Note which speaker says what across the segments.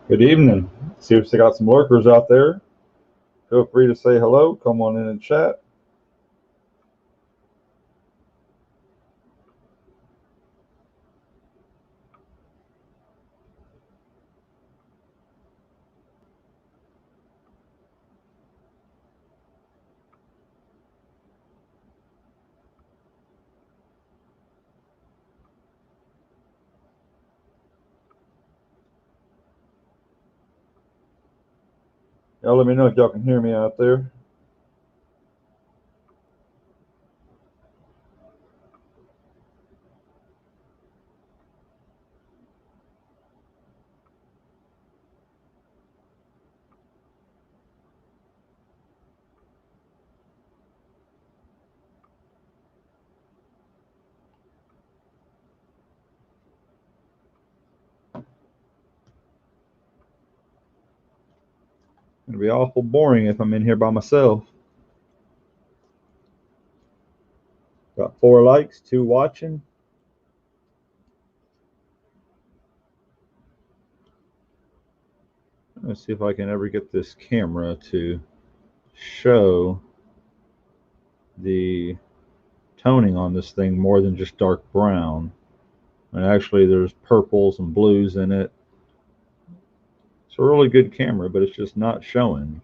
Speaker 1: Good evening. See if they got some lurkers out there. Feel free to say hello. Come on in and chat. Y'all let me know if y'all can hear me out there. It'll be awful boring if I'm in here by myself. Got 4 likes, 2 watching. Let's see if I can ever get this camera to show the toning on this thing more than just dark brown. And actually there's purples and blues in it. It's a really good camera, but it's just not showing.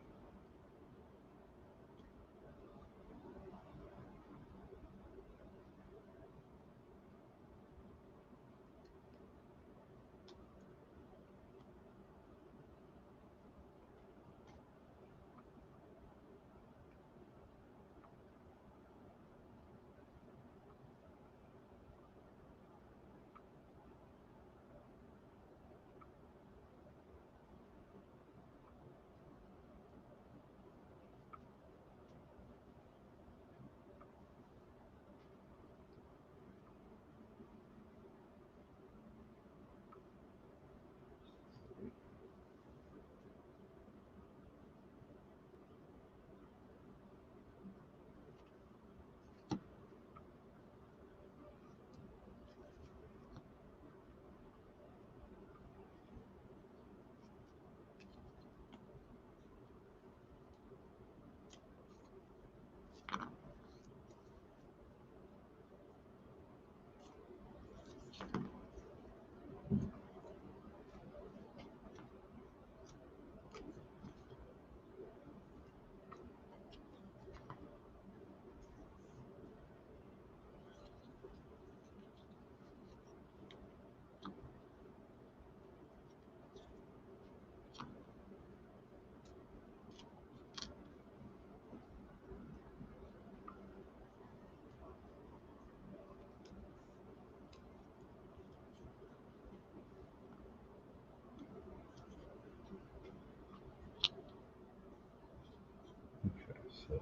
Speaker 1: Okay, so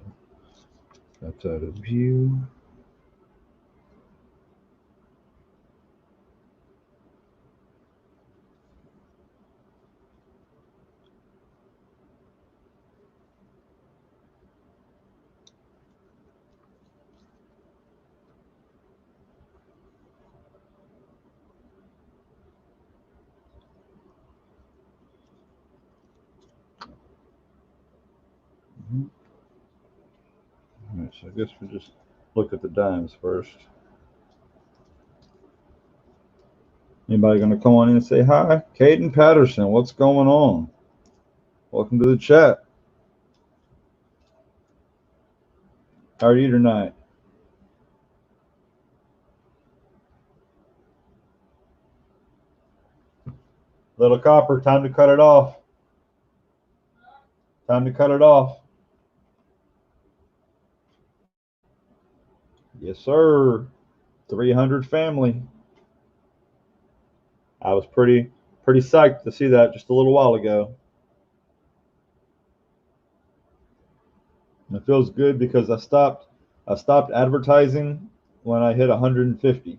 Speaker 1: that's out of view. Mhm. All right, so I guess we just look at the dimes first. Anybody gonna come on in and say hi? Caden Patterson, what's going on? Welcome to the chat. How are you tonight? Little Copper, time to cut it off. Time to cut it off. Yes, sir. 300 family. I was pretty psyched to see that just a little while ago. And it feels good because I stopped advertising when I hit 150.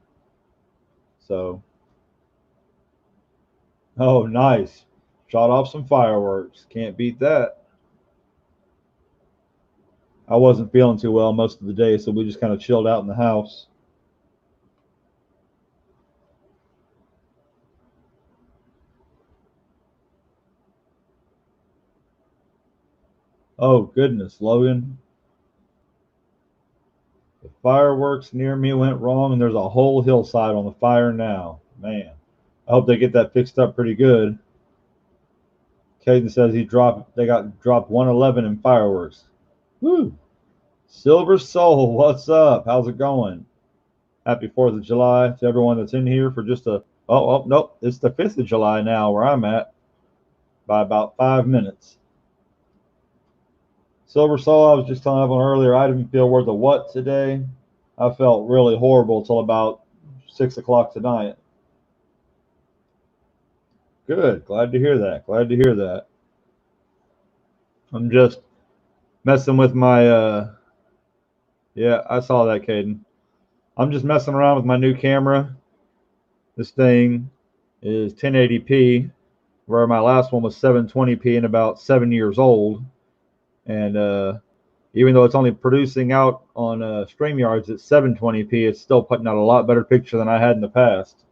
Speaker 1: So, oh, nice. Shot off some fireworks. Can't beat that. I wasn't feeling too well most of the day, so we just kind of chilled out in the house. Oh, goodness, Logan. The fireworks near me went wrong, and there's a whole hillside on the fire now. Man, I hope they get that fixed up pretty good. Caden says they got dropped 111 in fireworks. Woo! Silver Soul, what's up? How's it going? Happy 4th of July to everyone that's in here for just a. Oh, nope. It's the 5th of July now where I'm at by about 5 minutes. Silver Soul, I was just telling everyone earlier, I didn't feel worth a what today. I felt really horrible until about 6 o'clock tonight. Good. Glad to hear that. Glad to hear that. I'm just messing with my. Yeah, I saw that, Caden. I'm just messing around with my new camera. This thing is 1080p, where my last one was 720p and about 7 years old. And even though it's only producing out on StreamYards at 720p, it's still putting out a lot better picture than I had in the past.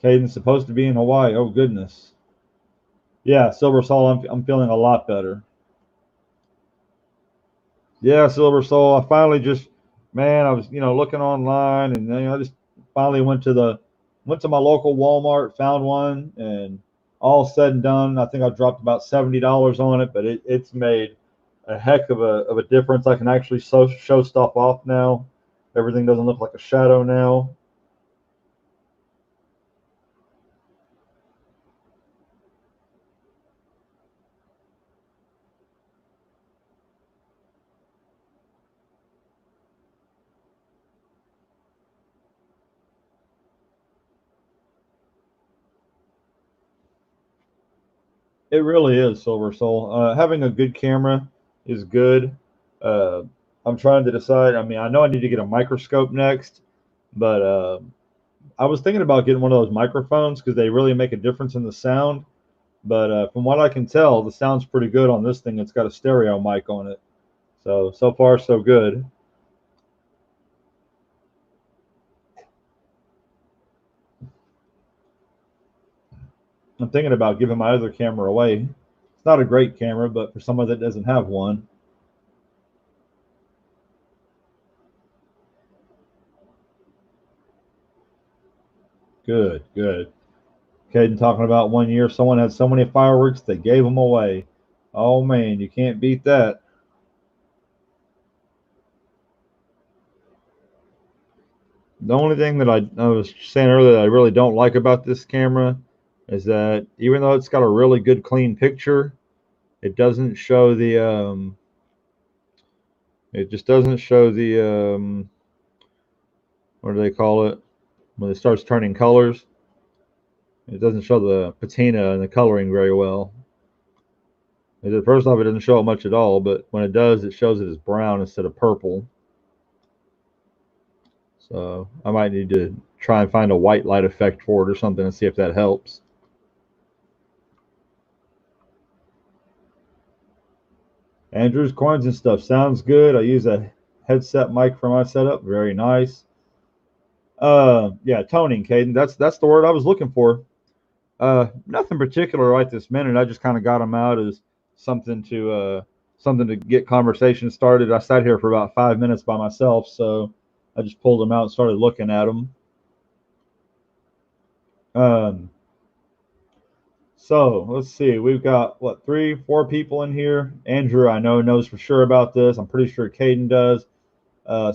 Speaker 1: Caden's supposed to be in Hawaii. Oh, goodness. Yeah, Silver Soul, I'm feeling a lot better. Yeah, Silver Soul, I finally just, man, I was, looking online, and I just finally went to my local Walmart, found one, and all said and done, I think I dropped about $70 on it, but it's made a heck of a difference. I can actually show stuff off now. Everything doesn't look like a shadow now. It really is, Silver Soul. Having a good camera is good. Uh, I'm trying to decide. I mean, I know I need to get a microscope next, but I was thinking about getting one of those microphones because they really make a difference in the sound. But from what I can tell, the sound's pretty good on this thing. It's got a stereo mic on it. So far, so good. I'm thinking about giving my other camera away. It's not a great camera, but for someone that doesn't have one. Good, good. Caden talking about 1 year, someone had so many fireworks they gave them away. Oh man, you can't beat that. The only thing that I was saying earlier that I really don't like about this camera is that even though it's got a really good clean picture, it doesn't show the it just doesn't show the what do they call it when it starts turning colors. It doesn't show the patina and the coloring very well. First off, it doesn't show it much at all, but when it does, it shows it as brown instead of purple. So I might need to try and find a white light effect for it or something and see if that helps. Andrew's coins and stuff sounds good. I use a headset mic for my setup. Very nice. Yeah, toning, Caden. That's the word I was looking for. Nothing particular right this minute. I just kind of got them out as something to something to get conversation started. I sat here for about 5 minutes by myself, so I just pulled them out and started looking at them. Um, so let's see. We've got what 4 people in here. Andrew, I know knows for sure about this. I'm pretty sure Caden does.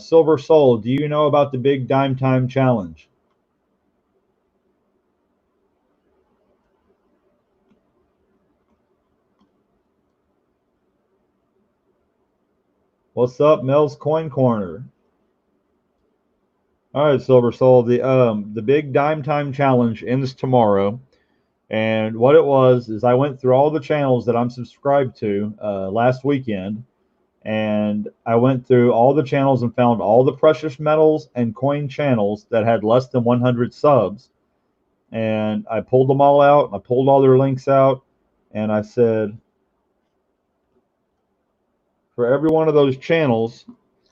Speaker 1: Silver Soul, do you know about the big dime time challenge? What's up, Mel's Coin Corner? All right, Silver Soul. The big dime time challenge ends tomorrow, and what it was is I went through all the channels that I'm subscribed to last weekend, and I went through all the channels and found all the precious metals and coin channels that had less than 100 subs, and I pulled them all out. I pulled all their links out, and I said, for every one of those channels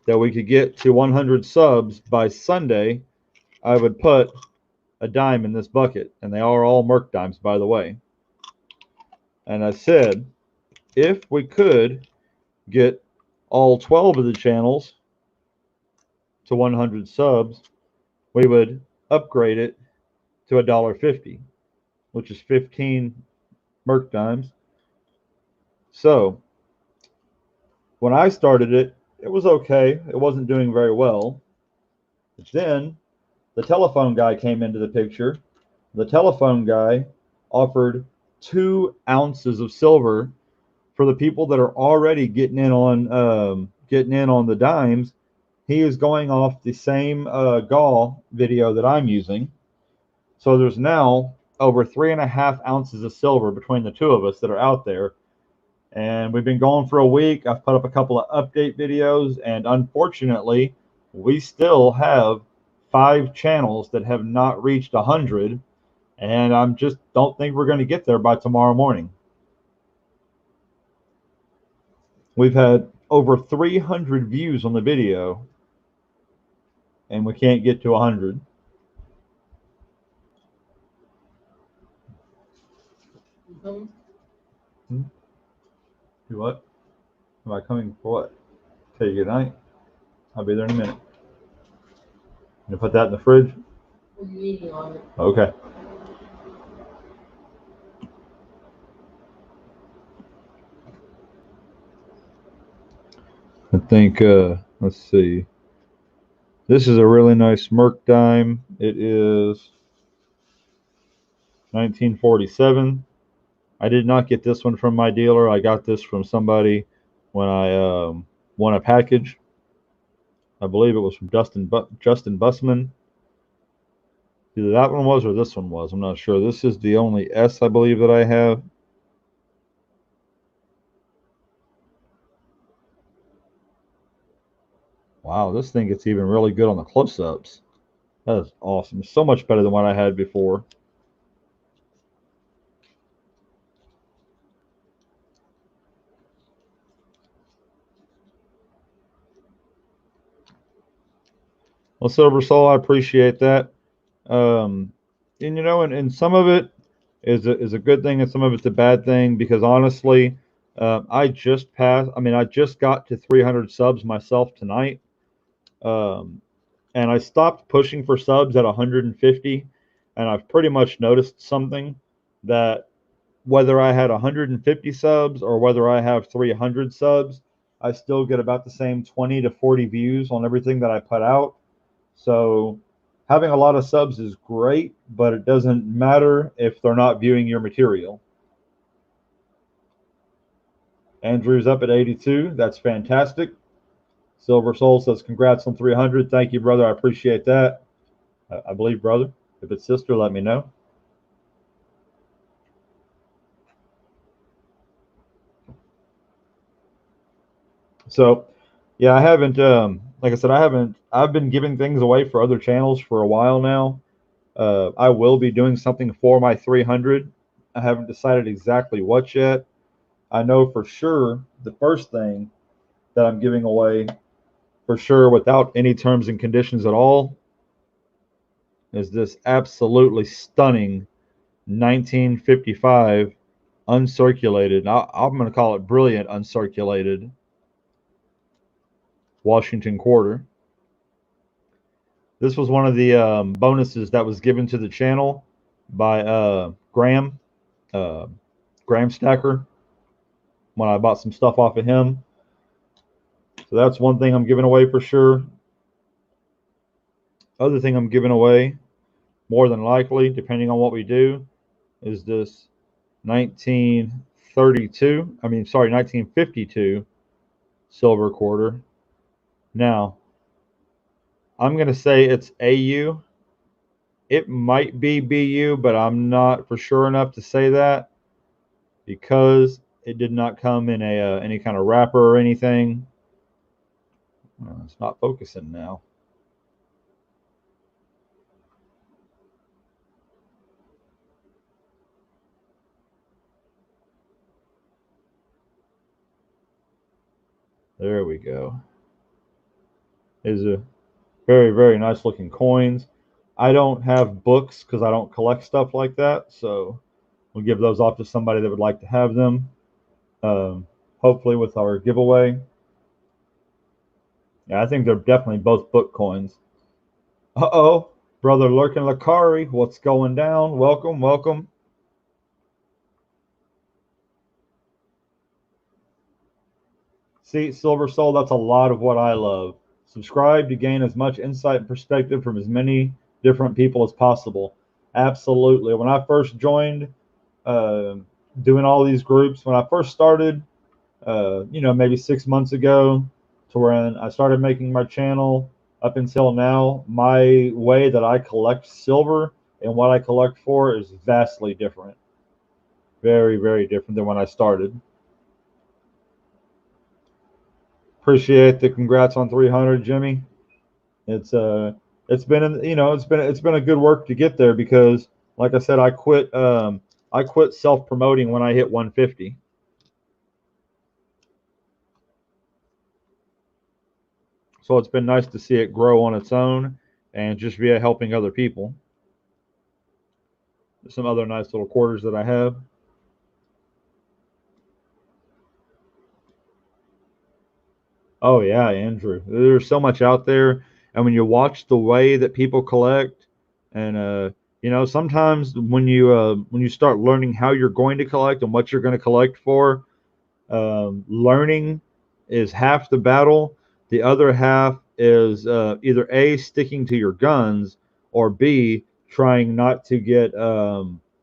Speaker 1: that we could get to 100 subs by Sunday, I would put a dime in this bucket, and they are all Merc dimes, by the way. and I said, if we could get all 12 of the channels to 100 subs, we would upgrade it to $1.50, which is 15 merc dimes. So when I started it, it was okay. It wasn't doing very well. But then the telephone guy came into the picture. The telephone guy offered 2 ounces of silver for the people that are already getting in on the dimes. He is going off the same gall video that I'm using. So there's now over 3.5 ounces of silver between the two of us that are out there. And we've been going for a week. I've put up a couple of update videos, and unfortunately, we still have 5 channels that have not reached 100, and I just don't think we're going to get there by tomorrow morning. We've had over 300 views on the video, and we can't get to 100. Hmm? Do what? Am I coming for what? Tell you good night. I'll be there in a minute. You put that in the fridge? What are you eating on it? Okay. I think, let's see. This is a really nice Merc dime. It is 1947. I did not get this one from my dealer. I got this from somebody when I won a package. I believe it was from Justin Bussman. Either that one was or this one was. I'm not sure. This is the only S I believe that I have. Wow, this thing gets even really good on the close-ups. That is awesome. So much better than what I had before. Well, Silver Soul, I appreciate that. And you know, and some of it is a good thing, and some of it's a bad thing because honestly, I just passed. I mean, I just got to 300 subs myself tonight, and I stopped pushing for subs at 150, and I've pretty much noticed something that whether I had 150 subs or whether I have 300 subs, I still get about the same 20 to 40 views on everything that I put out. So having a lot of subs is great, but it doesn't matter if they're not viewing your material. Andrew's up at 82. That's fantastic. Silver Soul says, congrats on 300. Thank you, brother. I appreciate that. I believe, brother. If it's sister, let me know. So, yeah, I haven't, like I said, I've been giving things away for other channels for a while now. I will be doing something for my 300. I haven't decided exactly what yet. I know for sure the first thing that I'm giving away for sure without any terms and conditions at all is this absolutely stunning 1955 uncirculated, I'm going to call it brilliant uncirculated Washington quarter. This was one of the bonuses that was given to the channel by Graham Stacker when I bought some stuff off of him. So that's one thing I'm giving away for sure. Other thing I'm giving away, more than likely, depending on what we do, is this 1952 silver quarter. Now, I'm going to say it's AU. It might be BU, but I'm not for sure enough to say that because it did not come in any kind of wrapper or anything. It's not focusing now. There we go. These are very, very nice looking coins. I don't have books because I don't collect stuff like that. So We'll give those off to somebody that would like to have them. Hopefully with our giveaway. Yeah, I think they're definitely both book coins. Uh-oh, brother Lurkin Lakari, what's going down? Welcome, welcome. See, Silver Soul, that's a lot of what I love. Subscribe to gain as much insight and perspective from as many different people as possible. Absolutely. When I first joined uh, doing all these groups, when I first started, maybe 6 months ago, to when I started making my channel up until now, my way that I collect silver and what I collect for is vastly different. Very, very different than when I started. Appreciate the congrats on 300, Jimmy. It's it's been it's been a good work to get there because like I said I quit self promoting when I hit 150. So it's been nice to see it grow on its own and just via helping other people. Some other nice little quarters that I have. Oh yeah, Andrew. There's so much out there, and when you watch the way that people collect, and sometimes when you start learning how you're going to collect and what you're going to collect for, learning is half the battle. The other half is either A, sticking to your guns, or B, trying not to get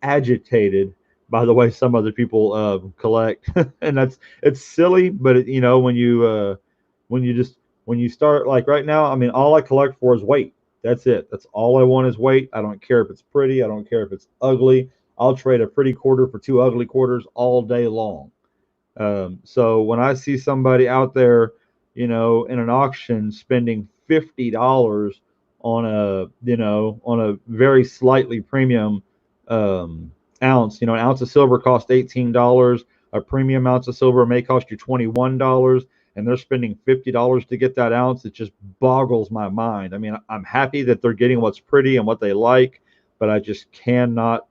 Speaker 1: agitated by the way some other people collect. And it's silly, but when you just when you start like right now, I mean, all I collect for is weight. That's it. That's all I want is weight. I don't care if it's pretty. I don't care if it's ugly. I'll trade a pretty quarter for two ugly quarters all day long. So when I see somebody out there, in an auction spending $50 on on a very slightly premium um, ounce, an ounce of silver costs $18. A premium ounce of silver may cost you $21, and they're spending $50 to get that ounce. It just boggles my mind. I mean, I'm happy that they're getting what's pretty and what they like, but I just cannot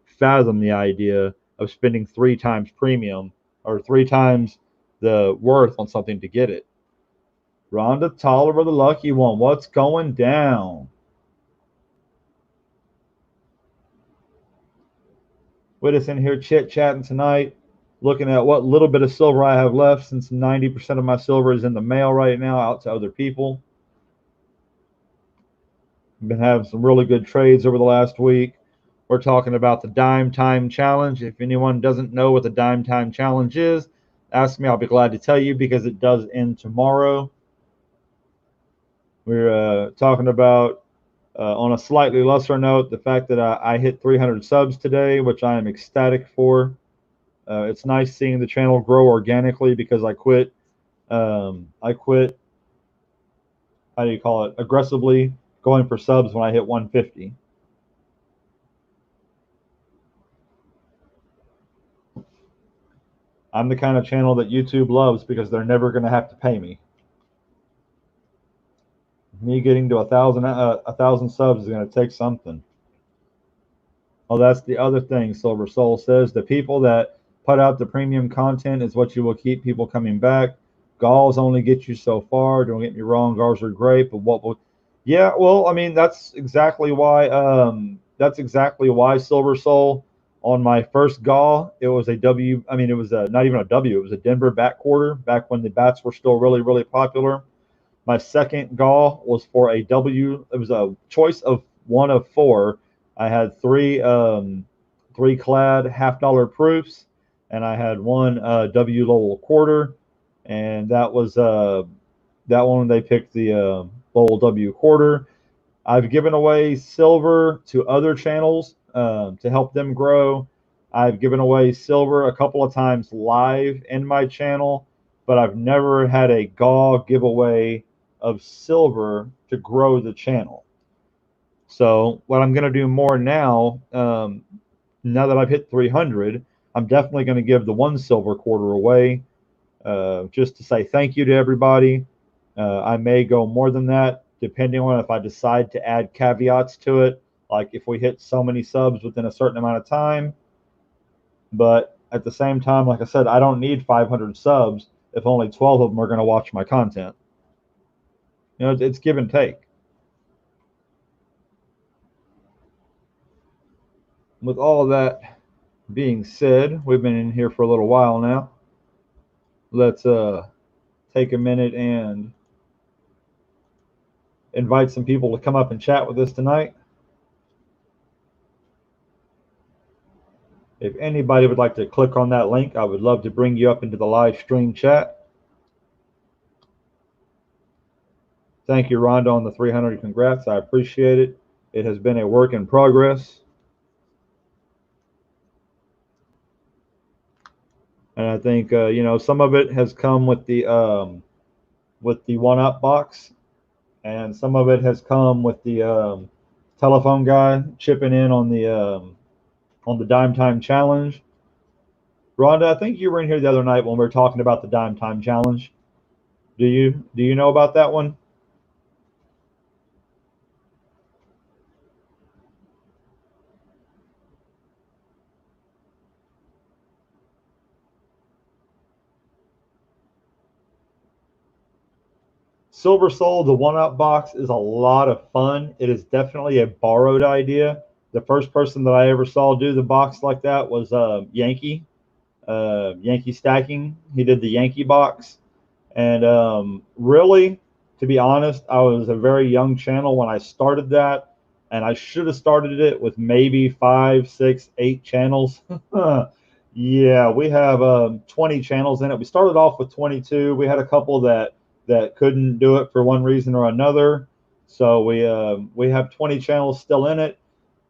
Speaker 1: fathom the idea of spending three times premium or three times the worth on something to get it. Rhonda Tolliver, the lucky one. What's going down? With us in here chit chatting tonight, looking at what little bit of silver I have left since 90% of my silver is in the mail right now out to other people. I've been having some really good trades over the last week. We're talking about the Dime Time Challenge. If anyone doesn't know what the Dime Time Challenge is, ask me. I'll be glad to tell you because it does end tomorrow. We're talking about, on a slightly lesser note, the fact that I hit 300 subs today, which I am ecstatic for. It's nice seeing the channel grow organically because I quit. I quit. How do you call it? Aggressively going for subs when I hit 150. I'm the kind of channel that YouTube loves because they're never going to have to pay me. Me getting to a thousand subs is going to take something. Oh, that's the other thing. Silver Soul says the people that put out the premium content is what you will keep people coming back. Galls only get you so far. Don't get me wrong, galls are great, but what will? Yeah, well, I mean that's exactly why. That's exactly why Silver Soul. On my first gall, it was a W. I mean, it was not even a W. It was a Denver bat quarter back when the bats were still really, really popular. My second gall was for a W. It was a choice of one of four. I had three clad $50 proofs, and I had one W Lowell quarter, and that one they picked the Lowell W quarter. I've given away silver to other channels to help them grow. I've given away silver a couple of times live in my channel, but I've never had a GAW giveaway of silver to grow the channel. So what I'm going to do more now, now that I've hit 300, I'm definitely going to give the one silver quarter away just to say thank you to everybody. I may go more than that depending on if I decide to add caveats to it, like if we hit so many subs within a certain amount of time. But at the same time, like I said, I don't need 500 subs if only 12 of them are going to watch my content. You know, it's give and take. With all that being said, we've been in here for a little while now. Let's take a minute and invite some people to come up and chat with us tonight. If anybody would like to click on that link, I would love to bring you up into the live stream chat. Thank you, Rhonda, on the 300. Congrats. I appreciate it. It has been a work in progress. And I think, you know, some of it has come with the 1-up box, and some of it has come with the telephone guy chipping in on the Dime Time Challenge. Rhonda, I think you were in here the other night when we were talking about the Dime Time Challenge. Do you know about that one? Silver Soul, the 1-up box, is a lot of fun. It is definitely a borrowed idea. The first person that I ever saw do the box like that was Yankee Stacking. He did the Yankee box. And really, to be honest, I was a very young channel when I started that, and I should have started it with maybe 5, 6, 8 channels. Yeah, we have 20 channels in it. We started off with 22. We had a couple that couldn't do it for one reason or another, so we have 20 channels still in it.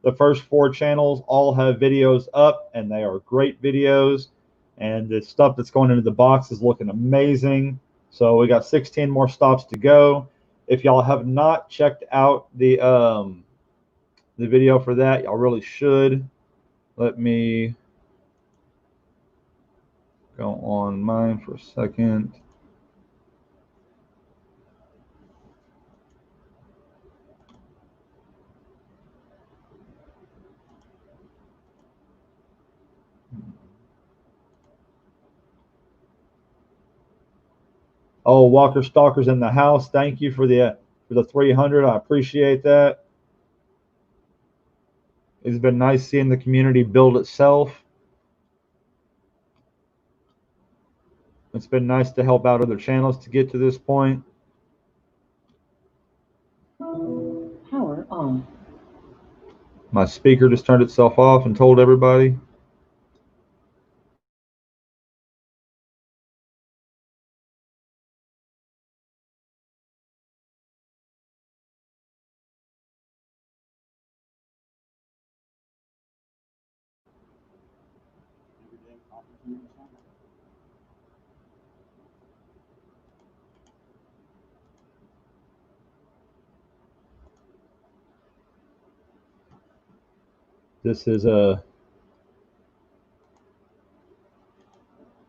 Speaker 1: The first 4 channels all have videos up, and they are great videos. And the stuff that's going into the box is looking amazing. So we got 16 more stops to go. If y'all have not checked out the video for that, y'all really should. Let me go on mine for a second. Oh, Walker Stalker's in the house. Thank you for the 300. I appreciate that. It's been nice seeing the community build itself. It's been nice to help out other channels to get to this point. Power on. My speaker just turned itself off and told everybody. This is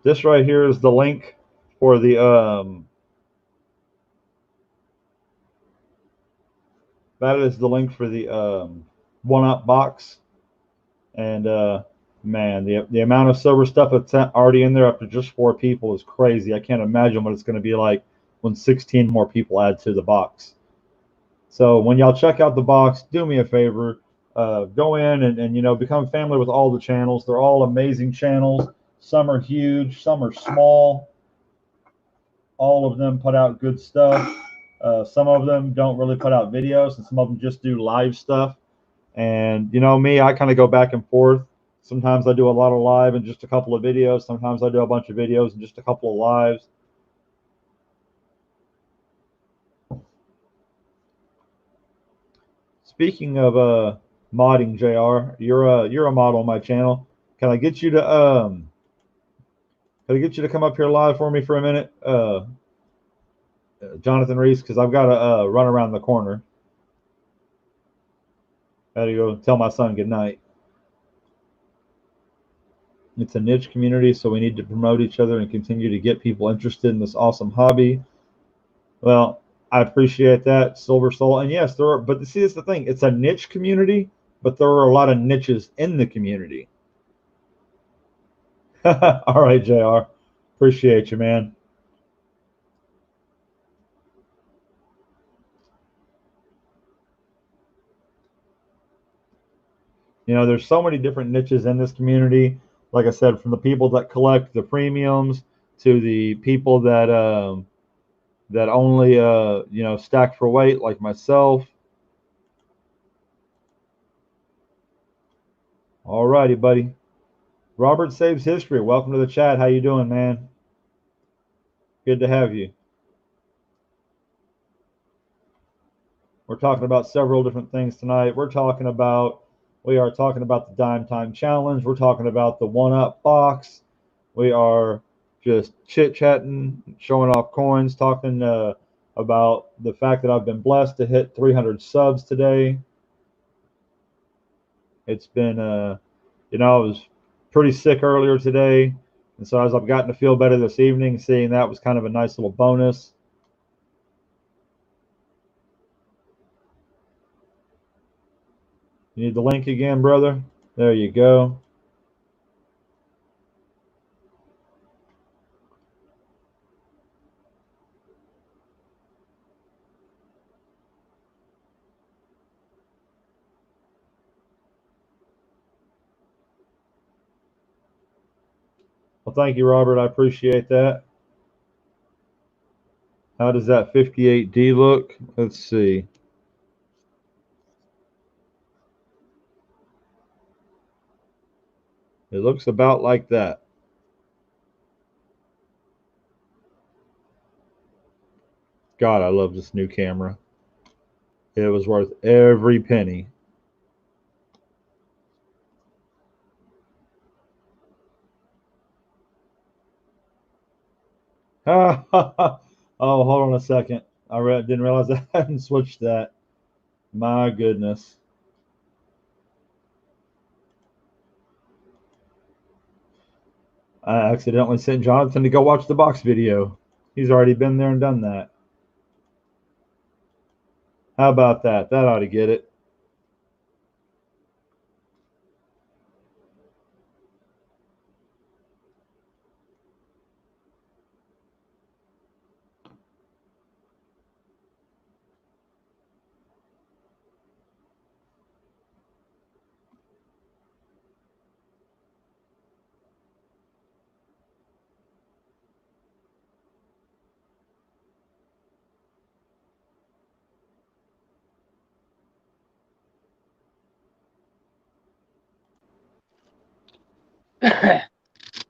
Speaker 1: this right here is the link for the that is the link for the 1-up box. And man, the amount of silver stuff that's already in there up to just 4 people is crazy. I can't imagine what it's going to be like when 16 more people add to the box. So when y'all check out the box, do me a favor, go in and you know, become family with all the channels. They're all amazing channels. Some are huge, some are small. All of them put out good stuff. Some of them don't really put out videos, and some of them just do live stuff. And you know me, I kind of go back and forth. Sometimes I do a lot of live and just a couple of videos. Sometimes I do a bunch of videos and just a couple of lives. Speaking of modding, JR, you're a mod on my channel. Can I get you to come up here live for me for a minute, Jonathan Reese? Because I've got to run around the corner. Got to go tell my son good night. It's a niche community, so we need to promote each other and continue to get people interested in this awesome hobby. Well, I appreciate that, Silver Soul. And yes, there are, but see, that's the thing. It's a niche community, but there are a lot of niches in the community. All right, JR. Appreciate you, man. You know, there's so many different niches in this community. Like I said, from the people that collect the premiums to the people that only stack for weight, like myself. All righty, buddy. Robert Saves History. Welcome to the chat. How you doing, man? Good to have you. We're talking about several different things tonight. We are talking about the Dime Time Challenge. We're talking about the One Up box. We are just chit chatting, showing off coins, talking about the fact that I've been blessed to hit 300 subs today. It's been, I was pretty sick earlier today. And so as I've gotten to feel better this evening, seeing that was kind of a nice little bonus. You need the link again, brother? There you go. Well, thank you, Robert. I appreciate that. How does that 58D look? Let's see. It looks about like that. God, I love this new camera. It was worth every penny. Oh, hold on a second. Didn't realize I hadn't switched that. My goodness. I accidentally sent Jonathan to go watch the box video. He's already been there and done that. How about that? That ought to get it.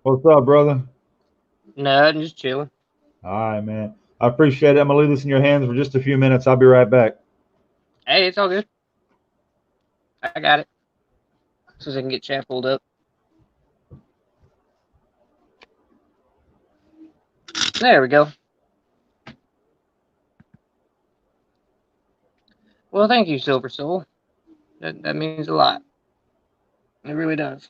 Speaker 1: What's up, brother?
Speaker 2: No, I'm just chilling.
Speaker 1: All right, man. I appreciate it. I'm going to leave this in your hands for just a few minutes. I'll be right back.
Speaker 2: Hey, it's all good. I got it. So I can get chat pulled up. There we go. Well, thank you, Silver Soul. That means a lot. It really does.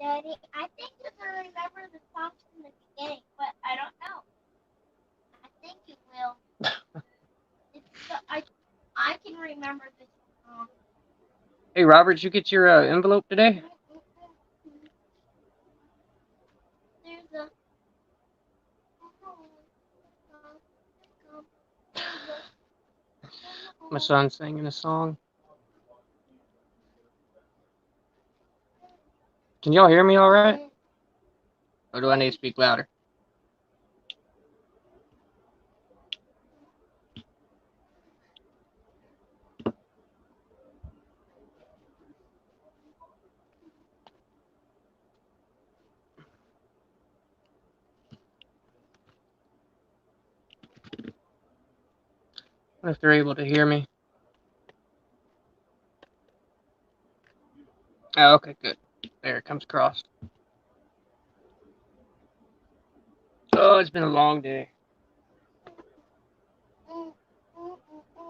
Speaker 3: Daddy, I think you're going to remember the songs from the beginning, but I don't know. I think you will. I can remember this song.
Speaker 2: Hey, Robert, did you get your envelope today?
Speaker 3: There's
Speaker 2: My son's singing a song. Can y'all hear me all right? Or do I need to speak louder? If they're able to hear me. Oh, okay, good. There it comes across. Oh, it's been a long day.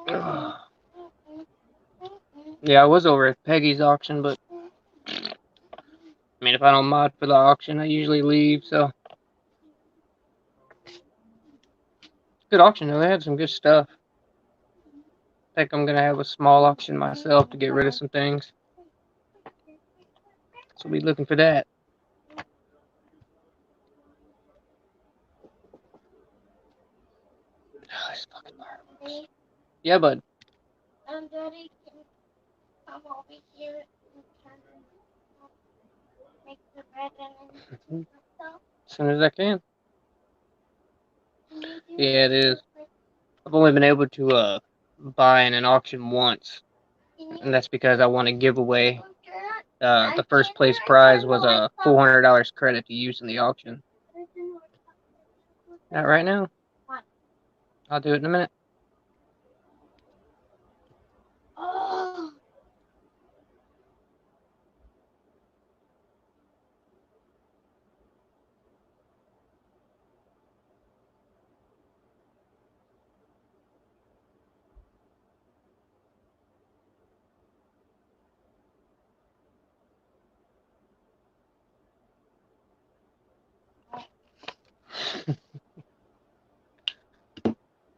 Speaker 2: Ugh. Yeah, I was over at Peggy's auction, but I mean, if I don't mod for the auction, I usually leave, so. Good auction, though. They had some good stuff. I think I'm going to have a small auction myself to get rid of some things. So we'll be looking for that. This fucking fireworks.
Speaker 3: They,
Speaker 2: Yeah, bud.
Speaker 3: Daddy can come over here and turn make the bread and then stuff.
Speaker 2: As soon as I can.
Speaker 3: Can you do
Speaker 2: Yeah, it
Speaker 3: that?
Speaker 2: is. I've only been able to buy in an auction once,
Speaker 3: Can you
Speaker 2: and that's because I won a giveaway.
Speaker 3: turn
Speaker 2: The first place prize was a $400 credit to use in the auction. Not right now.
Speaker 3: What?
Speaker 2: I'll do it in a minute.
Speaker 3: Oh.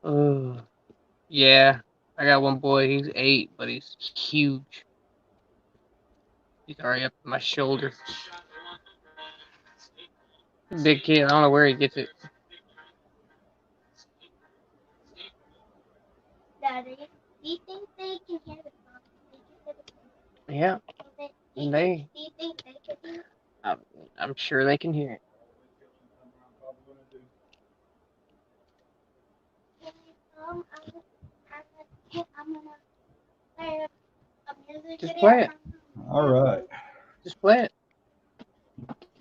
Speaker 2: Oh, yeah. I got one boy. He's 8, but he's huge. He's already up to my shoulder. Big kid. I don't know where he gets it.
Speaker 3: Daddy, do you think they can hear the song?
Speaker 2: Yeah.
Speaker 3: Do you
Speaker 2: They.
Speaker 3: think they can hear it?
Speaker 2: I'm sure they can hear it.
Speaker 3: Can you come? I'm gonna play a music
Speaker 2: Just
Speaker 3: video.
Speaker 2: play it.
Speaker 1: All right.
Speaker 2: Just play it.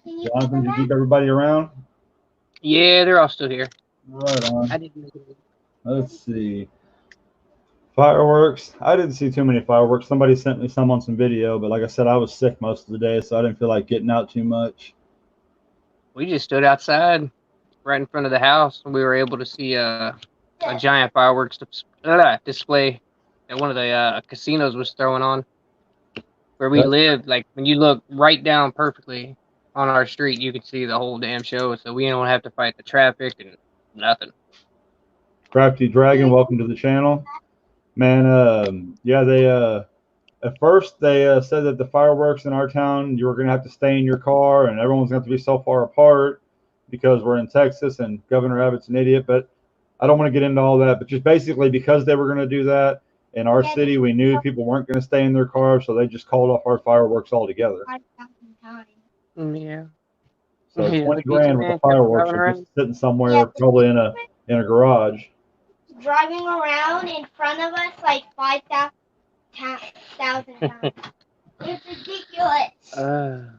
Speaker 3: Can you
Speaker 1: Jonathan, did you
Speaker 3: that?
Speaker 1: keep everybody around?
Speaker 2: Yeah, they're all still here.
Speaker 1: Right on.
Speaker 2: I didn't make it.
Speaker 1: Let's see. Fireworks. I didn't see too many fireworks. Somebody sent me some on some video, but like I said, I was sick most of the day, so I didn't feel like getting out too much.
Speaker 2: We just stood outside right in front of the house, and we were able to see a giant fireworks display that one of the casinos was throwing on where we
Speaker 1: Yep.
Speaker 2: live. Like when you look right down perfectly on our street, you could see the whole damn show. So we don't have to fight the traffic and nothing.
Speaker 1: Crafty Dragon, welcome to the channel. Man, yeah, they at first they said that the fireworks in our town, you were going to have to stay in your car and everyone's going to have to be so far apart because we're in Texas and Governor Abbott's an idiot. But I don't want to get into all that. But just basically because they were going to do that in our city, we knew people weren't going to stay in their cars, so they just called off our fireworks altogether.
Speaker 2: Yeah.
Speaker 1: So
Speaker 2: Yeah,
Speaker 1: 20
Speaker 2: the pizza
Speaker 1: grand with
Speaker 2: man
Speaker 1: the
Speaker 2: kept
Speaker 1: fireworks
Speaker 2: driving
Speaker 1: are
Speaker 2: around.
Speaker 1: just sitting somewhere, probably in a garage.
Speaker 3: Driving around in front of us like 5,000 times. It's ridiculous.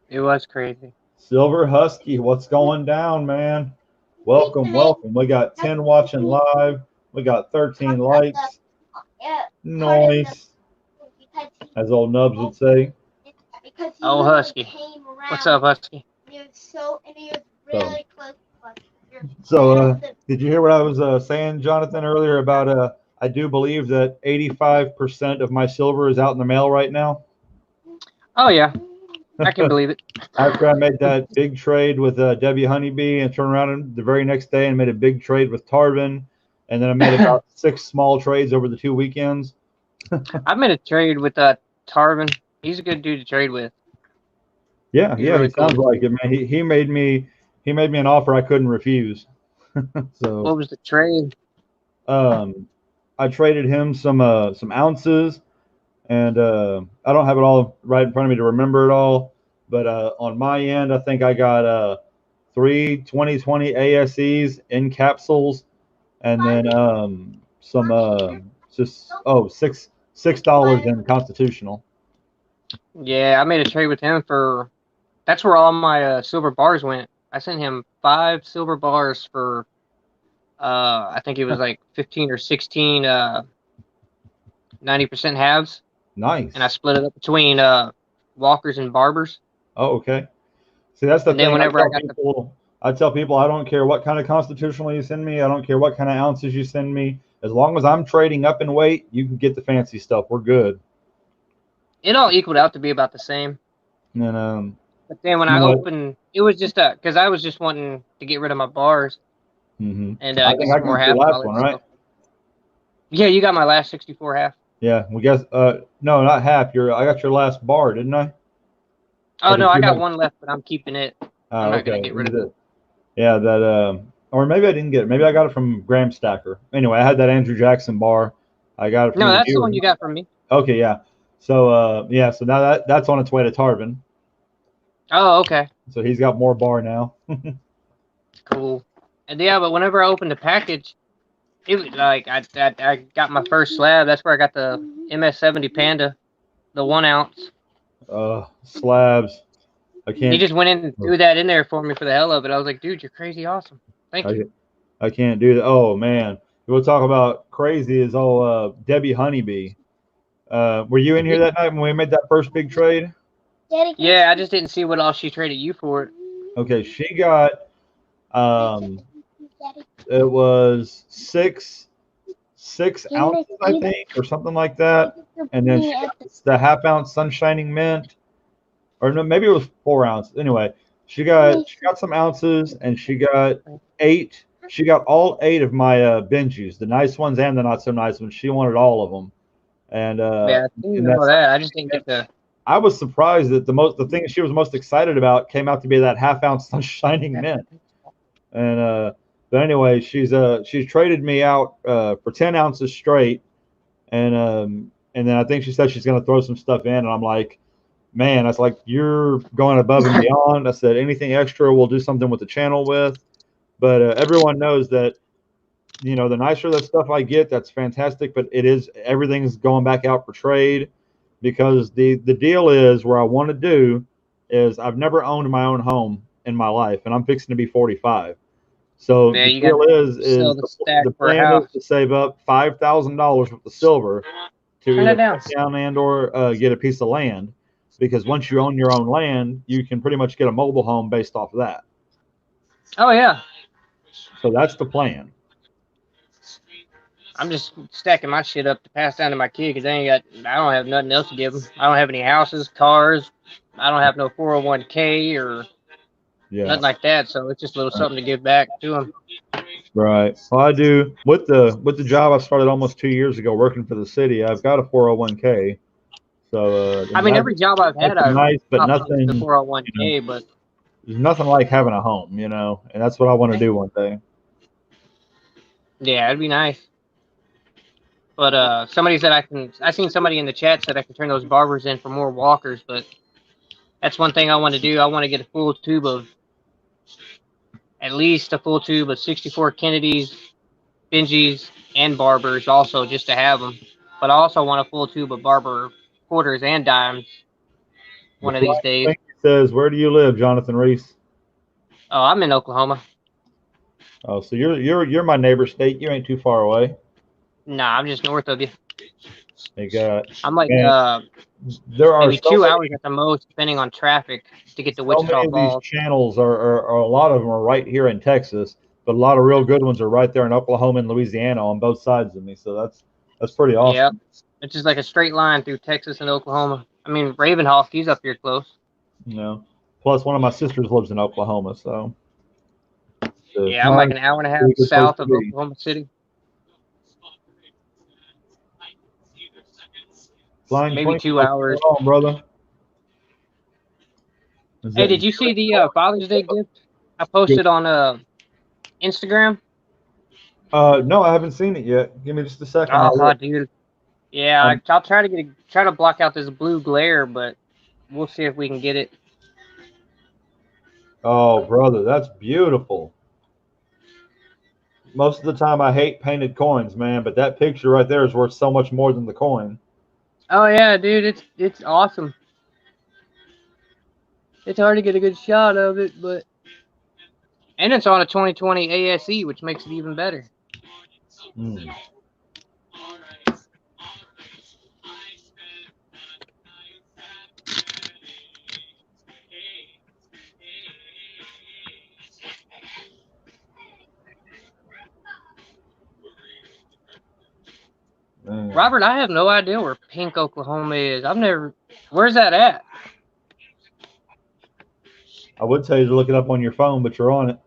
Speaker 2: It was crazy.
Speaker 1: Silver Husky, what's going down, man? Welcome, welcome. We got 10 watching live. We got 13 likes. Nice, as old Nubs would say.
Speaker 3: Because he
Speaker 2: Oh, Husky.
Speaker 3: came around.
Speaker 2: What's up, Husky?
Speaker 3: And he was really close to us.
Speaker 1: So, did you hear what I was saying, Jonathan, earlier about I do believe that 85% of my silver is out in the mail right now.
Speaker 2: Oh, yeah. I can believe it.
Speaker 1: After I made that big trade with Debbie Honeybee and turned around the very next day and made a big trade with Tarvin, and then I made about 6 small trades over the 2 weekends.
Speaker 2: I made a trade with Tarvin. He's a good dude to trade with.
Speaker 1: Yeah,
Speaker 2: He's
Speaker 1: yeah,
Speaker 2: really
Speaker 1: he sounds
Speaker 2: cool.
Speaker 1: like it, man. He made me an offer I couldn't refuse. So
Speaker 2: What was the trade?
Speaker 1: I traded him some ounces, and I don't have it all right in front of me to remember it all, but on my end, I think I got 3 2020 ASEs in capsules, and then some just $6 in constitutional.
Speaker 2: Yeah, I made a trade with him for. That's where all my silver bars went. I sent him 5 silver bars for. I think it was like 15 or 16 90% halves.
Speaker 1: Nice.
Speaker 2: And I split it up between Walkers and Barbers.
Speaker 1: Oh, okay. See, that's the
Speaker 2: And then
Speaker 1: thing.
Speaker 2: whenever
Speaker 1: I tell people I don't care what kind of constitutional you send me. I don't care what kind of ounces you send me. As long as I'm trading up in weight, you can get the fancy stuff. We're good.
Speaker 2: It all equaled out to be about the same.
Speaker 1: And
Speaker 2: But then when I opened, it was just because I was just wanting to get rid of my bars and
Speaker 1: I
Speaker 2: get
Speaker 1: think I
Speaker 2: some more
Speaker 1: got your
Speaker 2: half
Speaker 1: last one, right?
Speaker 2: stuff. Yeah, you got my last 64 half.
Speaker 1: Yeah, we guess. No, not half. I got your last bar, didn't I?
Speaker 2: Oh no, I got one left, but I'm keeping it. I'm not
Speaker 1: Okay.
Speaker 2: gonna get rid of it.
Speaker 1: Yeah, that or maybe I didn't get it. Maybe I got it from Graham Stacker. Anyway, I had that Andrew Jackson bar. I got it from
Speaker 2: No,
Speaker 1: the
Speaker 2: that's the
Speaker 1: dealer.
Speaker 2: one you got from me.
Speaker 1: Okay, yeah. So yeah, so now that's on its way to Tarvin.
Speaker 2: Oh, okay.
Speaker 1: So he's got more bar now.
Speaker 2: Cool. And yeah, but whenever I opened the package, it was like I got my first slab. That's where I got the MS-70 Panda, the 1 ounce.
Speaker 1: Slabs. I
Speaker 2: He
Speaker 1: can't.
Speaker 2: just went in and threw that in there for me for the hell of it. I was like, dude, you're crazy awesome. Thank you.
Speaker 1: I can't do that. Oh man, we'll talk about crazy is Debbie Honeybee. Were you in here that night when we made that first big trade?
Speaker 2: Yeah, I just didn't see what all she traded you for it.
Speaker 1: Okay, she got it was six ounces, I think, or something like that, and then she got the half-ounce Sunshining Mint, or no, maybe it was 4 ounces. Anyway, she got some ounces, and she got 8. She got all 8 of my Benjis, the nice ones and the not so nice ones. She wanted all of them, and
Speaker 2: Yeah, I didn't know that. I just didn't get the.
Speaker 1: I was surprised that the thing she was most excited about came out to be that half-ounce Sunshining Mint, and but anyway, she's traded me out for 10 ounces straight, and then I think she said she's going to throw some stuff in, and I'm like, man, I was like, you're going above and beyond. I said anything extra, we'll do something with the channel with, but everyone knows that, you know, the nicer that stuff I get, that's fantastic, but everything's going back out for trade, because the deal is where I want to do is I've never owned my own home in my life, and I'm fixing to be 45. So
Speaker 2: Yeah,
Speaker 1: the
Speaker 2: you
Speaker 1: deal
Speaker 2: got
Speaker 1: is the plan is to save up $5,000 with the silver to
Speaker 2: Turn
Speaker 1: either
Speaker 2: that down.
Speaker 1: put down and or get a piece of land, because once you own your own land, you can pretty much get a mobile home based off of that.
Speaker 2: Oh yeah.
Speaker 1: So that's the plan.
Speaker 2: I'm just stacking my shit up to pass down to my kid because I don't have nothing else to give them. I don't have any houses, cars. I don't have no 401k or nothing like that. So it's just a little something to give back to them.
Speaker 1: Right. Well, I do with the job I started almost 2 years ago working for the city. I've got a 401k. So
Speaker 2: I mean, every job I've had, I've
Speaker 1: nice, but
Speaker 2: topped up the
Speaker 1: nothing.
Speaker 2: 401k. But
Speaker 1: There's nothing like having a home, you know, and that's what I want to do one day.
Speaker 2: yeah, it'd be nice. But somebody said I seen somebody in the chat said I can turn those barbers in for more walkers. But that's one thing I want to do. I want to get at least a full tube of 64 Kennedys, Benjis, and barbers also just to have them. But I also want a full tube of barber quarters and dimes one of these days.
Speaker 1: Says, where do you live, Jonathan Reese?
Speaker 2: Oh, I'm in Oklahoma.
Speaker 1: Oh, so you're my neighbor state. You ain't too far away.
Speaker 2: Nah, I'm just north of you. I'm like
Speaker 1: there are
Speaker 2: maybe 2 hours at the most, depending on traffic, to get to Wichita Falls.
Speaker 1: These channels are a lot of them are right here in Texas, but a lot of real good ones are right there in Oklahoma and Louisiana on both sides of me. So that's pretty awesome.
Speaker 2: Yeah, it's just like a straight line through Texas and Oklahoma. I mean, Ravenhawk, he's up here close.
Speaker 1: You know, plus one of my sisters lives in Oklahoma, so
Speaker 2: yeah, I'm like an hour and a half south of Oklahoma City.
Speaker 1: Flying
Speaker 2: maybe 2 hours.
Speaker 1: On, brother.
Speaker 2: Hey, did you see the Father's Day gift I posted on Instagram?
Speaker 1: No, I haven't seen it yet. Give me just a second.
Speaker 2: Oh, dude. Yeah, I'll try to block out this blue glare, but we'll see if we can get it.
Speaker 1: Oh, brother, that's beautiful. Most of the time, I hate painted coins, man, but that picture right there is worth so much more than the coin.
Speaker 2: Oh yeah, dude, it's awesome. It's hard to get a good shot of it, and it's on a 2020 ASE, which makes it even better.
Speaker 1: Mm.
Speaker 2: Robert, I have no idea where Pink, Oklahoma is. Where's that at?
Speaker 1: I would tell you to look it up on your phone, but you're on it.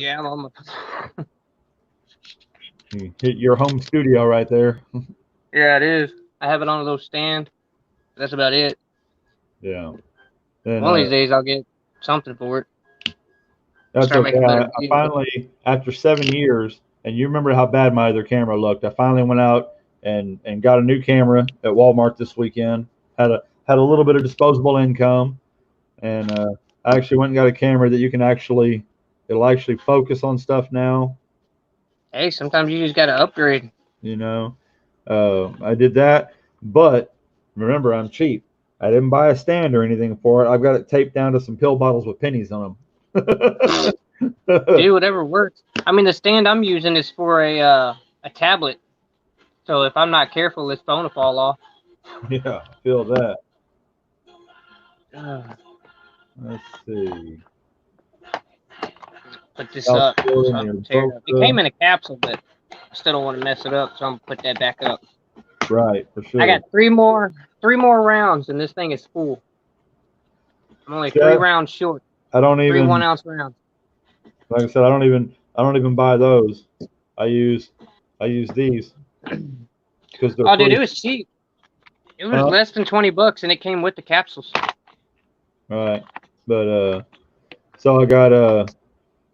Speaker 2: Yeah, I'm on my.
Speaker 1: You hit your home studio right there.
Speaker 2: Yeah, it is. I have it on a little stand. That's about it.
Speaker 1: Yeah. And,
Speaker 2: one of these days I'll get something for it.
Speaker 1: That's
Speaker 2: start
Speaker 1: okay.
Speaker 2: making better
Speaker 1: I
Speaker 2: videos.
Speaker 1: finally, after 7 years, and you remember how bad my other camera looked. I finally went out and got a new camera at Walmart this weekend. Had a little bit of disposable income, and I actually went and got a camera that you can actually it'll actually focus on stuff now.
Speaker 2: Hey, sometimes you just gotta upgrade.
Speaker 1: You know, I did that, but remember, I'm cheap. I didn't buy a stand or anything for it. I've got it taped down to some pill bottles with pennies on them.
Speaker 2: Do whatever works. I mean, the stand I'm using is for a tablet. So if I'm not careful, this phone will fall off.
Speaker 1: Yeah, I feel that.
Speaker 2: Uh,
Speaker 1: Let's see.
Speaker 2: Put this
Speaker 1: South
Speaker 2: up. So
Speaker 1: Florida
Speaker 2: I'm
Speaker 1: near
Speaker 2: tear it up. It came
Speaker 1: Boca.
Speaker 2: in a capsule, but I still don't want to mess it up, so I'm gonna put that back up.
Speaker 1: Right, for
Speaker 2: I
Speaker 1: sure.
Speaker 2: got three more rounds, and this thing is full. I'm only 3
Speaker 1: Chef,
Speaker 2: rounds short.
Speaker 1: I don't
Speaker 2: 3
Speaker 1: even
Speaker 2: 1-ounce rounds.
Speaker 1: like I said, I don't even buy those. I use these because they're
Speaker 2: Oh, dude,
Speaker 1: free.
Speaker 2: it was cheap. It was
Speaker 1: Huh?
Speaker 2: less than $20, and it came with the capsules.
Speaker 1: Right. But so I got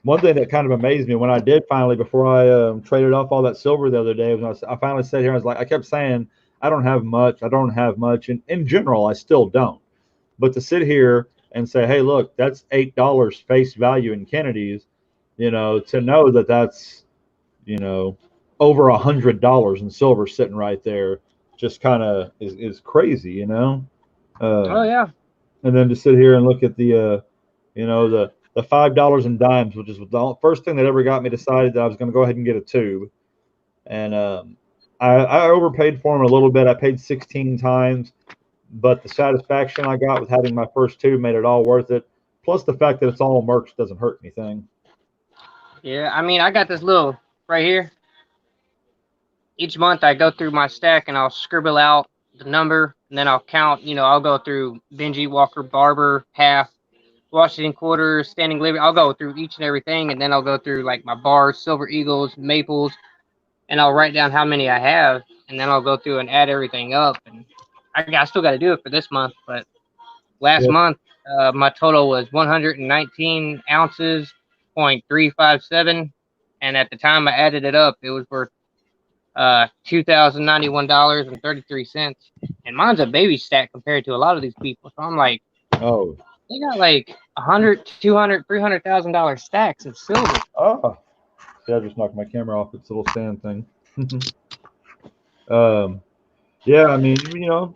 Speaker 1: one thing that kind of amazed me when I did finally, before I traded off all that silver the other day, when I finally sat here, I was like, I kept saying, I don't have much. I don't have much. And in general, I still don't. But to sit here and say, hey, look, that's $8 face value in Kennedy's, to know that that's, over $100 in silver sitting right there, just kind of is crazy.
Speaker 2: Oh
Speaker 1: Um,
Speaker 2: yeah.
Speaker 1: and then to sit here and look at the $5 in dimes, which is the first thing that ever got me decided that I was going to go ahead and get a tube. And I overpaid for them a little bit. I paid 16 times, but the satisfaction I got with having my first tube made it all worth it. Plus the fact that it's all merch doesn't hurt anything.
Speaker 2: Yeah, I mean, I got this little right here. Each month I go through my stack and I'll scribble out the number, and then I'll count. I'll go through Benji, Walker, Barber, half, Washington quarter, standing liberty. I'll go through each and everything, and then I'll go through like my bars, silver eagles, maples, and I'll write down how many I have, and then I'll go through and add everything up. And I still got to do it for this month, but last
Speaker 1: Yeah.
Speaker 2: month my total was 119 ounces, 0.357, and at the time I added it up, it was worth $2,091.33, and mine's a baby stack compared to a lot of these people. So I'm like,
Speaker 1: Oh.
Speaker 2: they got like 100, 200, $300,000 stacks in silver.
Speaker 1: Oh. See, I just knocked my camera off its little stand thing. Yeah, I mean,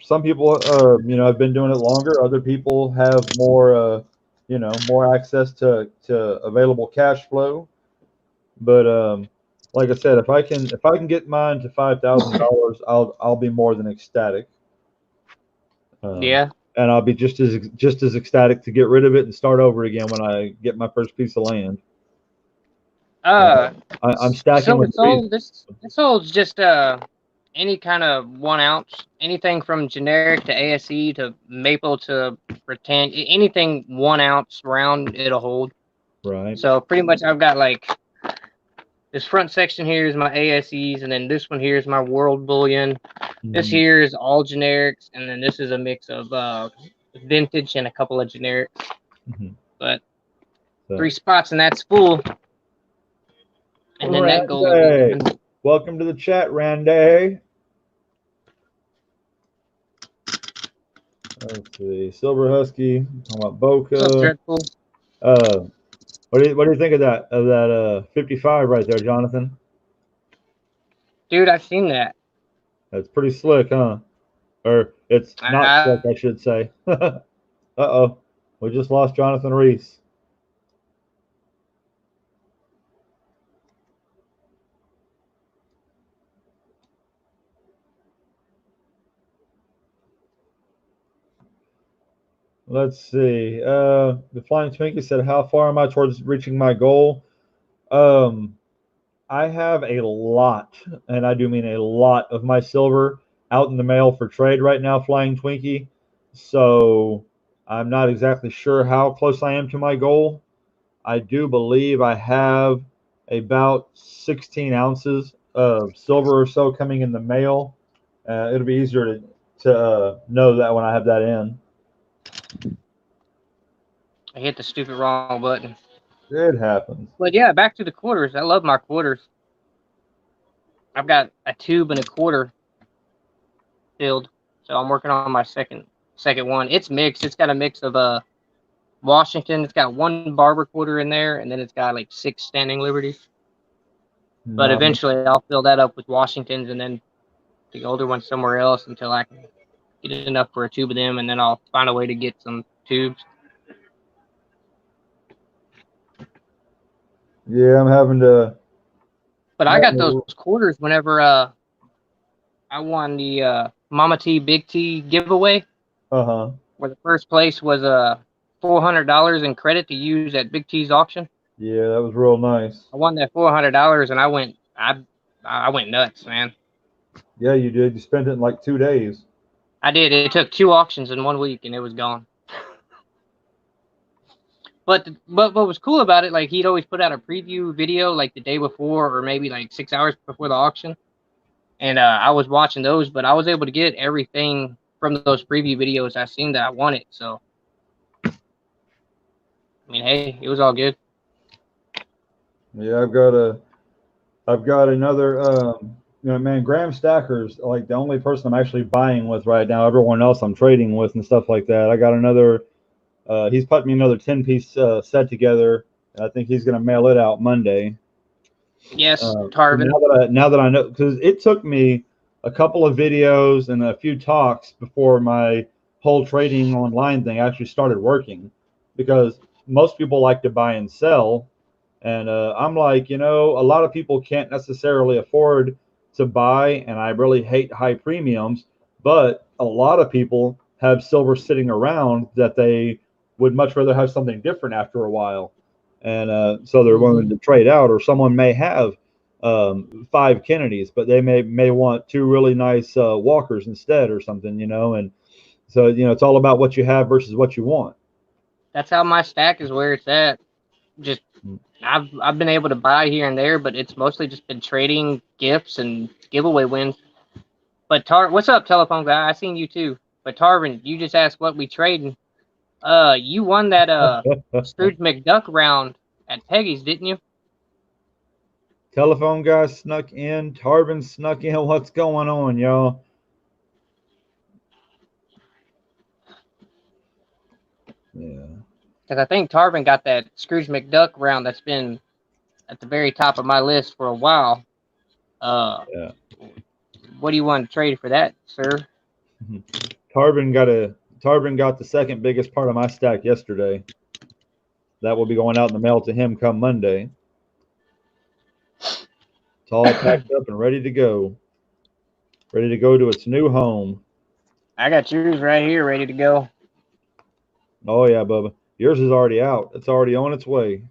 Speaker 1: some people, have been doing it longer. Other people have more, more access to available cash flow. But like I said, if I can get mine to $5,000, I'll be more than ecstatic.
Speaker 2: Yeah.
Speaker 1: And I'll be just as ecstatic to get rid of it and start over again when I get my first piece of land. I'm stacking
Speaker 2: Silver
Speaker 1: with trees.
Speaker 2: Soul, this soul's just any kind of 1 ounce, anything from generic to ASE to maple to rattan, anything 1 ounce round it'll hold.
Speaker 1: Right.
Speaker 2: So pretty much I've got like this front section here is my ASEs, and then this one here is my World Bullion. This here is all generics, and then this is a mix of vintage and a couple of generics. But 3 spots, and that's full. And then that gold will be
Speaker 1: welcome to the chat, Randy. Let's see, Silver Husky, talking about Boca.
Speaker 2: What's up, Dreadful?
Speaker 1: What do you think of that 55 right there, Jonathan?
Speaker 2: Dude, I've seen that.
Speaker 1: That's pretty slick, huh? Or it's not slick, I should say. Uh-oh, we just lost Jonathan Reese. Let's see. The Flying Twinkie said, "How far am I towards reaching my goal?" I have a lot, and I do mean a lot, of my silver out in the mail for trade right now, Flying Twinkie. So I'm not exactly sure how close I am to my goal. I do believe I have about 16 ounces of silver or so coming in the mail. It'll be easier to know that when I have that in.
Speaker 2: I hit the stupid wrong button.
Speaker 1: It happens.
Speaker 2: But yeah, back to the quarters. I love my quarters. I've got a tube and a quarter filled, so I'm working on my second one. It's mixed. It's got a mix of Washington. It's got one barber quarter in there, and then it's got like 6 standing liberties. But
Speaker 1: No,
Speaker 2: eventually, I'll fill that up with Washingtons, and then the older ones somewhere else until I can get enough for a tube of them, and then I'll find a way to get some tubes.
Speaker 1: yeah, I'm having to.
Speaker 2: But I got those quarters whenever I won the Mama T Big T giveaway. Where the first place was $400 in credit to use at Big T's auction.
Speaker 1: Yeah, that was real nice.
Speaker 2: I won that $400 and I went nuts, man.
Speaker 1: Yeah, you did. You spent it in like 2 days.
Speaker 2: I did. It took 2 auctions in 1 week and it was gone. But what was cool about it, like he'd always put out a preview video like the day before or maybe like 6 hours before the auction. And I was watching those, but I was able to get everything from those preview videos I seen that I wanted. So, I mean, hey, it was all good.
Speaker 1: Yeah, I've got another, man, Graham Stacker's like the only person I'm actually buying with right now. Everyone else I'm trading with and stuff like that. I got another, he's put me another 10-piece set together. I think he's going to mail it out Monday.
Speaker 2: Yes, Tarvin.
Speaker 1: Now that I know, because it took me a couple of videos and a few talks before my whole trading online thing actually started working, because most people like to buy and sell. And I'm like, a lot of people can't necessarily afford to buy, and I really hate high premiums, but a lot of people have silver sitting around that they would much rather have something different after a while. And so they're willing to trade out, or someone may have 5 Kennedys, but they may want 2 really nice Walkers instead or something, and so, it's all about what you have versus what you want.
Speaker 2: That's how my stack is where it's at. Just I've been able to buy here and there, but it's mostly just been trading gifts and giveaway wins. But what's up, telephone guy? I seen you too. But Tarvin, you just asked what we trading. You won that Scrooge McDuck round at Peggy's, didn't you?
Speaker 1: Telephone guy snuck in. Tarvin snuck in. What's going on, y'all? Yeah.
Speaker 2: Because I think Tarvin got that Scrooge McDuck round that's been at the very top of my list for a while.
Speaker 1: Yeah.
Speaker 2: What do you want to trade for that, sir?
Speaker 1: Tarvin got the second biggest part of my stack yesterday. That will be going out in the mail to him come Monday. It's all packed up and ready to go. Ready to go to its new home.
Speaker 2: I got yours right here, ready to go.
Speaker 1: Oh yeah, Bubba. Yours is already out. It's already on its way.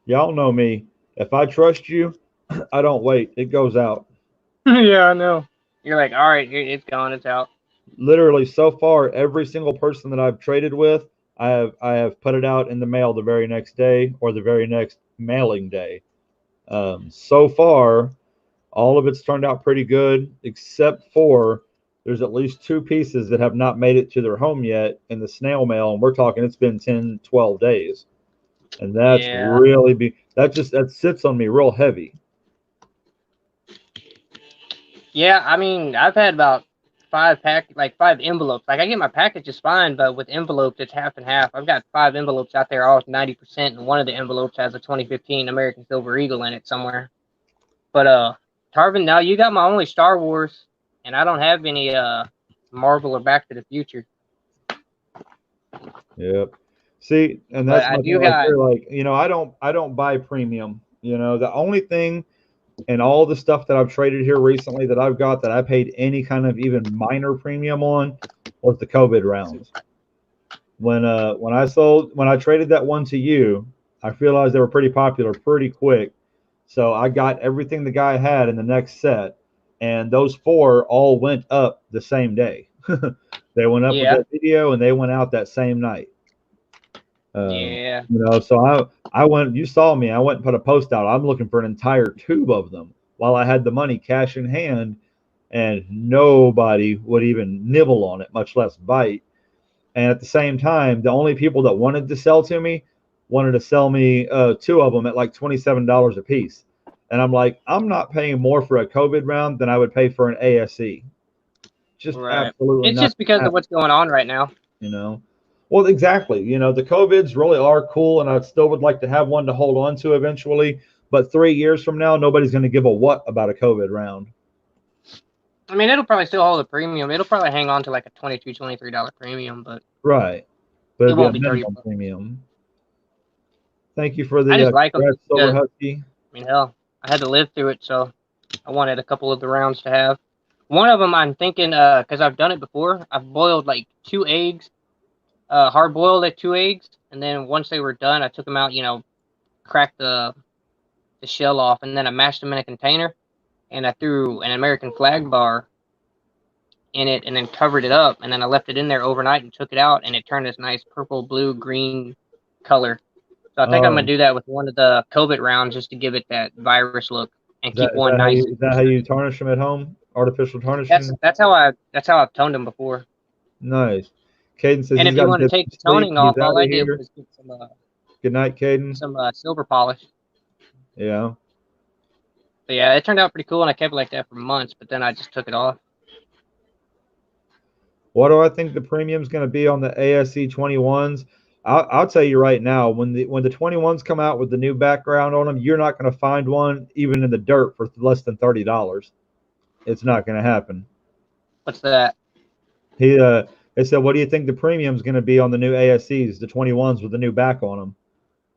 Speaker 1: Y'all know me. If I trust you, I don't wait. It goes out.
Speaker 2: Yeah, I know. You're like, all right, it's gone. It's out.
Speaker 1: Literally, so far, every single person that I've traded with, I have put it out in the mail the very next day or the very next mailing day. So far, all of it's turned out pretty good, except for there's at least 2 pieces that have not made it to their home yet in the snail mail, and we're talking it's been 10, 12 days. And that's really that sits on me real heavy.
Speaker 2: Yeah, I mean, I've had about 5 envelopes. Like I get my packages fine, but with envelopes it's half and half. I've got 5 envelopes out there, all 90%, and one of the envelopes has a 2015 American Silver Eagle in it somewhere. But Tarvin, now you got my only Star Wars, and I don't have any Marvel or Back to the Future.
Speaker 1: Yep. See, and that's my thing right there. Like, I don't buy premium. The only thing and all the stuff that I've traded here recently that I've got that I paid any kind of even minor premium on was the COVID rounds. When I traded that one to you, I realized they were pretty popular pretty quick. So I got everything the guy had in the next set, and those 4 all went up the same day. They went up with that video, and they went out that same night. So I went. You saw me. I went and put a post out. I'm looking for an entire tube of them while I had the money cash in hand, and nobody would even nibble on it, much less bite. And at the same time, the only people that wanted to sell to me wanted to sell me 2 of them at like $27 a piece. And I'm like, I'm not paying more for a COVID round than I would pay for an ASE. Just
Speaker 2: Right.
Speaker 1: absolutely
Speaker 2: It's
Speaker 1: not
Speaker 2: just because of
Speaker 1: happening,
Speaker 2: what's going on right now.
Speaker 1: you know. Well, exactly. The COVIDs really are cool, and I still would like to have one to hold on to eventually. But 3 years from now, nobody's going to give a what about a COVID round.
Speaker 2: I mean, it'll probably still hold a premium. It'll probably hang on to like a $22, $23 premium, but
Speaker 1: Right. But
Speaker 2: it
Speaker 1: it'd be a
Speaker 2: won't be 30
Speaker 1: minimum
Speaker 2: bucks.
Speaker 1: premium. Thank you for
Speaker 2: I
Speaker 1: the
Speaker 2: just like them
Speaker 1: congrats, Silver
Speaker 2: because,
Speaker 1: Husky.
Speaker 2: I mean, hell, I had to live through it, so I wanted a couple of the rounds to have. One of them I'm thinking, because I've done it before, I've boiled like 2 eggs, hard boiled like 2 eggs, and then once they were done, I took them out, cracked the shell off, and then I mashed them in a container, and I threw an American flag bar in it, and then covered it up, and then I left it in there overnight and took it out, and it turned this nice purple, blue, green color. So I think I'm gonna
Speaker 1: Oh,
Speaker 2: do that with one of the COVID rounds just to give it that virus look and
Speaker 1: is that
Speaker 2: keep
Speaker 1: is
Speaker 2: one
Speaker 1: that how
Speaker 2: nice.
Speaker 1: you is that how you tarnish them at home? Artificial
Speaker 2: That's
Speaker 1: tarnishing?
Speaker 2: that's how I've toned them before.
Speaker 1: Nice. Caden says
Speaker 2: And
Speaker 1: he's
Speaker 2: if you
Speaker 1: got to
Speaker 2: want to
Speaker 1: get
Speaker 2: take
Speaker 1: some
Speaker 2: the
Speaker 1: sleep.
Speaker 2: toning
Speaker 1: He's
Speaker 2: off,
Speaker 1: out
Speaker 2: all
Speaker 1: of
Speaker 2: I did
Speaker 1: here.
Speaker 2: was get
Speaker 1: Good night, Caden.
Speaker 2: some silver polish.
Speaker 1: Yeah.
Speaker 2: But yeah, it turned out pretty cool, and I kept it like that for months. But then I just took it off.
Speaker 1: What do I think the premium's going to be on the ASE 21s? I'll tell you right now, when the 21s come out with the new background on them, you're not going to find one even in the dirt for less than $30. It's not going to happen.
Speaker 2: What's that?
Speaker 1: They said, what do you think the premium's going to be on the new ASEs, the 21s with the new back on them?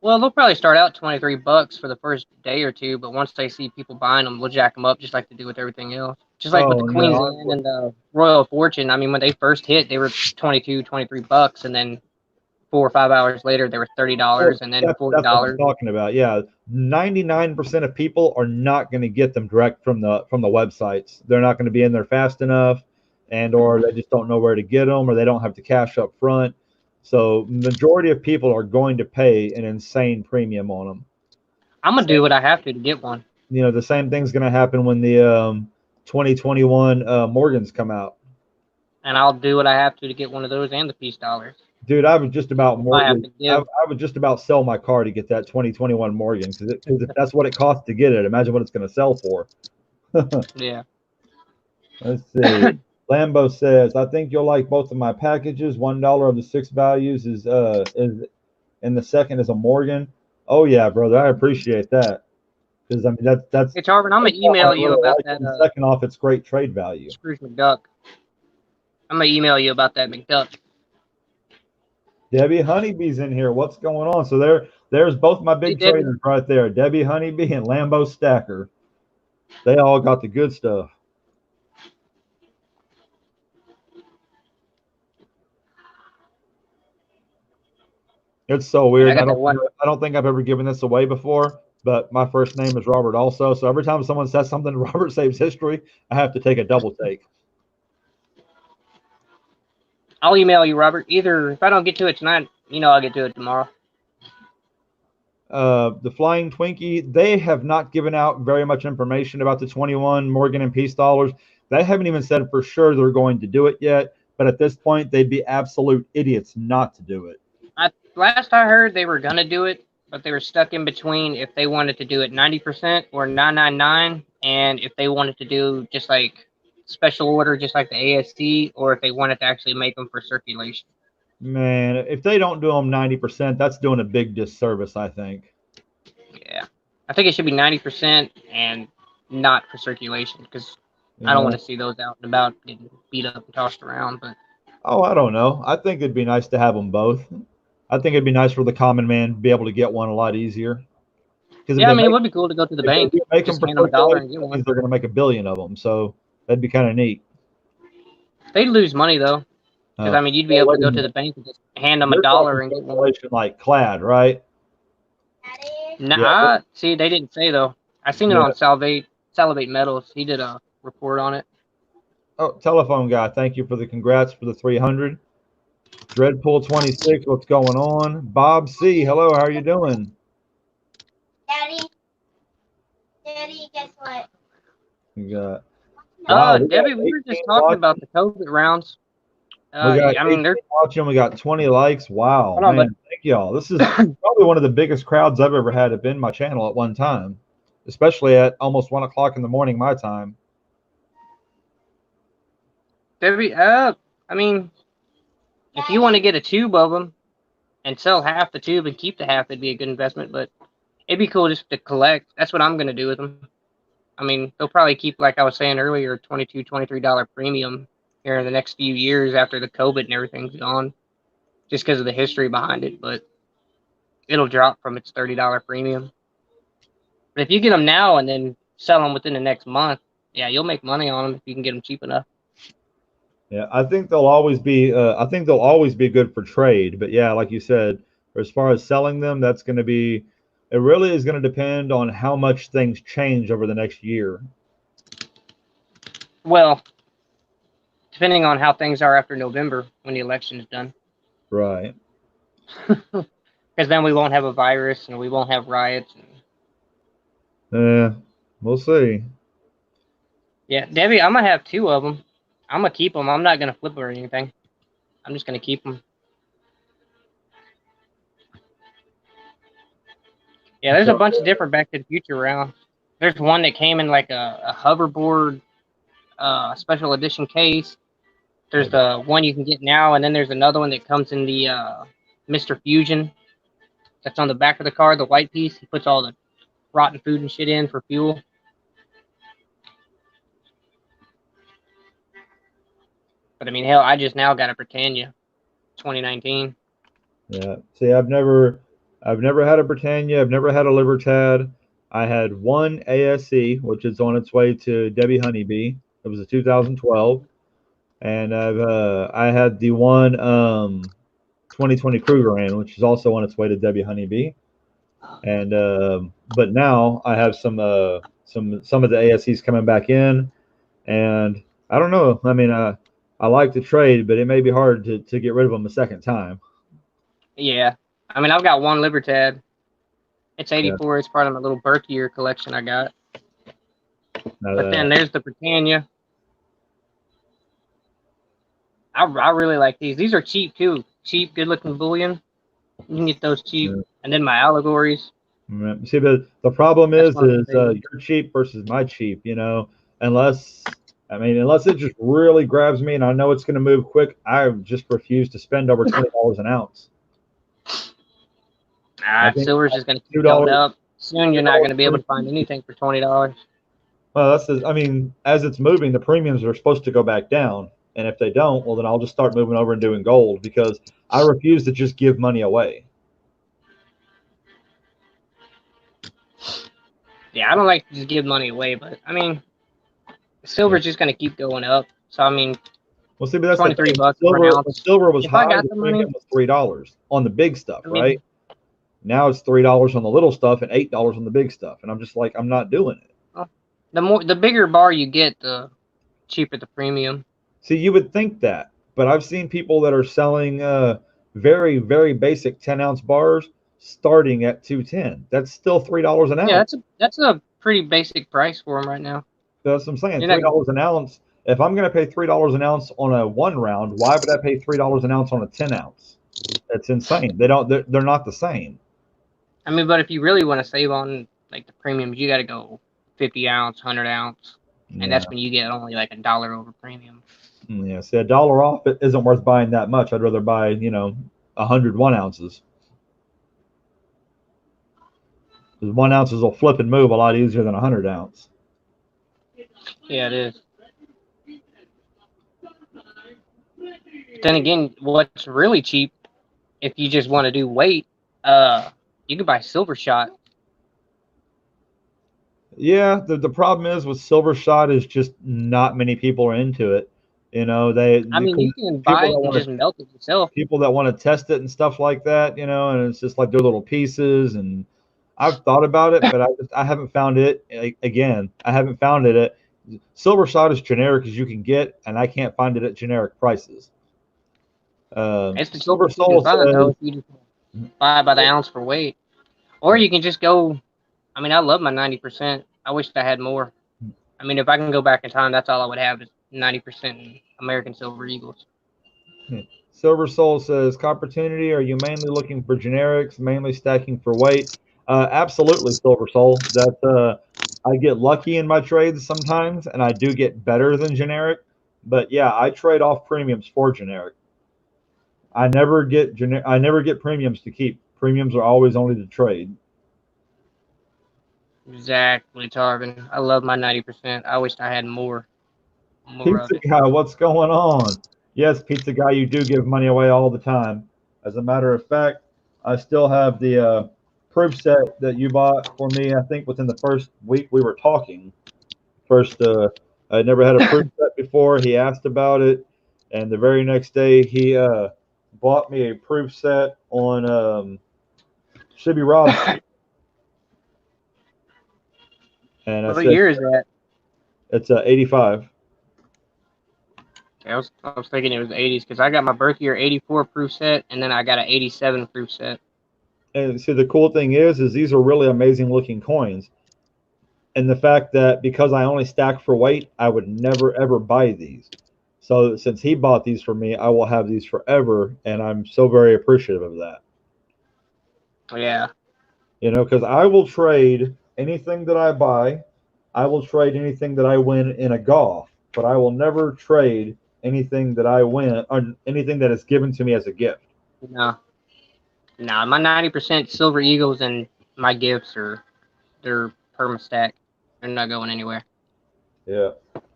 Speaker 2: Well, they'll probably start out $23 for the first day or two, but once they see people buying them, we'll jack them up just like they do with everything else. Just like with the
Speaker 1: Oh
Speaker 2: Queen's
Speaker 1: no,
Speaker 2: Inn and the Royal Fortune. I mean, when they first hit, they were $22, $23, and then 4 or 5 hours later, they were $30, and then
Speaker 1: that's what I'm
Speaker 2: $40.
Speaker 1: talking about. Yeah, 99% of people are not going to get them direct from the websites. They're not going to be in there fast enough, and or they just don't know where to get them, or they don't have the cash up front. So majority of people are going to pay an insane premium on them.
Speaker 2: I'm gonna do what I have to get one.
Speaker 1: The same thing's going to happen when the 2021 Morgans come out.
Speaker 2: And I'll do what I have to get one of those and the peace dollars.
Speaker 1: Dude, I would just about
Speaker 2: If I have
Speaker 1: mortgage.
Speaker 2: to give.
Speaker 1: I would just about sell my car to get that 2021 Morgan because if that's what it costs to get it, imagine what it's going to sell for.
Speaker 2: Yeah.
Speaker 1: Let's see. Lambo says, "I think you'll like both of my packages. $1 of the 6 values is and the second is a Morgan. Oh yeah, brother, I appreciate that because I mean that's.
Speaker 2: Hey, Tarvin, I'm gonna
Speaker 1: First off, I
Speaker 2: email you
Speaker 1: really
Speaker 2: about
Speaker 1: like it,
Speaker 2: that
Speaker 1: and second off, it's great trade value.
Speaker 2: Scrooge McDuck. I'm gonna email you about that McDuck.
Speaker 1: Debbie Honeybee's in here. What's going on? So there's both my big
Speaker 2: Debbie.
Speaker 1: traders right there. Debbie Honeybee and Lambo Stacker. They all got the good stuff. It's so weird.
Speaker 2: I got
Speaker 1: I don't think I've ever given this away before, but my first name is Robert also. So every time someone says something Robert Saves History, I have to take a double take.
Speaker 2: I'll email you, Robert. Either if I don't get to it tonight, I'll get to it tomorrow.
Speaker 1: The Flying Twinkie, they have not given out very much information about the 21 Morgan and Peace dollars. They haven't even said for sure they're going to do it yet. But at this point, they'd be absolute idiots not to do it.
Speaker 2: Last I heard, they were gonna do it, but they were stuck in between if they wanted to do it 90% or 999, and if they wanted to do just like special order, just like the ASC, or if they wanted to actually make them for circulation.
Speaker 1: Man, if they don't do them 90%, that's doing a big disservice, I think.
Speaker 2: Yeah, I think it should be 90% and not for circulation because I don't want to see those out and about getting beat up and tossed around. But
Speaker 1: I don't know. I think it'd be nice to have them both. I think it'd be nice for the common man to be able to get one a lot easier.
Speaker 2: Yeah, I mean, it would be cool to go to the bank, just hand them $1 and get one.
Speaker 1: They're going to make 1 billion of them, so that'd be kind of neat.
Speaker 2: They'd lose money though, because I mean, you'd be able to go to the bank and just hand them $1 and get one.
Speaker 1: Like Clad, right?
Speaker 2: Nah, see, they didn't say though. I seen it on Salivate Metals. He did a report on it.
Speaker 1: Oh, telephone guy, thank you for the congrats for the 300. Dreadpool 26, what's going on? Bob C, hello, how are you doing?
Speaker 3: Daddy, guess what?
Speaker 1: You got, wow,
Speaker 2: Debbie, we were just talking about the COVID rounds.
Speaker 1: We got
Speaker 2: I mean,
Speaker 1: 18 watching. We got 20 likes. Wow,
Speaker 2: hold on,
Speaker 1: man. Thank y'all. This is probably one of the biggest crowds I've ever had up in my channel at one time, especially at almost 1 o'clock in the morning my time.
Speaker 2: I mean, if you want to get a tube of them and sell half the tube and keep the half, it'd be a good investment. But it'd be cool just to collect. That's what I'm gonna do with them. I mean, they'll probably keep, like I was saying earlier, $22, $23 premium here in the next few years after the COVID and everything's gone, just because of the history behind it. But it'll drop from its $30 premium. But if you get them now and then sell them within the next month, yeah, you'll make money on them if you can get them cheap enough.
Speaker 1: Yeah, I think they'll always be. I think they'll always be good for trade. But yeah, like you said, as far as selling them, that's going to be. It really is going to depend on how much things change over the next year.
Speaker 2: Well, depending on how things are after November when the election is done.
Speaker 1: Right.
Speaker 2: Because then we won't have a virus and we won't have riots.
Speaker 1: Yeah, we'll see.
Speaker 2: Yeah, Debbie, I'm going to have 2 of them. I'm going to keep them. I'm not going to flip them or anything. I'm just going to keep them. Yeah, there's a bunch of different Back to the Future around. There's one that came in like a hoverboard special edition case. There's the one you can get now, and then there's another one that comes in the Mr. Fusion. That's on the back of the car, the white piece. He puts all the rotten food and shit in for fuel. But I mean, hell, I just now got a Britannia, 2019.
Speaker 1: Yeah. See, I've never had a Britannia. I've never had a Libertad. I had one ASE, which is on its way to Debbie Honeybee. It was a 2012, and I had the one 2020 Krugerrand, which is also on its way to Debbie Honeybee. And but now I have some of the ASEs coming back in, and I don't know. I mean, I like to trade, but it may be hard to get rid of them a second time.
Speaker 2: Yeah. I mean, I've got one Libertad. It's 84.
Speaker 1: Yeah.
Speaker 2: It's part of my little birth year collection I got.
Speaker 1: Now
Speaker 2: But then there's the Britannia. I really like these. These are cheap, too. Cheap, good-looking bullion. You can get those cheap.
Speaker 1: Yeah.
Speaker 2: And then my allegories.
Speaker 1: See, but the problem is
Speaker 2: your
Speaker 1: cheap versus my cheap. You know, unless it just really grabs me and I know it's going to move quick, I just refuse to spend over $20 an ounce.
Speaker 2: Silver's just going to keep going up. Soon you're not going to be able to find anything for $20.
Speaker 1: Well, as it's moving, the premiums are supposed to go back down. And if they don't, well, then I'll just start moving over and doing gold because I refuse to just give money away.
Speaker 2: Yeah, I don't like to just give money away, but I mean, silver's just going to keep going up. So I mean,
Speaker 1: well, see, but that's
Speaker 2: $23
Speaker 1: silver,
Speaker 2: per ounce.
Speaker 1: Silver was
Speaker 2: if
Speaker 1: high.
Speaker 2: I got
Speaker 1: the
Speaker 2: money,
Speaker 1: was $3 on the big stuff,
Speaker 2: I mean,
Speaker 1: right? Now it's $3 on the little stuff and $8 on the big stuff, and I'm just like, I'm not doing it.
Speaker 2: The bigger bar you get, the cheaper the premium.
Speaker 1: See, you would think that, but I've seen people that are selling very, very basic 10-ounce bars starting at $2.10. That's still $3 an ounce.
Speaker 2: Yeah, that's a pretty basic price for them right now.
Speaker 1: That's what I'm saying. $3 an ounce. If I'm going to pay $3 an ounce on a 1 round, why would I pay $3 an ounce on a 10-ounce? That's insane. They're not the same.
Speaker 2: I mean, but if you really want to save on like the premiums, you got to go 50 ounce, 100 ounce, and that's when you get only like $1 over premium.
Speaker 1: Yeah, see, $1 off it isn't worth buying that much. I'd rather buy 101 ounces. Because 1 ounces will flip and move a lot easier than 100 ounce.
Speaker 2: Yeah, it is. Then again, what's really cheap, if you just want to do weight, you can buy silver shot.
Speaker 1: Yeah, the problem is with silver shot is just not many people are into it. You can
Speaker 2: buy it and just melt it yourself.
Speaker 1: People that want to test it and stuff like that, and it's just like they're little pieces. And I've thought about it, but I haven't found it. Again, I haven't found it. Silver shot is generic as you can get, and I can't find it at generic prices.
Speaker 2: It's the silver soul. If you just buy by the ounce for weight, or you can just go. I mean, I love my 90%. I wish I had more. I mean, if I can go back in time, that's all I would have is 90% American Silver Eagles.
Speaker 1: Silver Soul says, Opportunity, are you mainly looking for generics, mainly stacking for weight? Absolutely, Silver Soul. I get lucky in my trades sometimes, and I do get better than generic. But yeah, I trade off premiums for generic. I never get premiums to keep. Premiums are always only to trade.
Speaker 2: Exactly, Tarvin. I love my 90%. I wish I had more of
Speaker 1: Pizza
Speaker 2: it.
Speaker 1: Guy, what's going on? Yes, Pizza Guy, you do give money away all the time. As a matter of fact, I still have the proof set that you bought for me. I think within the first week we were talking. First, I never had a proof set before. He asked about it, and the very next day he bought me a proof set on Shibby Rob's, and I
Speaker 2: What
Speaker 1: said
Speaker 2: year is that?
Speaker 1: it's 85.
Speaker 2: I was thinking it was the 80s because I got my birth year 84 proof set, and then I got an 87 proof set.
Speaker 1: And see, the cool thing is these are really amazing looking coins. And the fact that because I only stack for weight, I would never ever buy these. So since he bought these for me, I will have these forever, and I'm so very appreciative of that.
Speaker 2: Yeah.
Speaker 1: Because I will trade anything that I buy. I will trade anything that I win in a golf, but I will never trade anything that I win or anything that is given to me as a gift.
Speaker 2: No. No, my 90% Silver Eagles and my gifts they're perma stack. They're not going anywhere.
Speaker 1: Yeah.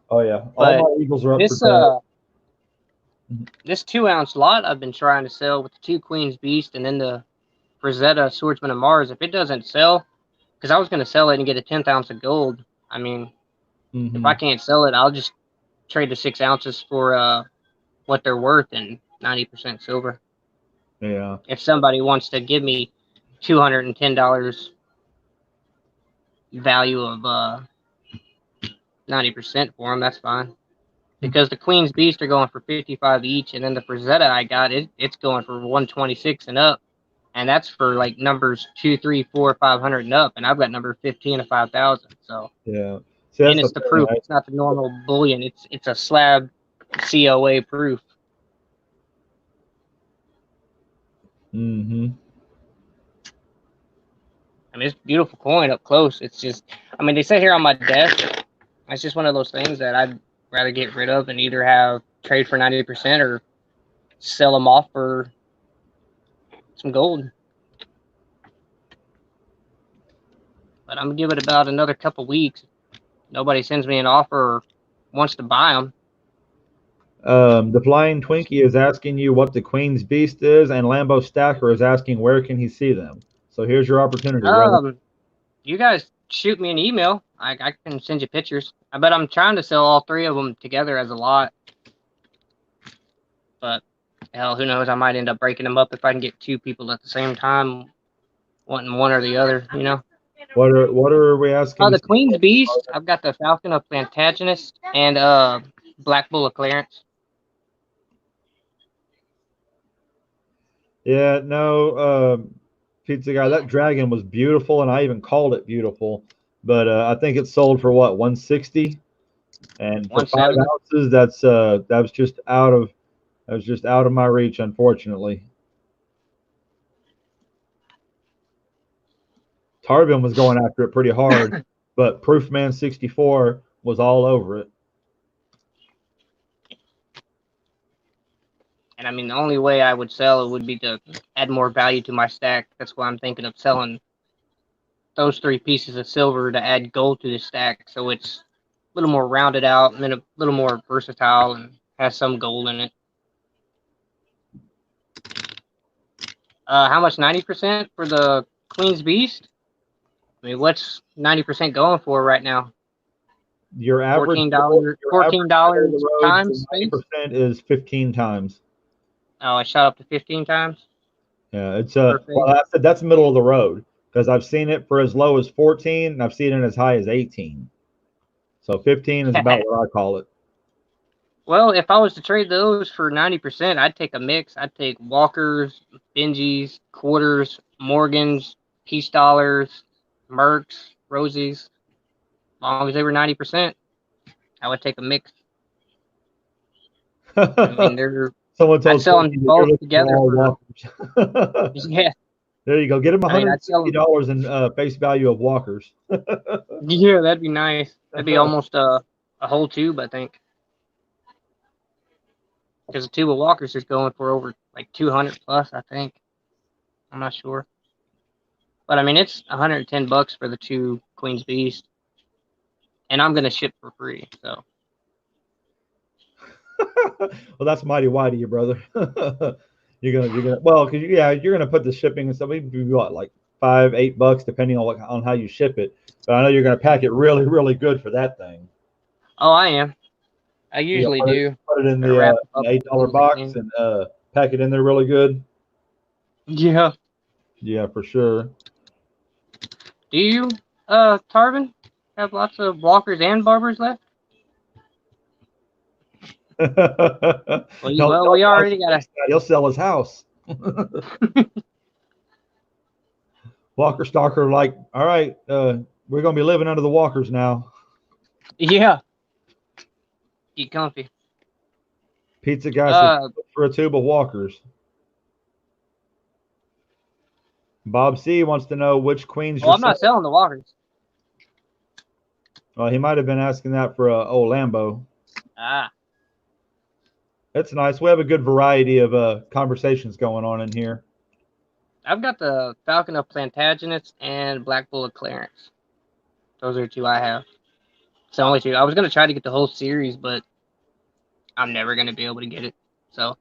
Speaker 1: Oh yeah.
Speaker 2: But
Speaker 1: All my Eagles are up
Speaker 2: this
Speaker 1: for
Speaker 2: this 2-ounce lot I've been trying to sell with the 2 Queens Beast and then the Rosetta Swordsman of Mars. If it doesn't sell, because I was going to sell it and get a 10th ounce of gold. I mean, if I can't sell it, I'll just trade the 6 ounces for what they're worth and 90% silver.
Speaker 1: Yeah.
Speaker 2: If somebody wants to give me $210 value of 90% for them, that's fine. Because the Queen's Beast are going for 55 each, and then the Frazetta I got, it's going for 126 and up. And that's for like numbers 2, 3, 4, 500 and up, and I've got number 15 to 5,000. So
Speaker 1: Yeah. See,
Speaker 2: and
Speaker 1: that's
Speaker 2: it's
Speaker 1: the
Speaker 2: the
Speaker 1: thing.
Speaker 2: proof. It's not the normal bullion. It's a slab COA proof.
Speaker 1: Mm-hmm.
Speaker 2: I mean, it's a beautiful coin up close. It's just, I mean, they sit here on my desk. It's just one of those things that I'd rather get rid of and either have trade for 90% or sell them off for some gold. But I'm gonna give it about another couple weeks. Nobody sends me an offer or wants to buy them.
Speaker 1: The Flying Twinkie is asking you what the Queen's Beast is, and Lambo Stacker is asking where can he see them. So here's your opportunity, brother.
Speaker 2: You guys shoot me an email. I can send you pictures. I bet I'm trying to sell all 3 of them together as a lot. But hell, who knows? I might end up breaking them up if I can get 2 people at the same time wanting one or the other, you know?
Speaker 1: What are we asking?
Speaker 2: The Queen's Beast, I've got the Falcon of Plantagenet and Black Bull of Clarence.
Speaker 1: Yeah, no, Pizza Guy, that dragon was beautiful, and I even called it beautiful. But I think it sold for what, 160? And for 5 ounces, that was just out of my reach, unfortunately. Tarvin was going after it pretty hard, but Proofman 64 was all over it.
Speaker 2: And I mean, the only way I would sell it would be to add more value to my stack. That's why I'm thinking of selling those 3 pieces of silver to add gold to the stack, so it's a little more rounded out and then a little more versatile and has some gold in it. How much? 90% for the Queen's Beast? I mean, what's 90% going for right now?
Speaker 1: Your average
Speaker 2: $14 times
Speaker 1: 90% is 15 times.
Speaker 2: Oh, I shot up to 15 times.
Speaker 1: Yeah, it's well, I said that's middle of the road because I've seen it for as low as 14 and I've seen it as high as 18. So 15 is about what I call it.
Speaker 2: Well, if I was to trade those for 90%, I'd take a mix. I'd take Walkers, Benjis, quarters, Morgans, Peace Dollars, Mercs, Rosies. As long as they were 90%, I would take a mix. I mean,
Speaker 1: Someone
Speaker 2: I'd
Speaker 1: told
Speaker 2: sell them
Speaker 1: Casey that you're
Speaker 2: both
Speaker 1: looking for
Speaker 2: together
Speaker 1: all
Speaker 2: for
Speaker 1: walkers.
Speaker 2: yeah.
Speaker 1: There you go. Get him
Speaker 2: I mean, I'd sell them.
Speaker 1: $150 in face value of walkers.
Speaker 2: Yeah, that'd be nice. That'd be almost a whole tube, I think. Because a tube of walkers is going for over like 200 plus, I think. I'm not sure, but I mean it's $110 for the 2 Queen's Beast, and I'm gonna ship for free. So
Speaker 1: Well, that's mighty wide of you, brother. you're gonna well, because you're gonna put the shipping and stuff. Maybe what, like $5-8 depending on how you ship it. But I know you're gonna pack it really, really good for that thing.
Speaker 2: oh, I am. I usually do.
Speaker 1: Put it in
Speaker 2: Gonna wrap
Speaker 1: the
Speaker 2: it up as
Speaker 1: $8
Speaker 2: good as I
Speaker 1: box
Speaker 2: can.
Speaker 1: and pack it in there really good.
Speaker 2: Yeah.
Speaker 1: Yeah, for sure.
Speaker 2: Do you, Tarvin, have lots of walkers and barbers left? Well, we already got a.
Speaker 1: He'll sell his house. Walker Stalker, like, all right, we're gonna be living under the walkers now.
Speaker 2: Yeah. Get comfy.
Speaker 1: Pizza guy says for a tube of walkers. Bob C wants to know which queens
Speaker 2: Well, I'm not selling the walkers.
Speaker 1: Well, he might have been asking that for a old Lambo.
Speaker 2: Ah.
Speaker 1: It's nice. We have a good variety of conversations going on in here.
Speaker 2: I've got the Falcon of Plantagenets and Black Bull of Clarence. Those are 2 I have. It's the only 2. I was going to try to get the whole series, but I'm never going to be able to get it. So.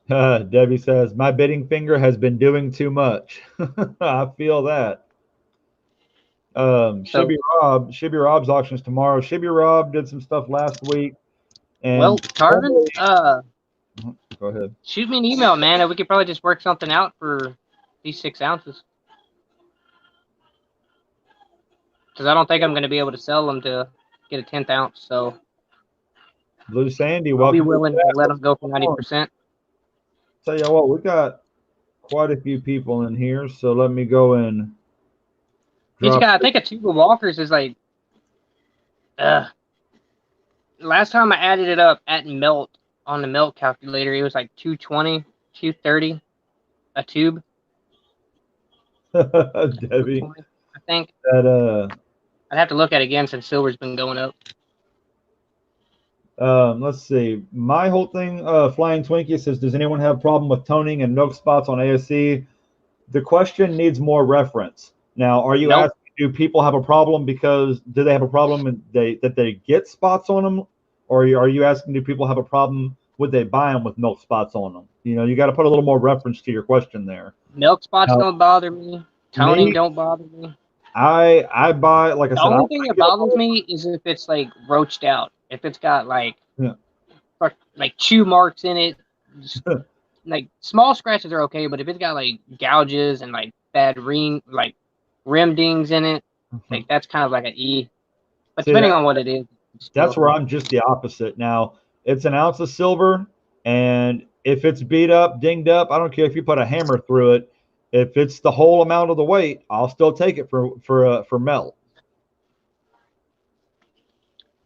Speaker 1: Debbie says, my bidding finger has been doing too much. I feel that. Shibby Rob's auctions tomorrow. Shibby Rob did some stuff last week. And
Speaker 2: well, Tarvin,
Speaker 1: go ahead.
Speaker 2: Shoot me an email, man, and we could probably just work something out for these 6 ounces. Because I don't think I'm going to be able to sell them to get a 10th ounce. So
Speaker 1: Blue Sandy,
Speaker 2: I'll be willing to let them go for 90%.
Speaker 1: Tell you what, we got quite a few people in here, so let me go and.
Speaker 2: I think a tube of walkers is like. Last time I added it up at melt on the melt calculator, it was like 220, 230 a tube.
Speaker 1: Debbie,
Speaker 2: I think
Speaker 1: that
Speaker 2: I'd have to look at it again since silver's been going up.
Speaker 1: Let's see. My whole thing, Flying Twinkie says, does anyone have a problem with toning and milk spots on ASC? The question needs more reference. Now, are you asking, do people have a problem because do they have a problem that they get spots on them? Or are you asking, do people have a problem, would they buy them with milk spots on them? You know, you got to put a little more reference to your question there.
Speaker 2: Milk spots don't bother me. Toning don't bother me.
Speaker 1: I buy, like I said.
Speaker 2: The only thing that bothers me is if it's like roached out. If it's got like chew marks in it. Like small scratches are okay, but if it's got like gouges and like bad rim dings in it, like that's kind of like an E. But depending on what it is.
Speaker 1: That's where I'm just the opposite. Now, it's an ounce of silver, and if it's beat up, dinged up, I don't care if you put a hammer through it. If it's the whole amount of the weight, I'll still take it for melt.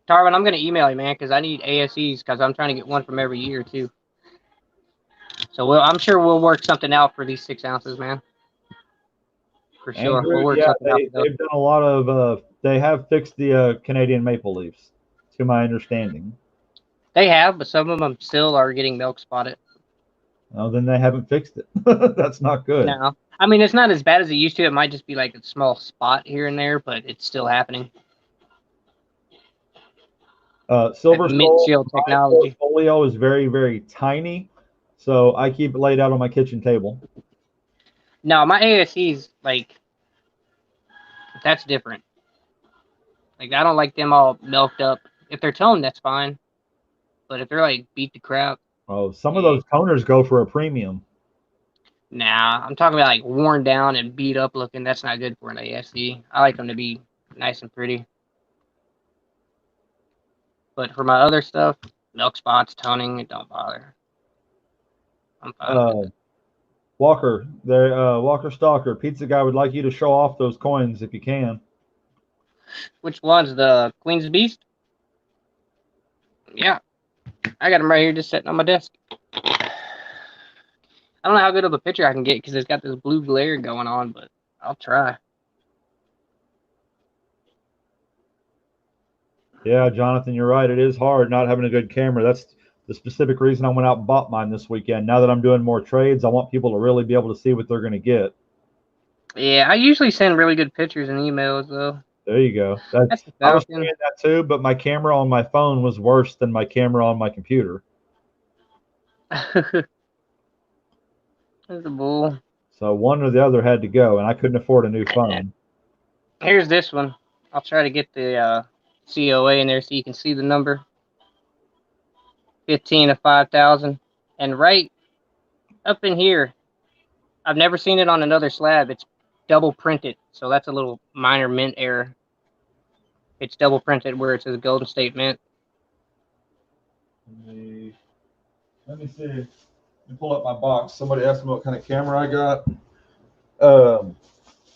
Speaker 2: Tarvin, I'm going to email you, man, because I need ASEs because I'm trying to get one from every year, too. So I'm sure we'll work something out for these 6 ounces, man. For sure. We'll work something out.
Speaker 1: They've done a lot of they have fixed the Canadian maple leaves, to my understanding.
Speaker 2: They have, but some of them still are getting milk spotted.
Speaker 1: Oh, then they haven't fixed it. That's not good.
Speaker 2: No. I mean, it's not as bad as it used to. It might just be like a small spot here and there, but it's still happening.
Speaker 1: Silver
Speaker 2: mid-shield technology.
Speaker 1: Portfolio is very, very tiny, so I keep it laid out on my kitchen table.
Speaker 2: No, my ASEs, like, that's different. Like, I don't like them all milked up. If they're toned, that's fine. But if they're, like, beat to crap.
Speaker 1: Oh, some of those toners go for a premium.
Speaker 2: Nah, I'm talking about, like, worn down and beat up looking. That's not good for an ASE. I like them to be nice and pretty. But for my other stuff, milk spots, toning, it don't bother. I'm fine with it.
Speaker 1: Walker, Walker Stalker, Pizza Guy would like you to show off those coins if you can.
Speaker 2: Which one's the Queen's Beast? Yeah, I got them right here just sitting on my desk. I don't know how good of a picture I can get because it's got this blue glare going on, but I'll try.
Speaker 1: Yeah, Jonathan, you're right. It is hard not having a good camera. That's the specific reason I went out and bought mine this weekend. Now that I'm doing more trades, I want people to really be able to see what they're going to get.
Speaker 2: Yeah, I usually send really good pictures and emails, though.
Speaker 1: There you go.
Speaker 2: That's the
Speaker 1: I was
Speaker 2: Falcon.
Speaker 1: saying that too, but my camera on my phone was worse than my camera on my computer.
Speaker 2: There's the bull.
Speaker 1: So one or the other had to go, and I couldn't afford a new phone.
Speaker 2: Here's this one. I'll try to get the COA in there so you can see the number. 15 of 5,000. And right up in here, I've never seen it on another slab. It's double printed, so that's a little minor mint error. It's double printed where it says Golden State Mint.
Speaker 1: Let me see. Let me pull up my box. Somebody asked me what kind of camera I got.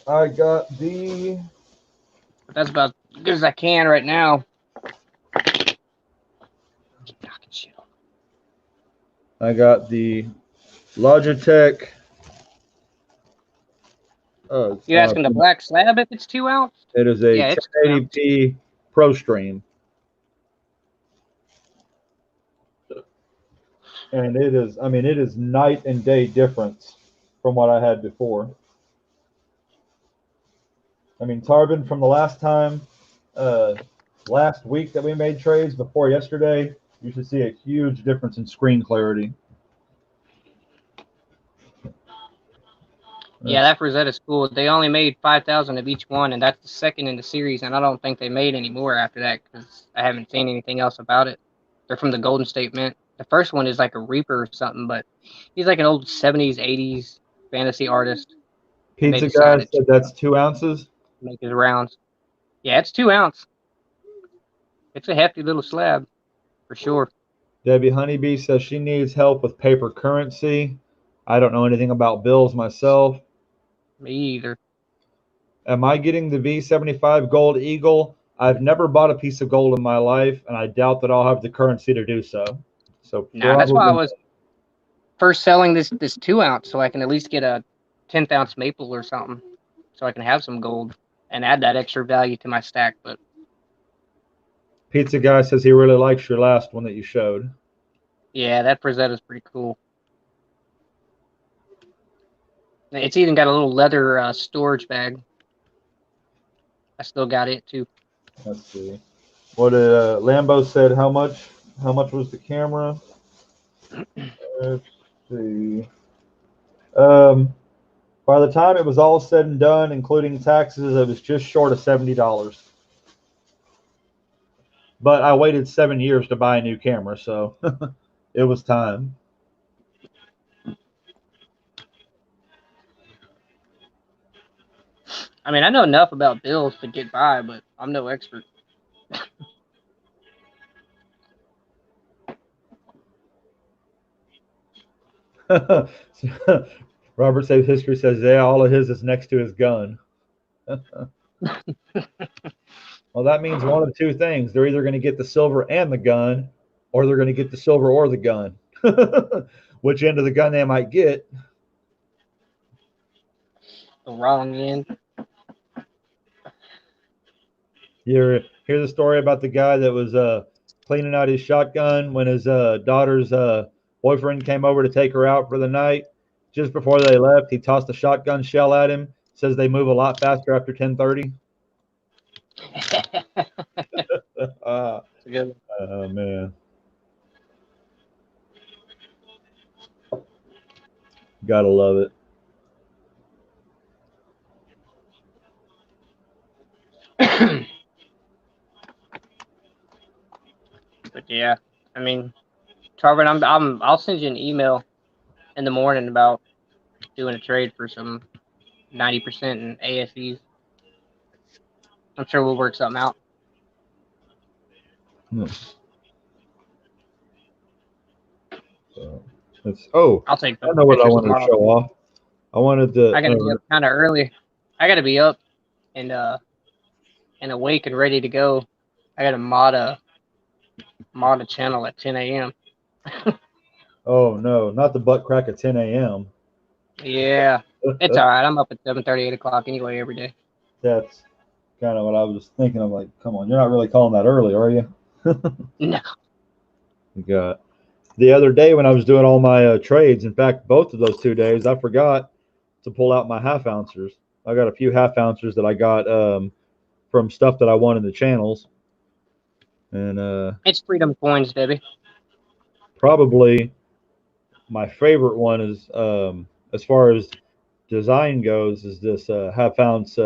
Speaker 1: I got the.
Speaker 2: But that's about as good as I can right now.
Speaker 1: I got the Logitech.
Speaker 2: You asking the black slab if it's 2 ounce?
Speaker 1: It is a
Speaker 2: Yeah, it's
Speaker 1: 1080p Pro Stream. And it is, I mean, it is night and day difference from what I had before. I mean, Tarvin, from the last time, last week that we made trades before yesterday, you should see a huge difference in screen clarity.
Speaker 2: Yeah, that Rosetta's cool. They only made 5,000 of each one, and that's the second in the series, and I don't think they made any more after that because I haven't seen anything else about it. They're from the Golden State Mint. The first one is like a Reaper or something, but he's like an old 70s, 80s fantasy artist.
Speaker 1: Pizza guy said that's 2 ounces.
Speaker 2: Make his rounds. Yeah, it's 2 ounce. It's a hefty little slab, for sure.
Speaker 1: Debbie Honeybee says she needs help with paper currency. I don't know anything about bills myself.
Speaker 2: Me either.
Speaker 1: Am I getting the V75 Gold Eagle? I've never bought a piece of gold in my life, and I doubt that I'll have the currency to do so. So
Speaker 2: that's why I was first selling this 2 ounce, so I can at least get a 10th ounce maple or something, so I can have some gold and add that extra value to my stack. But
Speaker 1: Pizza guy says he really likes your last one that you showed.
Speaker 2: Yeah, that Rosetta's pretty cool. It's even got a little leather storage bag. I still got it too.
Speaker 1: Let's see. What Lambo said? How much? How much was the camera? Let's see. By the time it was all said and done, including taxes, it was just short of $70. But I waited 7 years to buy a new camera, so it was time.
Speaker 2: I mean, I know enough about bills to get by, but I'm no expert.
Speaker 1: Robert says history says, yeah, all of his is next to his gun. Well, that means one of two things. They're either going to get the silver and the gun, or they're going to get the silver or the gun. Which end of the gun they might get?
Speaker 2: The wrong end.
Speaker 1: You hear the story about the guy that was cleaning out his shotgun when his daughter's boyfriend came over to take her out for the night. Just before they left, he tossed a shotgun shell at him. Says they move a lot faster after 10:30. Oh, man. Gotta love it.
Speaker 2: But yeah, I mean, Tarvin, I'll send you an email in the morning about doing a trade for some 90% in ASEs. I'm sure we'll work something out. I'll take.
Speaker 1: I know what I wanted to show off. I wanted to.
Speaker 2: I gotta be up kind of early. I gotta be up and awake and ready to go. I gotta mod mod a channel at 10 a.m.
Speaker 1: Oh no, not the butt crack at 10 a.m.
Speaker 2: Yeah, it's all right. I'm up at 7:30, 8 o'clock anyway every day.
Speaker 1: That's kind of what I was thinking. I'm like, come on, you're not really calling that early, are you?
Speaker 2: No.
Speaker 1: Got the other day when I was doing all my trades. In fact, both of those 2 days, I forgot to pull out my half ouncers. I got a few half ouncers that I got from stuff that I won in the channels, and
Speaker 2: It's freedom coins, Debbie.
Speaker 1: probably my favorite one is as far as design goes is this half ounce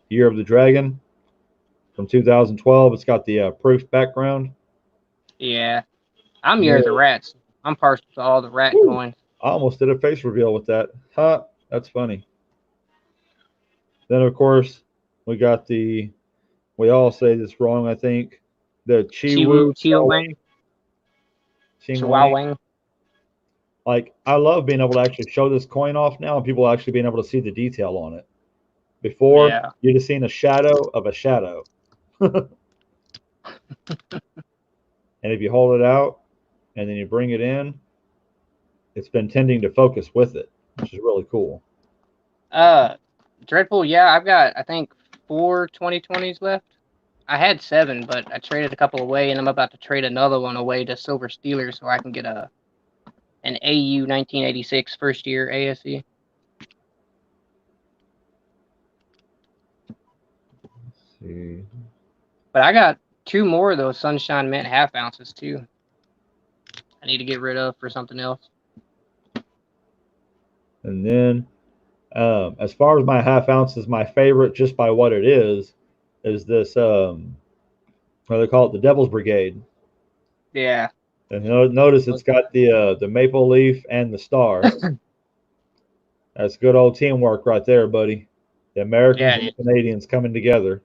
Speaker 1: Year of the Dragon from 2012. It's got the proof background.
Speaker 2: Yeah, I'm
Speaker 1: Yeah.
Speaker 2: Year of the Rats. I'm partial to all the rat
Speaker 1: Woo.
Speaker 2: coins.
Speaker 1: I almost did a face reveal with that. Huh? That's funny. Then of course we got the. We all say this wrong, I think. The
Speaker 2: Chiwu, Chihuahua, Chihuahua.
Speaker 1: Like, I love being able to actually show this coin off now and people actually being able to see the detail on it. Before,
Speaker 2: Yeah.
Speaker 1: you'd have seen a shadow of a shadow. And if you hold it out and then you bring it in, it's been tending to focus with it, which is really cool.
Speaker 2: Dreadful. Yeah, I've got I think 4 2020s left. I had 7, but I traded a couple away, and I'm about to trade another one away to Silver Steelers so I can get an AU 1986 first year ASE.
Speaker 1: Let's see.
Speaker 2: But I got 2 more of those Sunshine Mint half ounces too. I need to get rid of for something else.
Speaker 1: And then, as far as my half ounces, my favorite, just by what it is this, what do they call it? The Devil's Brigade.
Speaker 2: Yeah.
Speaker 1: And notice it's got the maple leaf and the star. That's good old teamwork right there, buddy. The Americans and the Canadians coming together.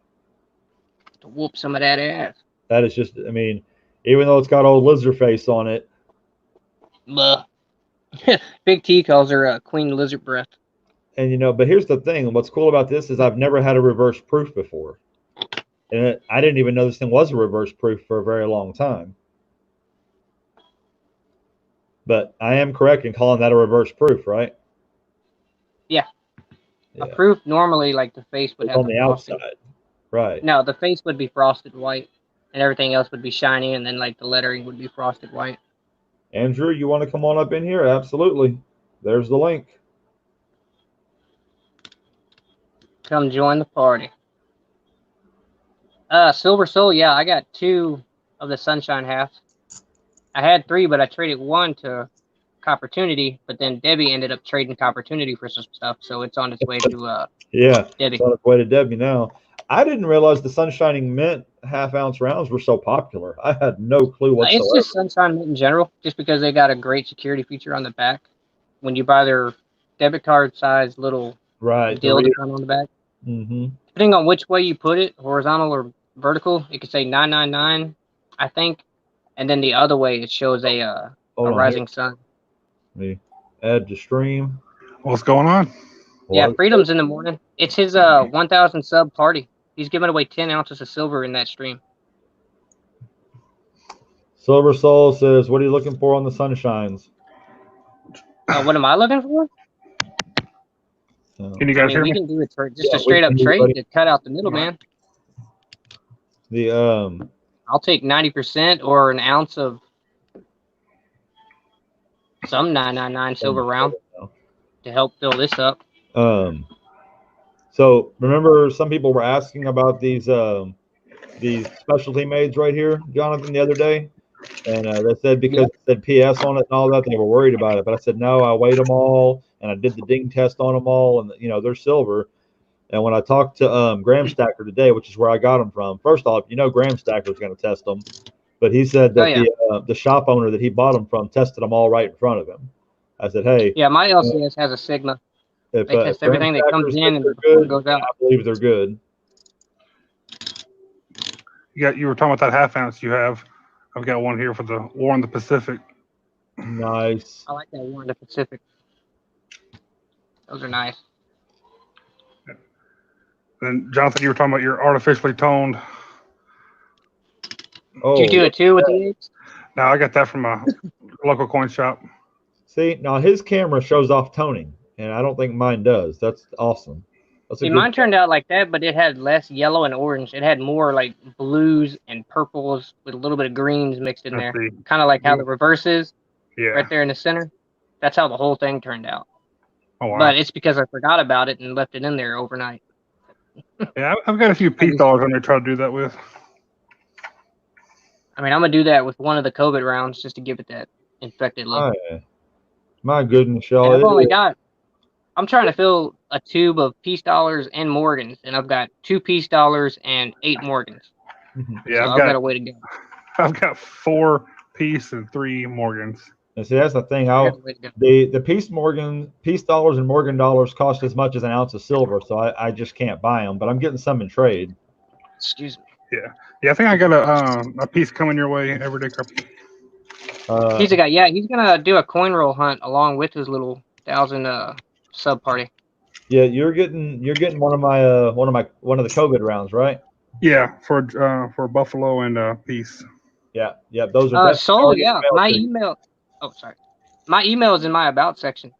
Speaker 2: To whoop some of that ass.
Speaker 1: That is just, I mean, even though it's got old lizard face on it.
Speaker 2: Big T calls her Queen Lizard Breath.
Speaker 1: And, but here's the thing. What's cool about this is I've never had a reverse proof before. And I didn't even know this thing was a reverse proof for a very long time. But I am correct in calling that a reverse proof, right?
Speaker 2: Yeah. A proof normally, like the face would have
Speaker 1: on the
Speaker 2: frosting.
Speaker 1: outside. Right.
Speaker 2: No, the face would be frosted white, and everything else would be shiny, and then like the lettering would be frosted white.
Speaker 1: Andrew, you want to come on up in here? Absolutely. There's the link.
Speaker 2: Come join the party. Silver Soul, yeah, I got 2 of the Sunshine halves. I had 3, but I traded 1 to Copportunity, but then Debbie ended up trading Copportunity for some stuff, so it's on its way to Debbie.
Speaker 1: It's on its way to Debbie now. I didn't realize the Sunshining Mint half ounce rounds were so popular. I had no clue whatsoever.
Speaker 2: It's just Sunshine Mint in general, just because they got a great security feature on the back. When you buy their debit card size little deal on the back, depending on which way you put it, horizontal or vertical, it could say 999, I think, and then the other way it shows a rising sun.
Speaker 1: Let me add to stream.
Speaker 4: What's going on?
Speaker 2: Yeah, Freedom's in the morning. It's his 1,000 sub party. He's giving away 10 ounces of silver in that stream.
Speaker 1: Silver Soul says, "What are you looking for on the Sunshines?"
Speaker 2: What am I looking for?
Speaker 4: Can you guys hear me?
Speaker 2: We can do it for just a straight up trade to cut out the middleman. I'll take 90% or an ounce of some 999 silver round to help fill this up.
Speaker 1: So remember, some people were asking about these specialty maids right here, Jonathan, the other day, and they said because it said PS on it and all that, they were worried about it. But I said no, I weighed them all and I did the ding test on them all, and they're silver. And when I talked to Graham Stacker today, which is where I got them from, first off, Graham Stacker is going to test them, but he said that the shop owner that he bought them from tested them all right in front of him. I said, hey,
Speaker 2: yeah, my LCS has a Sigma. They test everything that comes in and before it goes out.
Speaker 1: I believe they're good.
Speaker 4: Yeah, you were talking about that half ounce you have. I've got one here for the War in the Pacific.
Speaker 1: Nice.
Speaker 2: I like that War in the Pacific. Those are nice.
Speaker 4: And Jonathan, you were talking about your artificially toned
Speaker 1: Oh,
Speaker 2: Did you do it too with the apes?
Speaker 4: No, I got that from a local coin shop.
Speaker 1: see, now his camera shows off toning, and I don't think mine does. That's awesome. That's a
Speaker 2: See,
Speaker 1: good.
Speaker 2: mine turned out like that, but it had less yellow and orange. It had more like blues and purples with a little bit of greens mixed in
Speaker 4: Let's
Speaker 2: there.
Speaker 4: see.
Speaker 2: Kind of like how the reverse is
Speaker 4: Yeah.
Speaker 2: right there in the center. That's how the whole thing turned out.
Speaker 4: Oh wow.
Speaker 2: But it's because I forgot about it and left it in there overnight.
Speaker 4: Yeah, I've got a few peace dollars I'm gonna try to do that with.
Speaker 2: I mean, I'm gonna do that with one of the COVID rounds just to give it that infected look.
Speaker 1: My goodness,
Speaker 2: And
Speaker 1: y'all.
Speaker 2: I've only got. I'm trying to fill a tube of peace dollars and Morgans, and I've got 2 peace dollars and 8 Morgans.
Speaker 4: Yeah,
Speaker 2: So I've got a way to go.
Speaker 4: I've got 4 peace and 3 Morgans.
Speaker 1: And see, that's the thing. The peace dollars and Morgan dollars cost as much as an ounce of silver, so I just can't buy them. But I'm getting some in trade.
Speaker 2: Excuse me.
Speaker 4: Yeah, I think I got a piece coming your way, Everyday Crappy.
Speaker 2: He's a guy. Yeah, he's gonna do a coin roll hunt along with his little 1,000 sub party.
Speaker 1: Yeah, you're getting one of the COVID rounds, right?
Speaker 4: Yeah, for Buffalo and peace.
Speaker 1: Yeah, those are
Speaker 2: yeah. My email. Oh, sorry. My email is in my about section.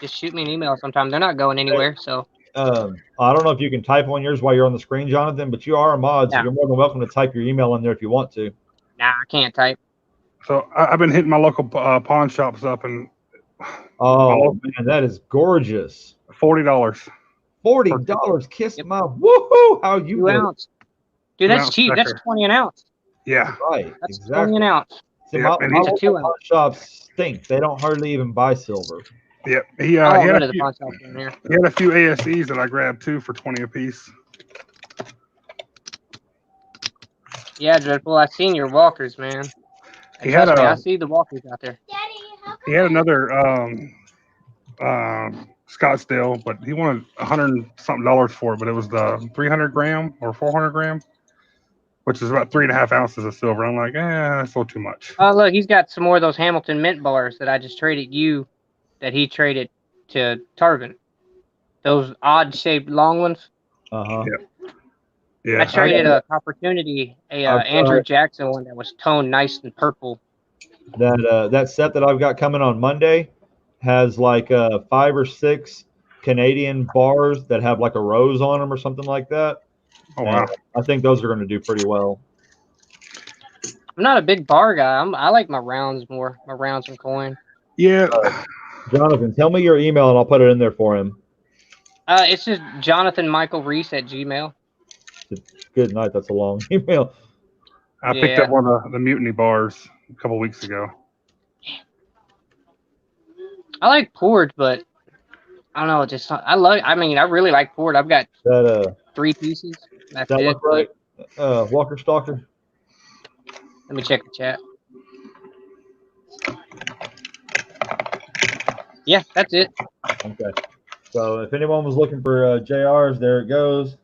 Speaker 2: Just shoot me an email sometime. They're not going anywhere, so.
Speaker 1: I don't know if you can type on yours while you're on the screen, Jonathan, but you are a mod, so you're more than welcome to type your email in there if you want to.
Speaker 2: Nah, I can't type.
Speaker 4: So I've been hitting my local pawn shops up, and
Speaker 1: man, that is gorgeous.
Speaker 4: $40.
Speaker 1: $40. Kiss my woohoo! How you
Speaker 2: 2 ounce. Dude, that's cheap.
Speaker 4: Stacker.
Speaker 2: That's 20 an ounce.
Speaker 4: Yeah,
Speaker 1: right.
Speaker 2: That's
Speaker 1: exactly.
Speaker 2: 20 an ounce.
Speaker 1: See,
Speaker 4: Yep,
Speaker 1: my
Speaker 4: and he's
Speaker 2: a 2 ounce.
Speaker 1: pawn shops stink. They don't hardly even buy silver.
Speaker 4: Yep.
Speaker 2: He had a
Speaker 4: few ASEs that I grabbed too for 20 apiece.
Speaker 2: Yeah, Dreadful. I've seen your walkers, man. I see the walkers out there.
Speaker 4: He had another Scottsdale, but he wanted $100-something for it, but it was the 300 gram or 400 gram, which is about 3.5 ounces of silver. I'm like, that's a little too much.
Speaker 2: Oh, look, he's got some more of those Hamilton mint bars that I just traded you, that he traded to Tarvin. Those odd-shaped long ones.
Speaker 1: Uh-huh.
Speaker 4: Yeah.
Speaker 2: I traded a Opportunity, Andrew Jackson one that was toned nice and purple.
Speaker 1: That set that I've got coming on Monday has like 5 or 6 Canadian bars that have like a rose on them or something like that.
Speaker 4: Oh wow!
Speaker 1: I think those are going to do pretty well.
Speaker 2: I'm not a big bar guy. I like my rounds more. My rounds and coin.
Speaker 4: Yeah.
Speaker 1: Jonathan, tell me your email and I'll put it in there for him.
Speaker 2: It's just JonathanMichaelReese@gmail.
Speaker 1: Good night. That's a long email.
Speaker 4: I picked up one of the Mutiny bars a couple weeks ago.
Speaker 2: I like poured, but I don't know. I really like poured. I've got 3 pieces. That's
Speaker 1: that
Speaker 2: it.
Speaker 1: look right? Walker Stalker.
Speaker 2: Let me check the chat. Yeah, that's it.
Speaker 1: Okay. So if anyone was looking for JRs, there it goes.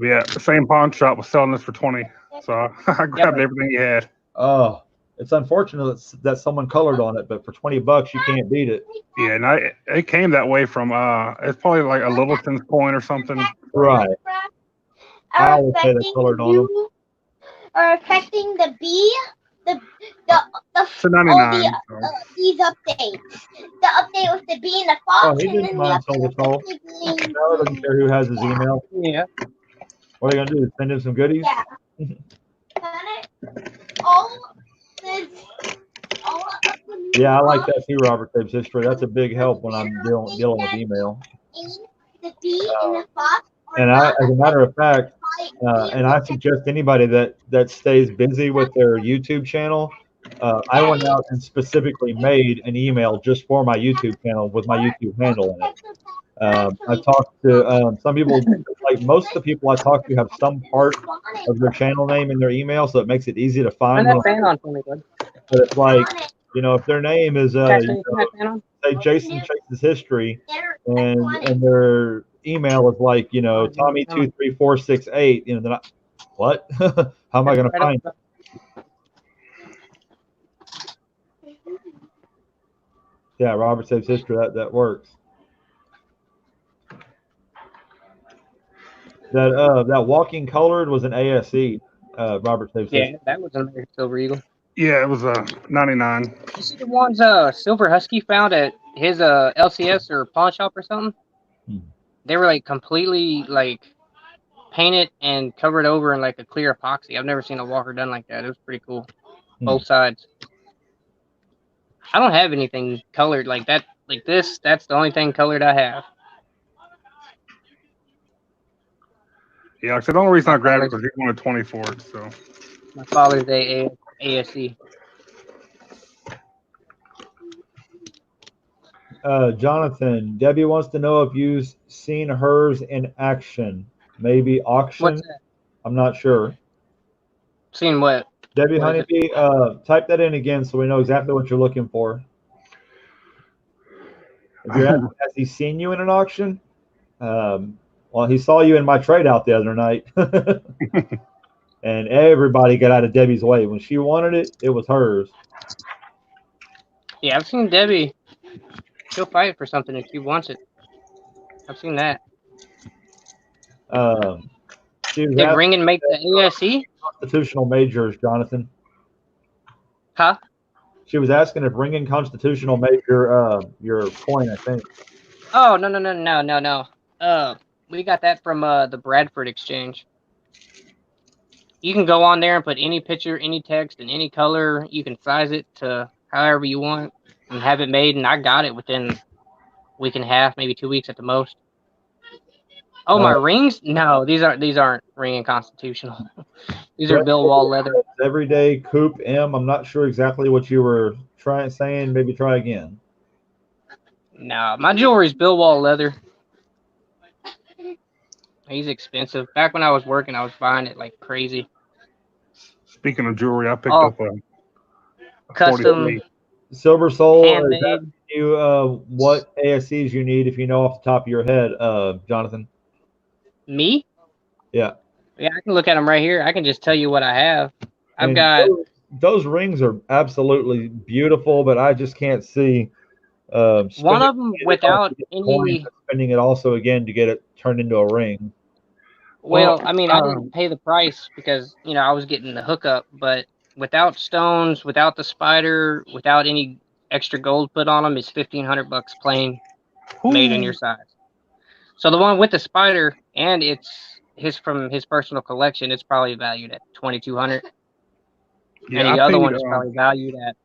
Speaker 4: Yeah, the same pawn shop was selling this for 20, so I grabbed everything he had.
Speaker 1: Oh, it's unfortunate that someone colored on it, but for $20 you can't beat it.
Speaker 4: Yeah, and it came that way from it's probably like a Littleton's coin or something.
Speaker 1: Right. I always say they colored on them.
Speaker 3: Are affecting the bee, the these updates. The update with the bee and the fox,
Speaker 1: Oh, he
Speaker 3: and then
Speaker 1: didn't mind Silver Soul. No, doesn't care who has his email.
Speaker 2: Yeah.
Speaker 1: What are you gonna do? Send him some goodies?
Speaker 3: Yeah.
Speaker 1: Yeah, I like that too, Robert Tape's history. That's a big help when I'm dealing with email.
Speaker 3: The bee and the fox.
Speaker 1: And as a matter of fact, and I suggest anybody that stays busy with their YouTube channel, I went out and specifically made an email just for my YouTube channel with my YouTube handle in it. I talked to some people, like most of the people I talk to have some part of their channel name in their email, so it makes it easy to find them. But it's like, if their name is say Jason Chase's History, and their email is like, Tommy23468, then what? How am I going to find it? Yeah, Robert Saves History. That works. That walking colored was an ASE. Robert Saves.
Speaker 2: Yeah, that was an American Silver Eagle.
Speaker 4: Yeah, it was a 99.
Speaker 2: You see the ones Silver Husky found at his LCS or pawn shop or something?
Speaker 1: Hmm.
Speaker 2: They were like completely like painted and covered over in like a clear epoxy. I've never seen a walker done like that. It was pretty cool. Both sides. I don't have anything colored like that. Like this, that's the only thing colored I have.
Speaker 4: Yeah, like I said, the only reason I grabbed it was he wanted 20 for it. So
Speaker 2: My Father's Day ASC.
Speaker 1: Jonathan, Debbie wants to know if you've seen hers in action. Maybe auction.
Speaker 2: What's that?
Speaker 1: I'm not sure.
Speaker 2: Seen what?
Speaker 1: Debbie
Speaker 2: What is
Speaker 1: Honeybee, type that in again so we know exactly what you're looking for. If you're asking, has he seen you in an auction? Well, he saw you in my trade out the other night. And everybody got out of Debbie's way. When she wanted it, it was hers.
Speaker 2: Yeah, I've seen Debbie. She'll fight for something if she wants it. I've seen that. Did Ringen make the ASE?
Speaker 1: Constitutional majors, Jonathan.
Speaker 2: Huh?
Speaker 1: She was asking if Ringen Constitutional made your coin, I think.
Speaker 2: Oh, no. We got that from the Bradford exchange. You can go on there and put any picture, any text, and any color. You can size it to however you want and have it made. And I got it within a week and a half, maybe 2 weeks at the most. Oh, my rings? No, these aren't Ringen Constitutional. These are Bill Wall leather.
Speaker 1: Everyday Coop M. I'm not sure exactly what you were saying. Maybe try again.
Speaker 2: No, my jewelry's Bill Wall leather. He's expensive. Back when I was working, I was buying it like crazy.
Speaker 4: Speaking of jewelry, I picked up a
Speaker 2: custom
Speaker 1: Silver Soul.
Speaker 2: Handmade.
Speaker 1: You what ASCs you need if you know off the top of your head, Jonathan?
Speaker 2: Me?
Speaker 1: Yeah.
Speaker 2: Yeah, I can look at them right here. I can just tell you what I have. I've got
Speaker 1: those rings are absolutely beautiful, but I just can't see
Speaker 2: one of them without any
Speaker 1: spending it also again to get it turned into a ring.
Speaker 2: Well, I mean, I didn't pay the price because I was getting the hookup, but without stones, without the spider, without any extra gold put on them, it's $1,500 plain, made in your size. So the one with the spider, and it's from his personal collection, it's probably valued at $2,200.
Speaker 4: Yeah,
Speaker 2: and the other one is probably valued at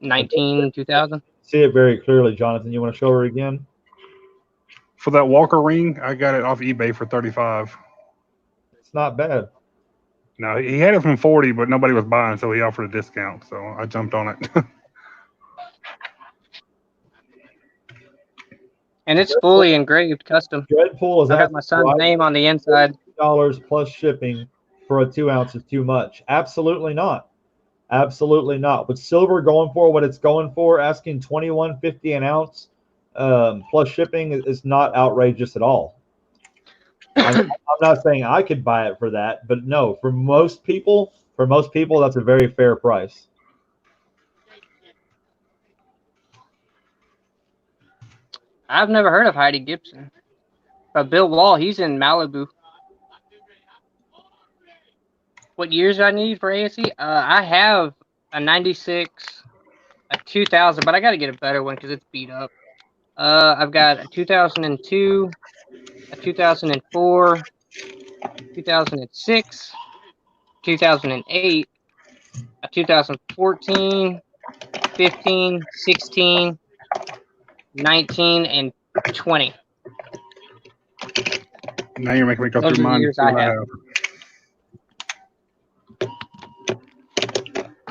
Speaker 2: $2,000.
Speaker 1: See it very clearly, Jonathan. You want to show her again?
Speaker 4: For that Walker ring, I got it off eBay for $35.
Speaker 1: It's not bad.
Speaker 4: No, he had it from $40, but nobody was buying, so he offered a discount. So I jumped on it.
Speaker 2: And it's fully engraved, custom.
Speaker 1: Dreadpool is
Speaker 2: I got my son's name on the inside.
Speaker 1: $50 plus shipping for a 2 ounce is too much. Absolutely not. Absolutely not. With silver going for what it's going for, asking $21.50 an ounce plus shipping is not outrageous at all. I'm not saying I could buy it for that, but no, for most people, that's a very fair price.
Speaker 2: I've never heard of Heidi Gibson. But Bill Wall, he's in Malibu. What years do I need for ASE? I have a 96, a 2000, but I got to get a better one because it's beat up. I've got a 2002, a 2004, 2006, 2008, a 2014, 15, 16, 19, and 20.
Speaker 4: Now you're making me go
Speaker 2: Those
Speaker 4: through
Speaker 2: are the
Speaker 4: mine.
Speaker 2: years I have.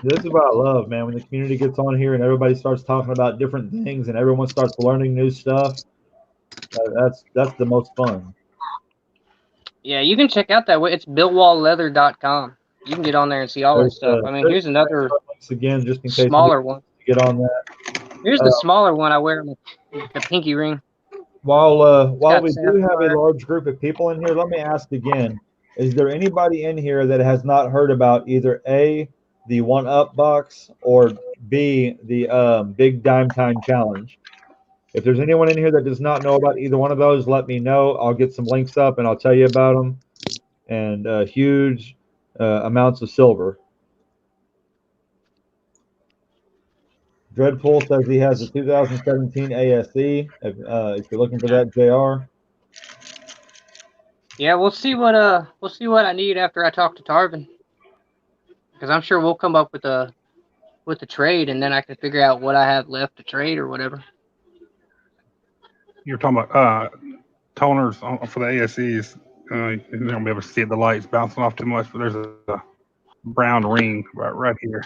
Speaker 1: This is what I love, man. When the community gets on here and everybody starts talking about different things and everyone starts learning new stuff, that's the most fun.
Speaker 2: Yeah, you can check out that way. It's BillWallLeather.com. You can get on there and see all that stuff. I mean, here's another
Speaker 1: again, just in case
Speaker 2: smaller one.
Speaker 1: Get on that.
Speaker 2: Here's the smaller one I wear on the pinky ring.
Speaker 1: While we do have a large group of people in here, let me ask again: is there anybody in here that has not heard about either A, the 1-Up box, or B, the Big Dime Time Challenge? If there's anyone in here that does not know about either one of those, let me know. I'll get some links up and I'll tell you about them. And huge amounts of silver. Dreadpool says he has a 2017 ASE. If you're looking for that, JR.
Speaker 2: Yeah, we'll see what I need after I talk to Tarvin, because I'm sure we'll come up with the trade, and then I can figure out what I have left to trade or whatever.
Speaker 4: You're talking about toners for the ASEs. You're not gonna be able to see the lights bouncing off too much, but there's a brown ring right here.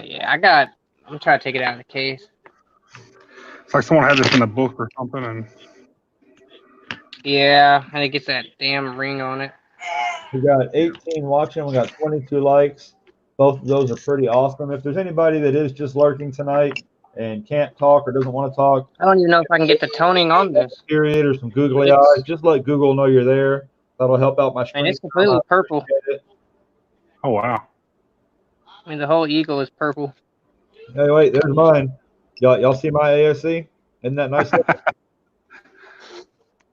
Speaker 2: Yeah, I'm trying to take it out of the case.
Speaker 4: It's like someone had this in a book or something, and
Speaker 2: yeah, and it gets that damn ring on it.
Speaker 1: We got 18 watching. We got 22 likes. Both of those are pretty awesome. If there's anybody that is just lurking tonight and can't talk or doesn't want to talk,
Speaker 2: I don't even know if I can get the toning on this.
Speaker 1: period or some googly eyes, just let Google know you're there. That'll help out my screen.
Speaker 2: And it's completely purple.
Speaker 4: oh wow.
Speaker 2: I mean, the whole eagle is purple.
Speaker 1: Hey, wait, there's mine. Y'all see my ASC? Isn't that nice?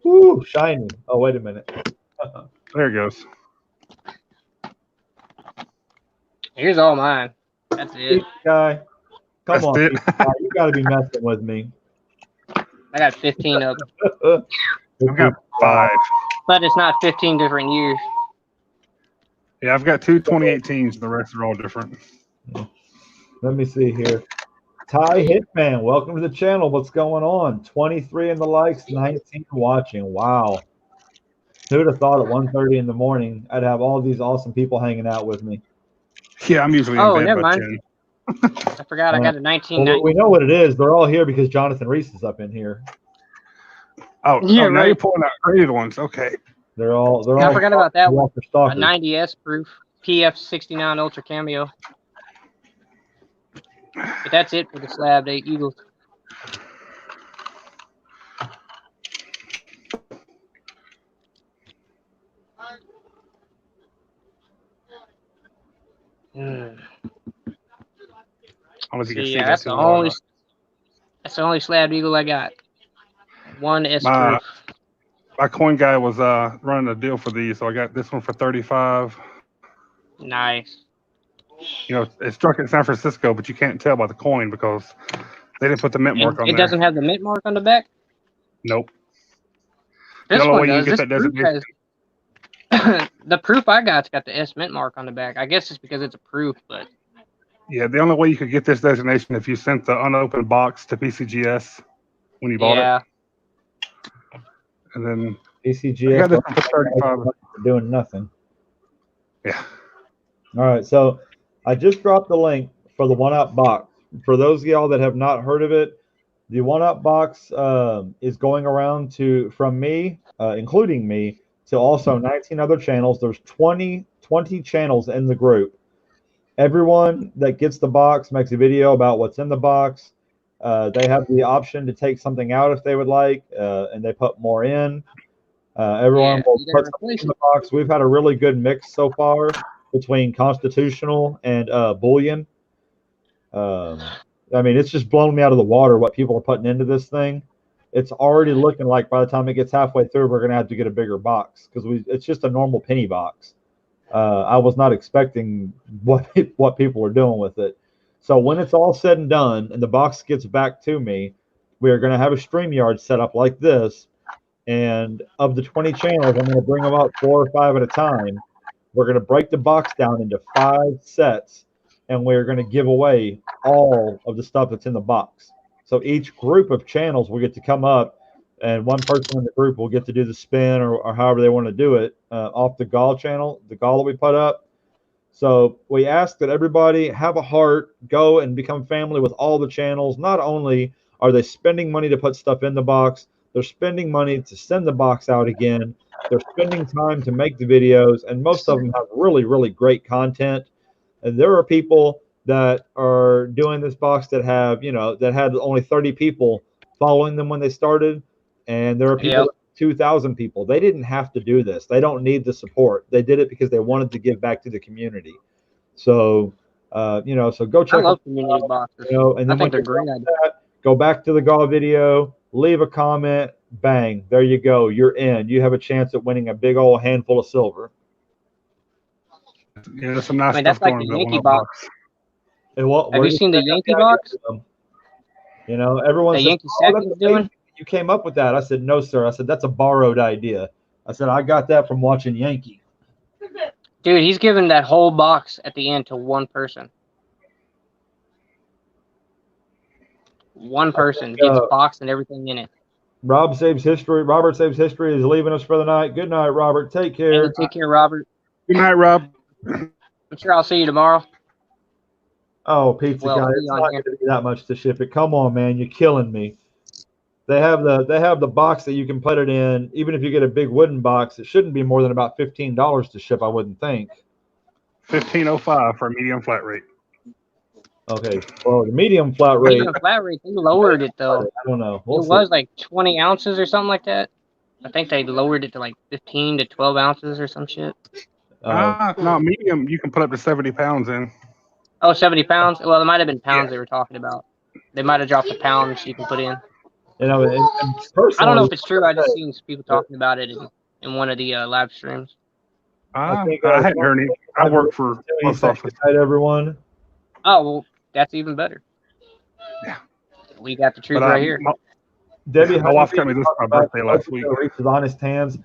Speaker 1: Woo, shiny. Oh, wait a minute.
Speaker 4: There it goes.
Speaker 2: Here's all mine. That's it.
Speaker 1: Guy, come
Speaker 4: That's
Speaker 1: on.
Speaker 4: it.
Speaker 1: You got to be messing with me.
Speaker 2: I got 15 of them.
Speaker 4: I've got 5.
Speaker 2: But it's not 15 different years.
Speaker 4: Yeah, I've got 2 2018s. The rest are all different.
Speaker 1: Let me see here. Ty Hitman, welcome to the channel. What's going on? 23 in the likes, 19 watching. Wow. Who would have thought at 1:30 in the morning I'd have all these awesome people hanging out with me?
Speaker 4: Yeah, I'm usually in bed
Speaker 2: never
Speaker 4: by
Speaker 2: mind.
Speaker 4: 10.
Speaker 2: I forgot I got a 1990.
Speaker 1: Well, we know what it is. They're all here because Jonathan Reese is up in here.
Speaker 4: Oh,
Speaker 2: Yeah,
Speaker 4: now
Speaker 2: right.
Speaker 4: you're pulling out graded ones. Okay.
Speaker 1: They're all.
Speaker 2: I forgot about that one.
Speaker 1: Walker
Speaker 2: A
Speaker 1: Stalkers.
Speaker 2: 90S proof PF69 Ultra Cameo. But that's it for the slabbed 8 Eagles.
Speaker 4: See,
Speaker 2: yeah, that's the only slabbed eagle I got. One S proof.
Speaker 4: My coin guy was running a deal for these, so I got this one for 35.
Speaker 2: Nice.
Speaker 4: You know, it struck in San Francisco, but you can't tell by the coin because they didn't put the mint mark on
Speaker 2: it
Speaker 4: there.
Speaker 2: Doesn't have the mint mark on the back?
Speaker 4: Nope.
Speaker 2: This
Speaker 4: the only
Speaker 2: one
Speaker 4: way you
Speaker 2: does.
Speaker 4: can
Speaker 2: This
Speaker 4: get that
Speaker 2: proof
Speaker 4: designation.
Speaker 2: has the proof I got's got the S mint mark on the back. I guess it's because it's a proof, but
Speaker 4: Yeah, the only way you could get this designation if you sent the unopened box to PCGS when you bought it. And then
Speaker 1: PCGS.
Speaker 4: I got this one for 35.
Speaker 1: Doing nothing.
Speaker 4: Yeah.
Speaker 1: All right, so I just dropped the link for the one-up box. For those of y'all that have not heard of it, the one-up box is going around from me, including me, to also 19 other channels. There's 20 channels in the group. Everyone that gets the box makes a video about what's in the box. They have the option to take something out if they would like, and they put more in. Everyone will put something in the box. We've had a really good mix so far between constitutional and bullion. I mean, it's just blown me out of the water what people are putting into this thing. It's already looking like by the time it gets halfway through, we're going to have to get a bigger box because it's just a normal penny box. I was not expecting what people are doing with it. So when it's all said and done and the box gets back to me, we are going to have a StreamYard set up like this. And of the 20 channels, I'm going to bring them up 4 or 5 at a time. We're going to break the box down into 5 sets, and we're going to give away all of the stuff that's in the box. So each group of channels will get to come up, and one person in the group will get to do the spin or however they want to do it off the Gall channel, the Gall that we put up. So we ask that everybody have a heart, go and become family with all the channels. Not only are they spending money to put stuff in the box, they're spending money to send the box out again. They're spending time to make the videos, and most of them have really, really great content. And there are people that are doing this box that have, that had only 30 people following them when they started. And there are people, that 2,000 people. They didn't have to do this. They don't need the support. They did it because they wanted to give back to the community. So, so go check.
Speaker 2: I love community boxes.
Speaker 1: And then
Speaker 2: I think they're great.
Speaker 1: Go back to the Gall video, leave a comment, bang, there you go. You're in. You have a chance at winning a big old handful of silver.
Speaker 4: Yeah, there's some nice
Speaker 2: I mean,
Speaker 4: stuff
Speaker 2: that's like
Speaker 4: going
Speaker 2: the
Speaker 4: in that
Speaker 2: Yankee
Speaker 4: one
Speaker 2: box.
Speaker 1: And what?
Speaker 2: Have
Speaker 1: where
Speaker 2: you
Speaker 1: do
Speaker 2: seen the
Speaker 1: think
Speaker 2: Yankee
Speaker 1: I got the idea
Speaker 2: box
Speaker 1: from? You know, everyone
Speaker 2: that
Speaker 1: says,
Speaker 2: Yankee
Speaker 1: "Oh, that's
Speaker 2: Sacking's doing?
Speaker 1: amazing. You came up with that." I said, "No, sir." I said, "That's a borrowed idea." I said, "I got that from watching Yankee."
Speaker 2: Dude, he's giving that whole box at the end to one person. One person gets box and everything in it.
Speaker 1: Robert Saves History is leaving us for the night. Good night, Robert. Take
Speaker 2: Hey,
Speaker 1: care.
Speaker 2: take care, Robert.
Speaker 4: Good night, Rob.
Speaker 2: I'm sure I'll see you tomorrow.
Speaker 1: Oh, pizza
Speaker 2: Well,
Speaker 1: guy,
Speaker 2: see
Speaker 1: it's
Speaker 2: you on
Speaker 1: not
Speaker 2: here.
Speaker 1: going to be that much to ship it. Come on, man, you're killing me. They have the box that you can put it in. Even if you get a big wooden box, it shouldn't be more than about $15 to ship. I wouldn't think.
Speaker 4: $15.05 for a medium flat rate.
Speaker 1: Okay, well, the medium flat rate.
Speaker 2: Medium flat rate, they lowered it though.
Speaker 1: I don't know.
Speaker 2: It
Speaker 1: We'll see.
Speaker 2: was like 20 ounces or something like that. I think they lowered it to like 15 to 12 ounces or some shit.
Speaker 4: No, medium you can put up to 70 pounds in.
Speaker 2: Oh, 70 pounds? Well, it might have been pounds they were talking about. They might have dropped the pounds you can put in.
Speaker 1: You know, and personally,
Speaker 2: I don't know if it's true. I just seen people talking about it in one of the live streams.
Speaker 1: I think
Speaker 4: I hadn't heard any. I work for post office.
Speaker 1: Good night, everyone.
Speaker 2: Oh, well, that's even better.
Speaker 4: Yeah.
Speaker 2: We got the truth right here.
Speaker 1: Debbie,
Speaker 4: my wife got me this for my birthday last week.
Speaker 1: Reaches honest hands.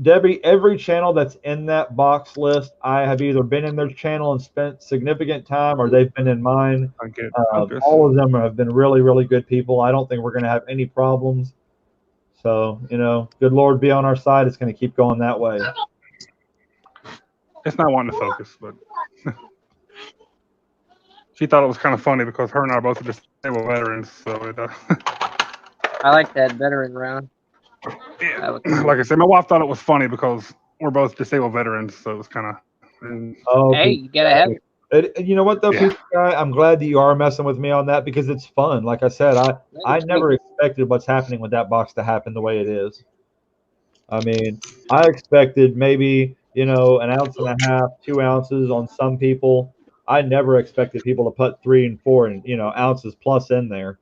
Speaker 1: Debbie, every channel that's in that box list, I have either been in their channel and spent significant time, or they've been in mine. All of them have been really, really good people. I don't think we're going to have any problems. So, you know, good Lord be on our side. It's going to keep going that way.
Speaker 4: It's not wanting to focus, but she thought it was kind of funny because her and I both are disabled veterans. So
Speaker 2: I like that veteran round.
Speaker 4: Yeah. Like I said, my wife thought it was funny because we're both disabled veterans, so it was kind of.
Speaker 2: Hey, you gotta have it.
Speaker 1: You know what though, yeah. Guy, I'm glad that you are messing with me on that because it's fun. Like I said, I never expected what's happening with that box to happen the way it is. I mean, I expected maybe, you know, 1.5 ounces, 2 ounces on some people. I never expected people to put 3 and 4 and, you know, ounces plus in there.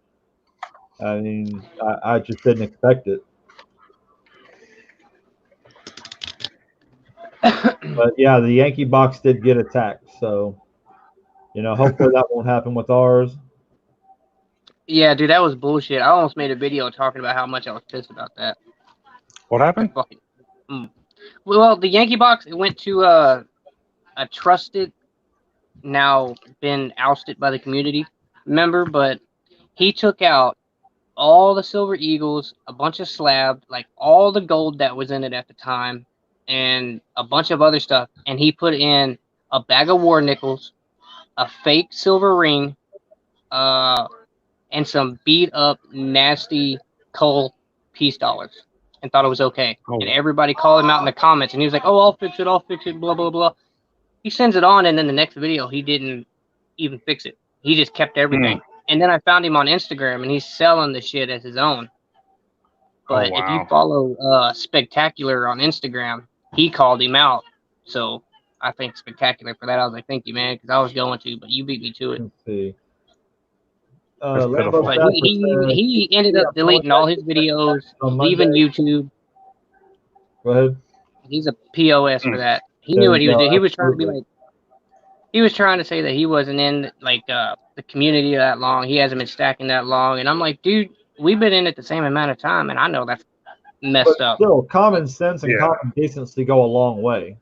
Speaker 1: I mean, I just didn't expect it. But yeah, the Yankee box did get attacked, so you know, hopefully that won't happen with ours.
Speaker 2: Yeah, dude, that was bullshit. I almost made a video talking about how much I was pissed about that.
Speaker 4: What happened?
Speaker 2: Well, the Yankee box, it went to a trusted, now been ousted by the community member, but he took out all the silver eagles, a bunch of slab, like all the gold that was in it at the time, and a bunch of other stuff, and he put in a bag of war nickels, a fake silver ring, and some beat up nasty coal piece dollars, and thought it was okay. Oh. And everybody called him out in the comments, and he was like, "Oh, I'll fix it, blah blah blah." He sends it on, and then the next video he didn't even fix it. He just kept everything. And then I found him on Instagram, and he's selling the shit as his own. But if you follow Spectacular on Instagram, he called him out. So I thank Spectacular for that. I was like, thank you, man, because I was going to, but you beat me to it.
Speaker 1: Let's see.
Speaker 2: But he ended up deleting all his videos, leaving YouTube.
Speaker 1: Go ahead.
Speaker 2: He's a POS for that. He knew what he was doing. He was trying to be like, he was trying to say that he wasn't in like the community that long. He hasn't been stacking that long. And I'm like, dude, we've been in it the same amount of time, and I know that's messed up.
Speaker 1: Still, common sense and common decency go a long way.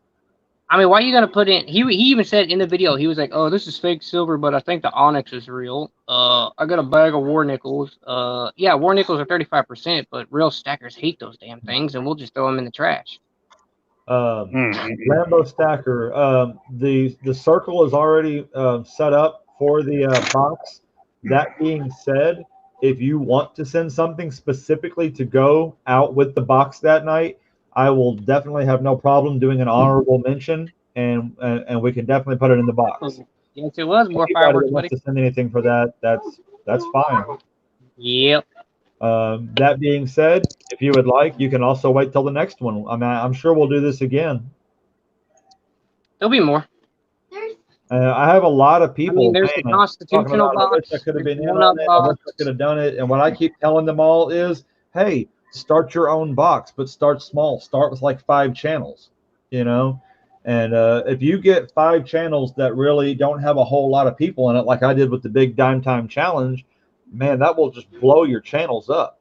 Speaker 1: I
Speaker 2: mean, why are you gonna put in? He even said in the video, he was like, "Oh, this is fake silver, but I think the onyx is real. I got a bag of war nickels. Yeah, war nickels are 35%, but real stackers hate those damn things, and we'll just throw them in the trash."
Speaker 1: Lambo Stacker, the circle is already set up for the box. That being said, if you want to send something specifically to go out with the box that night, I will definitely have no problem doing an honorable mention, and we can definitely put it in the box.
Speaker 2: Yes, it was more fireworks.
Speaker 1: Wants to send anything for that, that's fine.
Speaker 2: Yep.
Speaker 1: That being said, if you would like, you can also wait till the next one. I mean, I'm sure we'll do this again.
Speaker 2: There'll be more.
Speaker 1: I have a lot of people.
Speaker 2: I mean, there's the constitutional box.
Speaker 1: I wish I could have been in on it. I wish I could have done it. And what I keep telling them all is, hey, start your own box, but start small. Start with like 5 channels, you know. And if you get 5 channels that really don't have a whole lot of people in it, like I did with the big Dime Time Challenge, man, that will just blow your channels up.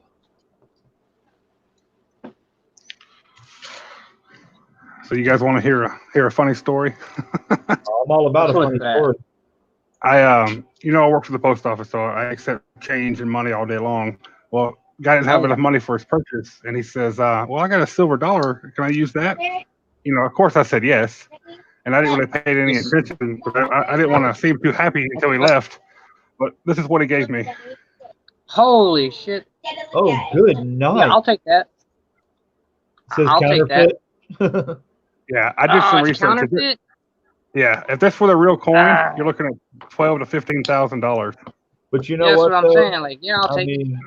Speaker 4: So you guys want to hear a funny story?
Speaker 1: I'm all about a
Speaker 2: What's
Speaker 1: funny
Speaker 2: that?
Speaker 1: story.
Speaker 4: I work for the post office, so I accept change and money all day long. Well, guy didn't have enough money for his purchase, and he says, "Well, I got a silver dollar. Can I use that?" Of course I said yes, and I didn't really pay it any attention because I didn't want to seem too happy until he left. But this is what he gave me.
Speaker 2: Holy shit!
Speaker 1: Oh, good
Speaker 2: Yeah,
Speaker 1: night.
Speaker 2: I'll take that.
Speaker 1: It says
Speaker 2: I'll take that.
Speaker 1: counterfeit.
Speaker 4: Yeah, I did some
Speaker 2: It's
Speaker 4: research.
Speaker 2: counterfeit.
Speaker 4: Yeah, if that's for the real coin,
Speaker 2: Ah.
Speaker 4: you're looking at $12,000 to $15,000.
Speaker 1: But you know
Speaker 2: That's
Speaker 1: what,
Speaker 2: what I'm
Speaker 1: though?
Speaker 2: saying. Like, yeah, I'll
Speaker 1: I
Speaker 2: take it
Speaker 1: mean,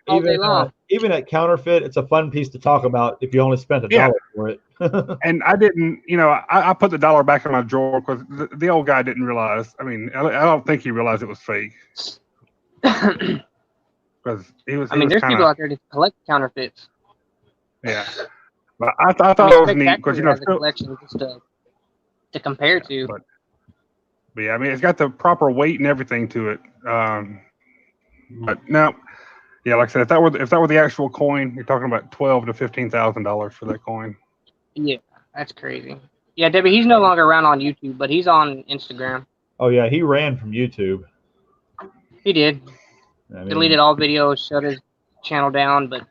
Speaker 2: all day long.
Speaker 1: even at counterfeit, it's a fun piece to talk about if you only spent $1
Speaker 4: Yeah.
Speaker 1: for it.
Speaker 4: And I didn't, I put the dollar back in my drawer because the old guy didn't realize. I mean, I don't think he realized it was fake because he was.
Speaker 2: I mean, there's people out there that collect counterfeits.
Speaker 4: Yeah, but I thought
Speaker 2: I
Speaker 4: it
Speaker 2: mean,
Speaker 4: was neat because
Speaker 2: Spectacular has a collection just to compare to.
Speaker 4: But yeah, I mean, it's got the proper weight and everything to it. But no, yeah, like I said, if that were the actual coin, you're talking about $12,000 to $15,000 for that coin.
Speaker 2: Yeah, that's crazy. Yeah, Debbie, he's no longer around on YouTube, but he's on Instagram.
Speaker 1: Oh, yeah, he ran from YouTube.
Speaker 2: He did.
Speaker 1: I mean,
Speaker 2: Deleted all videos, shut his channel down, but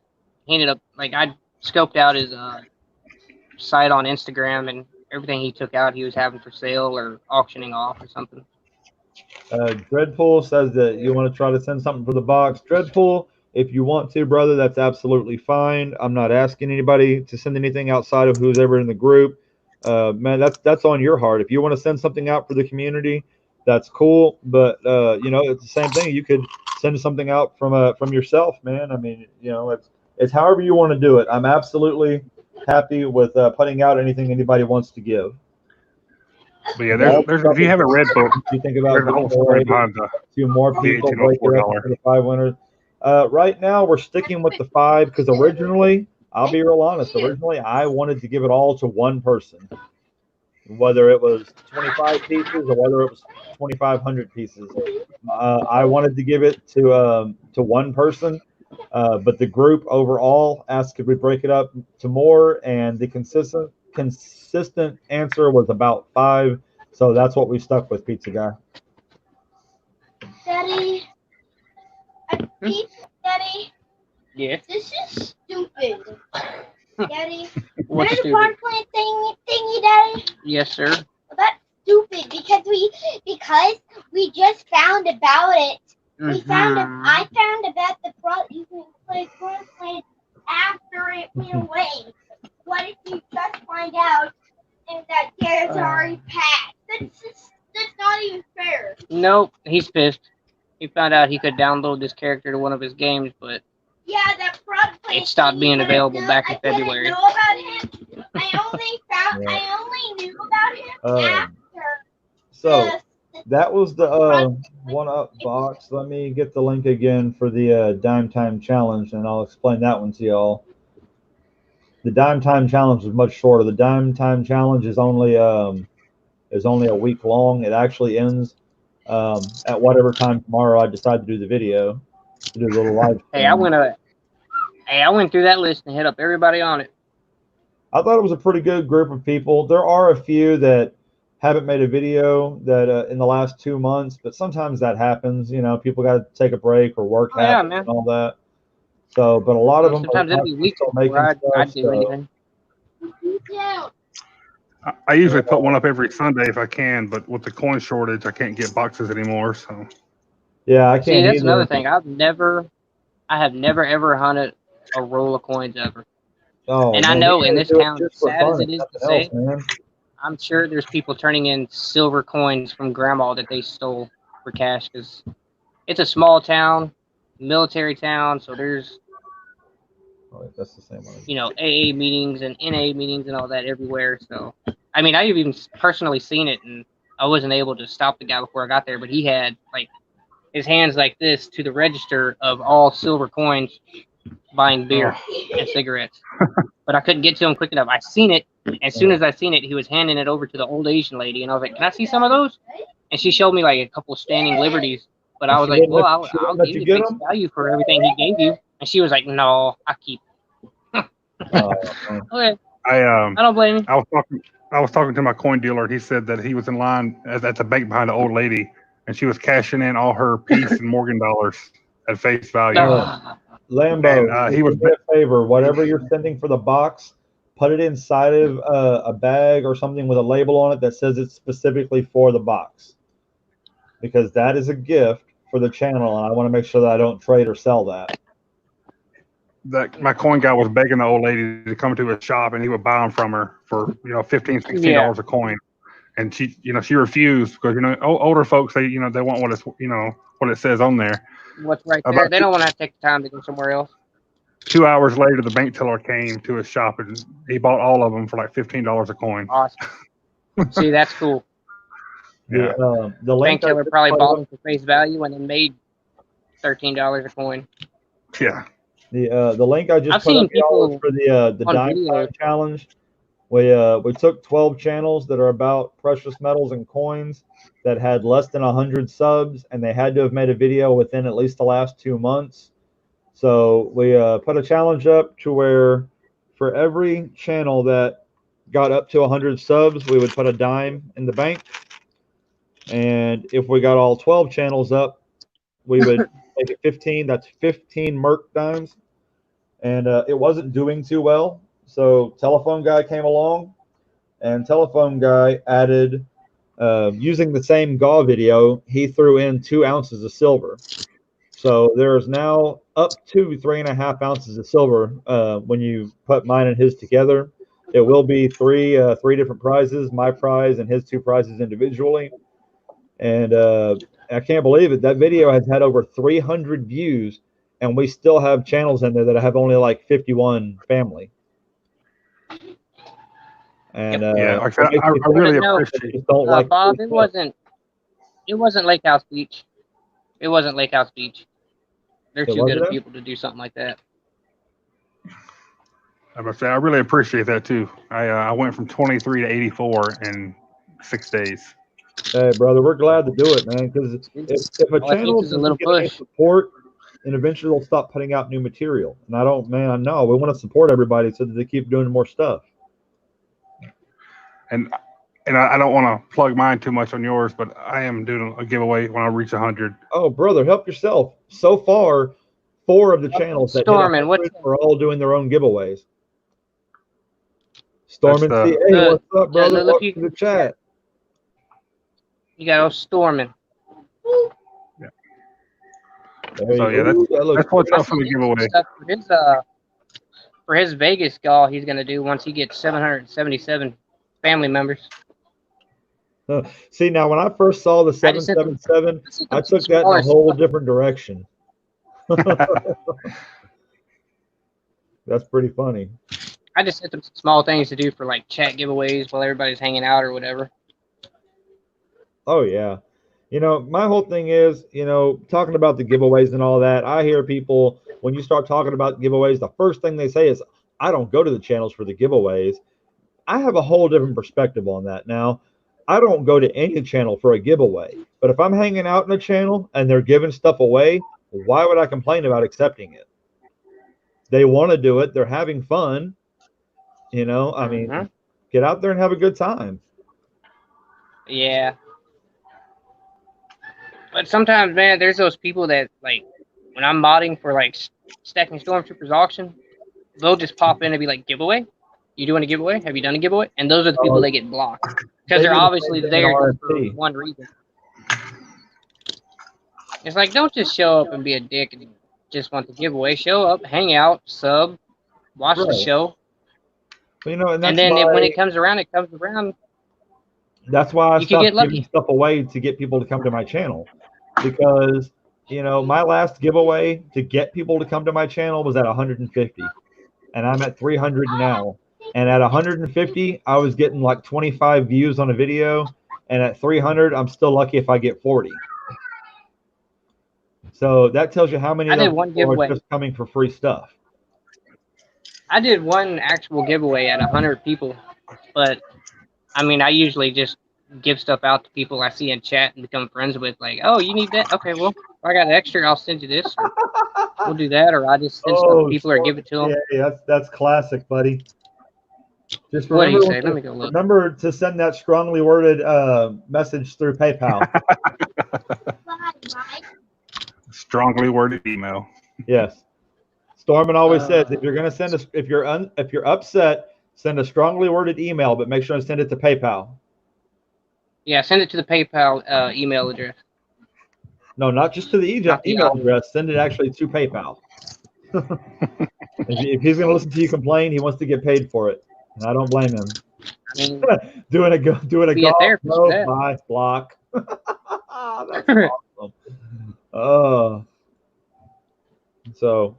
Speaker 2: he ended up, like, I scoped out his site on Instagram, and everything he took out he was having for sale or auctioning off or something.
Speaker 1: Dreadpool says that you want to try to send something for the box. Dreadpool, if you want to, brother, that's absolutely fine. I'm not asking anybody to send anything outside of who's ever in the group. Man, that's on your heart. If you want to send something out for the community, that's cool. But it's the same thing. You could send something out from yourself, man. I mean, it's however you want to do it. I'm absolutely happy with putting out anything anybody wants to give.
Speaker 4: But yeah, there's if you have a red book,
Speaker 1: you think about
Speaker 4: there's a whole story behind the
Speaker 1: few more people
Speaker 4: $18
Speaker 1: break it up for the 5 winners. Right now, we're sticking with the 5 because originally, I'll be real honest, I wanted to give it all to one person, whether it was 25 pieces or whether it was 2,500 pieces. I wanted to give it to one person, but the group overall asked could we break it up to more, and the consistent answer was about 5. So that's what we stuck with, Pizza Guy.
Speaker 3: Daddy. Daddy.
Speaker 2: Yeah.
Speaker 3: This is stupid. Daddy.
Speaker 2: What's
Speaker 3: There's a
Speaker 2: stupid?
Speaker 3: park plant thingy, Daddy.
Speaker 2: Yes, sir.
Speaker 3: Well, that's stupid because we just found about it. I found about the you can play park plant after it went away. What if you just find out and that there's already passed? That's not even fair.
Speaker 2: Nope, he's pissed. He found out he could download this character to one of his games, but
Speaker 3: yeah, that frog plant
Speaker 2: it stopped being available back in February.
Speaker 3: I didn't know about him. I only knew about him after.
Speaker 1: So that was the one-up box. Let me get the link again for the Dime Time Challenge, and I'll explain that one to y'all. The Dime Time Challenge is much shorter. The Dime Time Challenge is only a week long. It actually ends at whatever time tomorrow I decide to do the video. To do a little live stream.
Speaker 2: I went through that list and hit up everybody on it.
Speaker 1: I thought it was a pretty good group of people. There are a few that haven't made a video that in the last 2 months, but sometimes that happens. People got to take a break or work happens and all that. So, but a lot of them
Speaker 2: sometimes it'll be weeks before I do anything.
Speaker 3: Yeah.
Speaker 4: I usually put one up every Sunday if I can, but with the coin shortage, I can't get boxes anymore. So
Speaker 1: yeah, I can't.
Speaker 2: See, that's another thing. I have never ever hunted a roll of coins ever.
Speaker 1: Oh,
Speaker 2: and
Speaker 1: man,
Speaker 2: I know in this town, sad as it is to say,
Speaker 1: man.
Speaker 2: I'm sure there's people turning in silver coins from grandma that they stole for cash because it's a small town, military town, so there's
Speaker 1: that's the same one.
Speaker 2: AA meetings and NA meetings and all that everywhere. So, I mean, I've even personally seen it, and I wasn't able to stop the guy before I got there, but he had like his hands like this to the register of all silver coins, buying beer and cigarettes. But I couldn't get to him quick enough. I seen it. As soon as I seen it, he was handing it over to the old Asian lady, and I was like, "Can I see some of those?" And she showed me like a couple standing liberties. But I was like, "Well, I'll give you face value for everything he gave you." And she was like, "No, I keep." Okay. I don't blame you.
Speaker 4: I was talking to my coin dealer. He said that he was in line at the bank behind the old lady, and she was cashing in all her Peace and Morgan dollars at face value.
Speaker 1: Lambo,
Speaker 4: and, he was
Speaker 1: do me a favor. Whatever you're sending for the box, put it inside of a bag or something with a label on it that says it's specifically for the box, because that is a gift for the channel, and I want to make sure that I don't trade or sell that.
Speaker 4: My coin guy was begging the old lady to come to his shop, and he would buy them from her for $15, $16 a coin. And she refused because older folks they want what it says on there.
Speaker 2: What's right there? They don't want to take the time to go somewhere else.
Speaker 4: 2 hours later, the bank teller came to his shop and he bought all of them for like $15 a coin.
Speaker 2: Awesome. See, that's cool.
Speaker 4: Yeah.
Speaker 1: The
Speaker 2: bank teller probably bought them for face value and then made $13 a coin.
Speaker 4: Yeah.
Speaker 1: The link I just
Speaker 2: I've
Speaker 1: put
Speaker 2: seen
Speaker 1: up
Speaker 2: people
Speaker 1: for the dime challenge. We took 12 channels that are about precious metals and coins that had less than 100 subs, and they had to have made a video within at least the last 2 months. So we put a challenge up to where for every channel that got up to 100 subs, we would put a dime in the bank. And if we got all 12 channels up, we would make it 15. That's 15 Merc dimes. And it wasn't doing too well. So Telephone Guy came along, and Telephone Guy added, using the same GAW video, he threw in 2 ounces of silver. So there's now up to 3.5 ounces of silver when you put mine and his together. It will be three different prizes, my prize and his 2 prizes individually. And I can't believe it. That video has had over 300 views, and we still have channels in there that have only like 51 family. And
Speaker 4: I really appreciate it.
Speaker 2: Bob, it wasn't Lake House Beach. It wasn't Lake House Beach. They're too good of people to do something like that.
Speaker 4: I must say, I really appreciate that too. I went from 23 to 84 in 6 days.
Speaker 1: Hey, brother, we're glad to do it, man. Because if a channel doesn't get any support, then eventually they'll stop putting out new material. And I know we want to support everybody so that they keep doing more stuff.
Speaker 4: And I don't want to plug mine too much on yours, but I am doing a giveaway when I reach 100.
Speaker 1: Oh, brother, help yourself. So far, 4 of the channels that are all doing their own giveaways. Stormin, hey, what's up, brother? Welcome to the chat.
Speaker 2: You got Stormin.
Speaker 4: Yeah. That's what's up for the giveaway.
Speaker 2: For his Vegas GAW, he's going to do once he gets 777 family members.
Speaker 1: See, now when I first saw the 777, I took that in a whole different direction. That's pretty funny.
Speaker 2: I just sent them some small things to do for like chat giveaways while everybody's hanging out or whatever.
Speaker 1: Oh, yeah. My whole thing is, talking about the giveaways and all that, I hear people, when you start talking about giveaways, the first thing they say is, I don't go to the channels for the giveaways. I have a whole different perspective on that. Now, I don't go to any channel for a giveaway, but if I'm hanging out in a channel and they're giving stuff away, why would I complain about accepting it? They want to do it. They're having fun. I mean, get out there and have a good time.
Speaker 2: Yeah. But sometimes, man, there's those people that, like, when I'm modding for, like, Stacking Stormtroopers auction, they'll just pop in and be like, giveaway? You doing a giveaway? Have you done a giveaway? And those are the people that get blocked. Because they're obviously there for one reason. It's like, don't just show up and be a dick and just want the giveaway. Show up, hang out, sub, watch the show.
Speaker 1: And
Speaker 2: then when it comes around, it comes around.
Speaker 1: That's why I stopped giving stuff away to get people to come to my channel. Because, my last giveaway to get people to come to my channel was at 150. And I'm at 300 now. And at 150, I was getting like 25 views on a video. And at 300, I'm still lucky if I get 40. So that tells you how many
Speaker 2: I
Speaker 1: of
Speaker 2: did
Speaker 1: those
Speaker 2: one
Speaker 1: people are
Speaker 2: giveaway.
Speaker 1: just coming for free stuff.
Speaker 2: I did one actual giveaway at 100 people, but I mean, I usually just give stuff out to people I see in chat and become friends with. Like, oh, you need that? Okay, well, if I got extra, I'll send you this. Or we'll do that, or I just send stuff to people or give it to them.
Speaker 1: Yeah, that's classic, buddy. Just
Speaker 2: What do you
Speaker 1: remember,
Speaker 2: say? Let me go look.
Speaker 1: remember to send that strongly worded message through PayPal.
Speaker 4: Strongly worded email.
Speaker 1: Yes. Storman always says if you're gonna send us if you're upset, send a strongly worded email, but make sure to send it to PayPal.
Speaker 2: Yeah, send it to the PayPal email address.
Speaker 1: No, not just to the
Speaker 2: Not the
Speaker 1: email
Speaker 2: other.
Speaker 1: address. Send it actually to PayPal. If he's gonna listen to you complain, he wants to get paid for it, and I don't blame him.
Speaker 2: I mean,
Speaker 1: doing a
Speaker 2: be a
Speaker 1: golf,
Speaker 2: therapist
Speaker 1: no,
Speaker 2: for that.
Speaker 1: bye, block. That's awesome. So,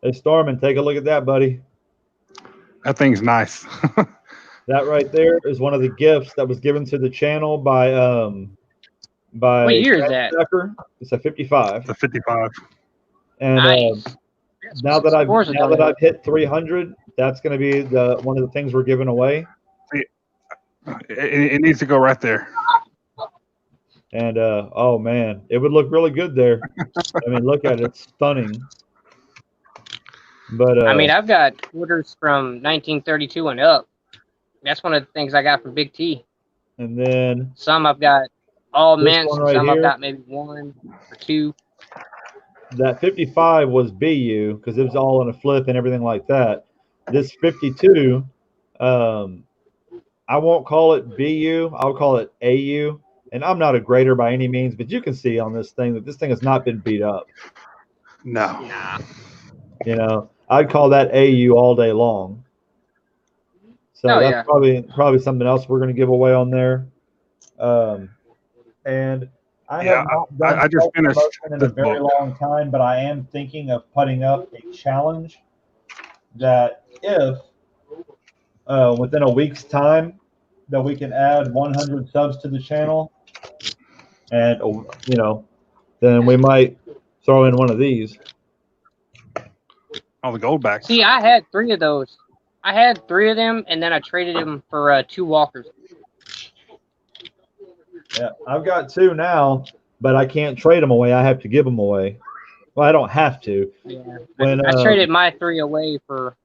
Speaker 1: hey, Storman, take a look at that, buddy.
Speaker 4: That thing's nice.
Speaker 1: That right there is one of the gifts that was given to the channel by
Speaker 2: What year is that?
Speaker 1: It's a 55.
Speaker 4: The 55.
Speaker 1: And
Speaker 2: Nice.
Speaker 1: now that I've hit 300, that's going to be one of the things we're giving away.
Speaker 4: It needs to go right there.
Speaker 1: And oh man, it would look really good there. I mean, look at it; it's stunning. But
Speaker 2: I mean, I've got quarters from 1932 and up. That's one of the things I got from Big T.
Speaker 1: And then
Speaker 2: some I've got all mints,
Speaker 1: right
Speaker 2: some
Speaker 1: here,
Speaker 2: I've got maybe one or two.
Speaker 1: That 55 was BU because it was all in a flip and everything like that. This 52, I won't call it BU. I'll call it AU. And I'm not a grader by any means, but you can see on this thing that this thing has not been beat up.
Speaker 4: No.
Speaker 2: Nah.
Speaker 1: You know, I'd call that AU all day long. So that's probably something else we're going to give away on there. And I have not done
Speaker 4: I just finished
Speaker 1: in a very long time, but I am thinking of putting up a challenge that if within a week's time that we can add 100 subs to the channel, and you know, then we might throw in one of these.
Speaker 4: All the gold backs.
Speaker 2: See, I had 3 of those. I had 3 of them, and then I traded them for 2 walkers.
Speaker 1: Yeah, I've got 2 now, but I can't trade them away. I have to give them away. Well, I don't have to.
Speaker 2: Yeah. I traded my 3 away for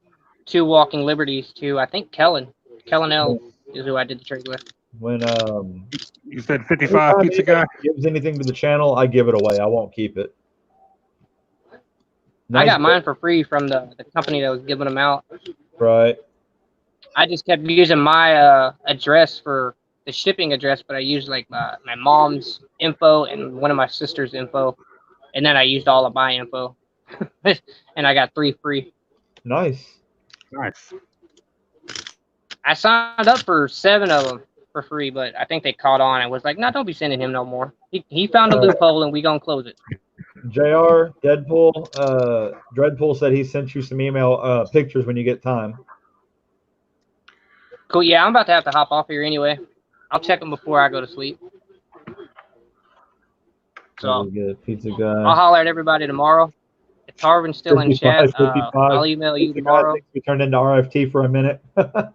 Speaker 2: 2 walking liberties to, I think, Kellen. Kellen L is who I did the trade with.
Speaker 1: When
Speaker 4: you said 55 pizza guy
Speaker 1: gives anything to the channel, I give it away. I won't keep it.
Speaker 2: I got mine for free from the company that was giving them out.
Speaker 1: Right.
Speaker 2: I just kept using my address for the shipping address, but I used like my mom's info and one of my sister's info, and then I used all of my info, and I got 3 free.
Speaker 1: Nice.
Speaker 2: I signed up for 7 of them for free, but I think they caught on and was like, "No, don't be sending him no more." He found a loophole, and we gonna close it.
Speaker 1: JR, Dreadpool said he sent you some email pictures when you get time.
Speaker 2: Cool. Yeah, I'm about to have to hop off here anyway. I'll check them before I go to sleep. So
Speaker 1: good. Pizza guy.
Speaker 2: I'll holler at everybody tomorrow. If Tarvin's still in chat, I'll email you tomorrow.
Speaker 1: We turned into RFT for a minute.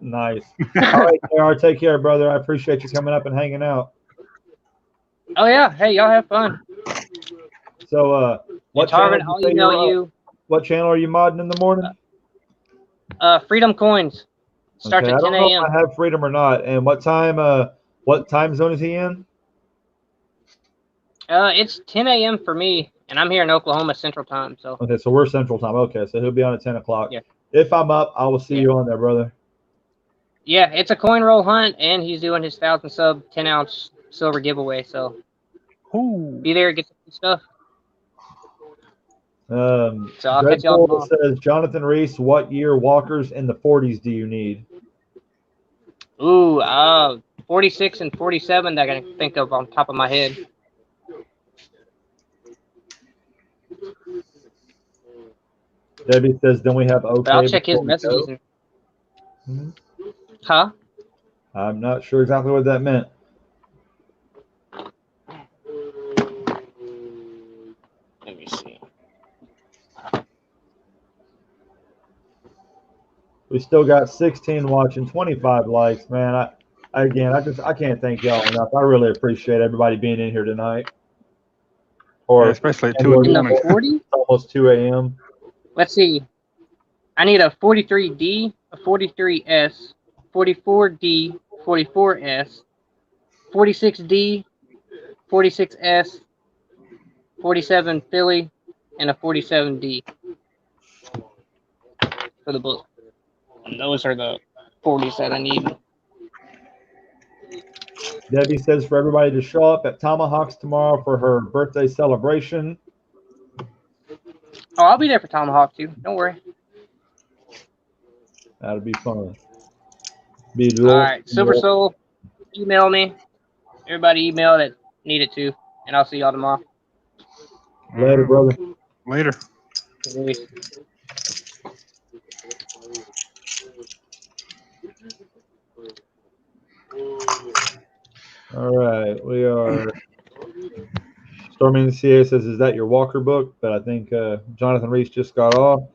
Speaker 1: Nice. All right, JR, take care, brother. I appreciate you coming up and hanging out.
Speaker 2: Oh yeah. Hey, y'all have fun.
Speaker 1: So, what
Speaker 2: Tarvin,
Speaker 1: channel?
Speaker 2: I'll email you.
Speaker 1: What channel are you modding in the morning?
Speaker 2: Freedom Coins. Starts at 10 a.m.
Speaker 1: I don't know if I have Freedom or not. And what time? What time zone is he in?
Speaker 2: It's 10 a.m. for me, and I'm here in Oklahoma Central Time. So.
Speaker 1: Okay, so we're Central Time. Okay, so he'll be on at 10 o'clock.
Speaker 2: Yeah.
Speaker 1: If I'm up, I will see you on there, brother.
Speaker 2: Yeah, it's a coin roll hunt, and he's doing his 1,000 sub 10-ounce silver giveaway. So. Be there, get some stuff. So I'll catch y'all tomorrow.
Speaker 1: Says Jonathan Reese, what year walkers in the 40s do you need?
Speaker 2: Ooh, 46 and 47 that I can think of on top of my head.
Speaker 1: Debbie says, then we have okay.
Speaker 2: But I'll check his messages. Huh?
Speaker 1: I'm not sure exactly what that meant. We still got 16 watching, 25 likes, man. I can't thank y'all enough. I really appreciate everybody being in here tonight.
Speaker 4: Yeah, especially at 2 in
Speaker 2: In
Speaker 4: the
Speaker 2: the
Speaker 4: morning.
Speaker 2: 40?
Speaker 1: It's almost 2 a.m.
Speaker 2: Let's see. I need a 43D, a 43S, 44D, 44S, 46D, 46S, 47 Philly, and a 47D for the book. And those are the 40s that I need.
Speaker 1: Debbie says for everybody to show up at Tomahawks tomorrow for her birthday celebration.
Speaker 2: Oh, I'll be there for Tomahawk too. Don't worry.
Speaker 1: That'll be fun. Be
Speaker 2: All right, Silver Soul, email me. Everybody email that needed to, and I'll see y'all tomorrow.
Speaker 1: Later, brother.
Speaker 4: Later.
Speaker 2: Peace.
Speaker 1: All right, we are. Storming the CA says, "Is that your Walker book?" But I think Jonathan Reese just got off.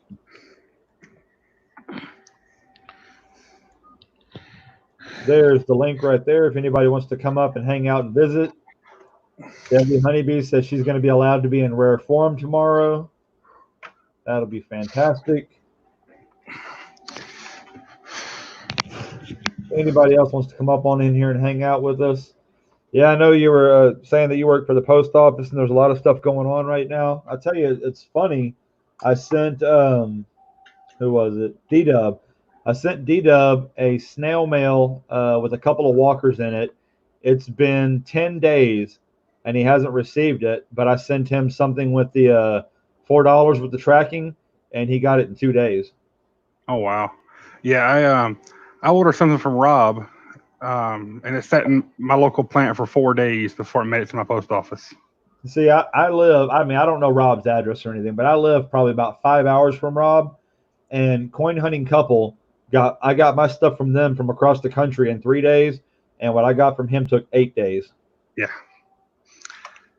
Speaker 1: There's the link right there. If anybody wants to come up and hang out and visit. Debbie Honeybee says she's going to be allowed to be in rare form tomorrow. That'll be fantastic. Anybody else wants to come up on in here and hang out with us? Yeah, I know you were saying that you work for the post office and there's a lot of stuff going on right now. I tell you, it's funny. I sent, who was it? D-Dub. I sent D-Dub a snail mail with a couple of walkers in it. It's been 10 days and he hasn't received it, but I sent him something with the $4 with the tracking and he got it in 2 days.
Speaker 4: Oh wow. Yeah, I ordered something from Rob, and it sat in my local plant for 4 days before it made it to my post office.
Speaker 1: See, I live, I mean, I don't know Rob's address or anything, but I live probably about 5 hours from Rob. And Coin Hunting Couple I got my stuff from them from across the country in 3 days, and what I got from him took 8 days.
Speaker 4: Yeah.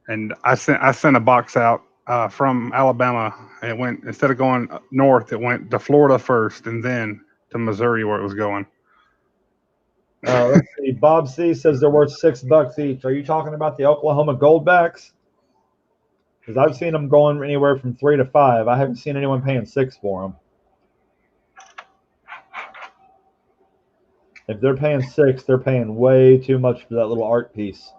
Speaker 4: And I sent a box out from Alabama, and it went, instead of going north, it went to Florida first and then to Missouri where it was going.
Speaker 1: Let's see. Bob C says they're worth $6 each. Are you talking about the Oklahoma Goldbacks? Because I've seen them going anywhere from 3 to 5. I haven't seen anyone paying 6 for them. If they're paying 6, they're paying way too much for that little art piece.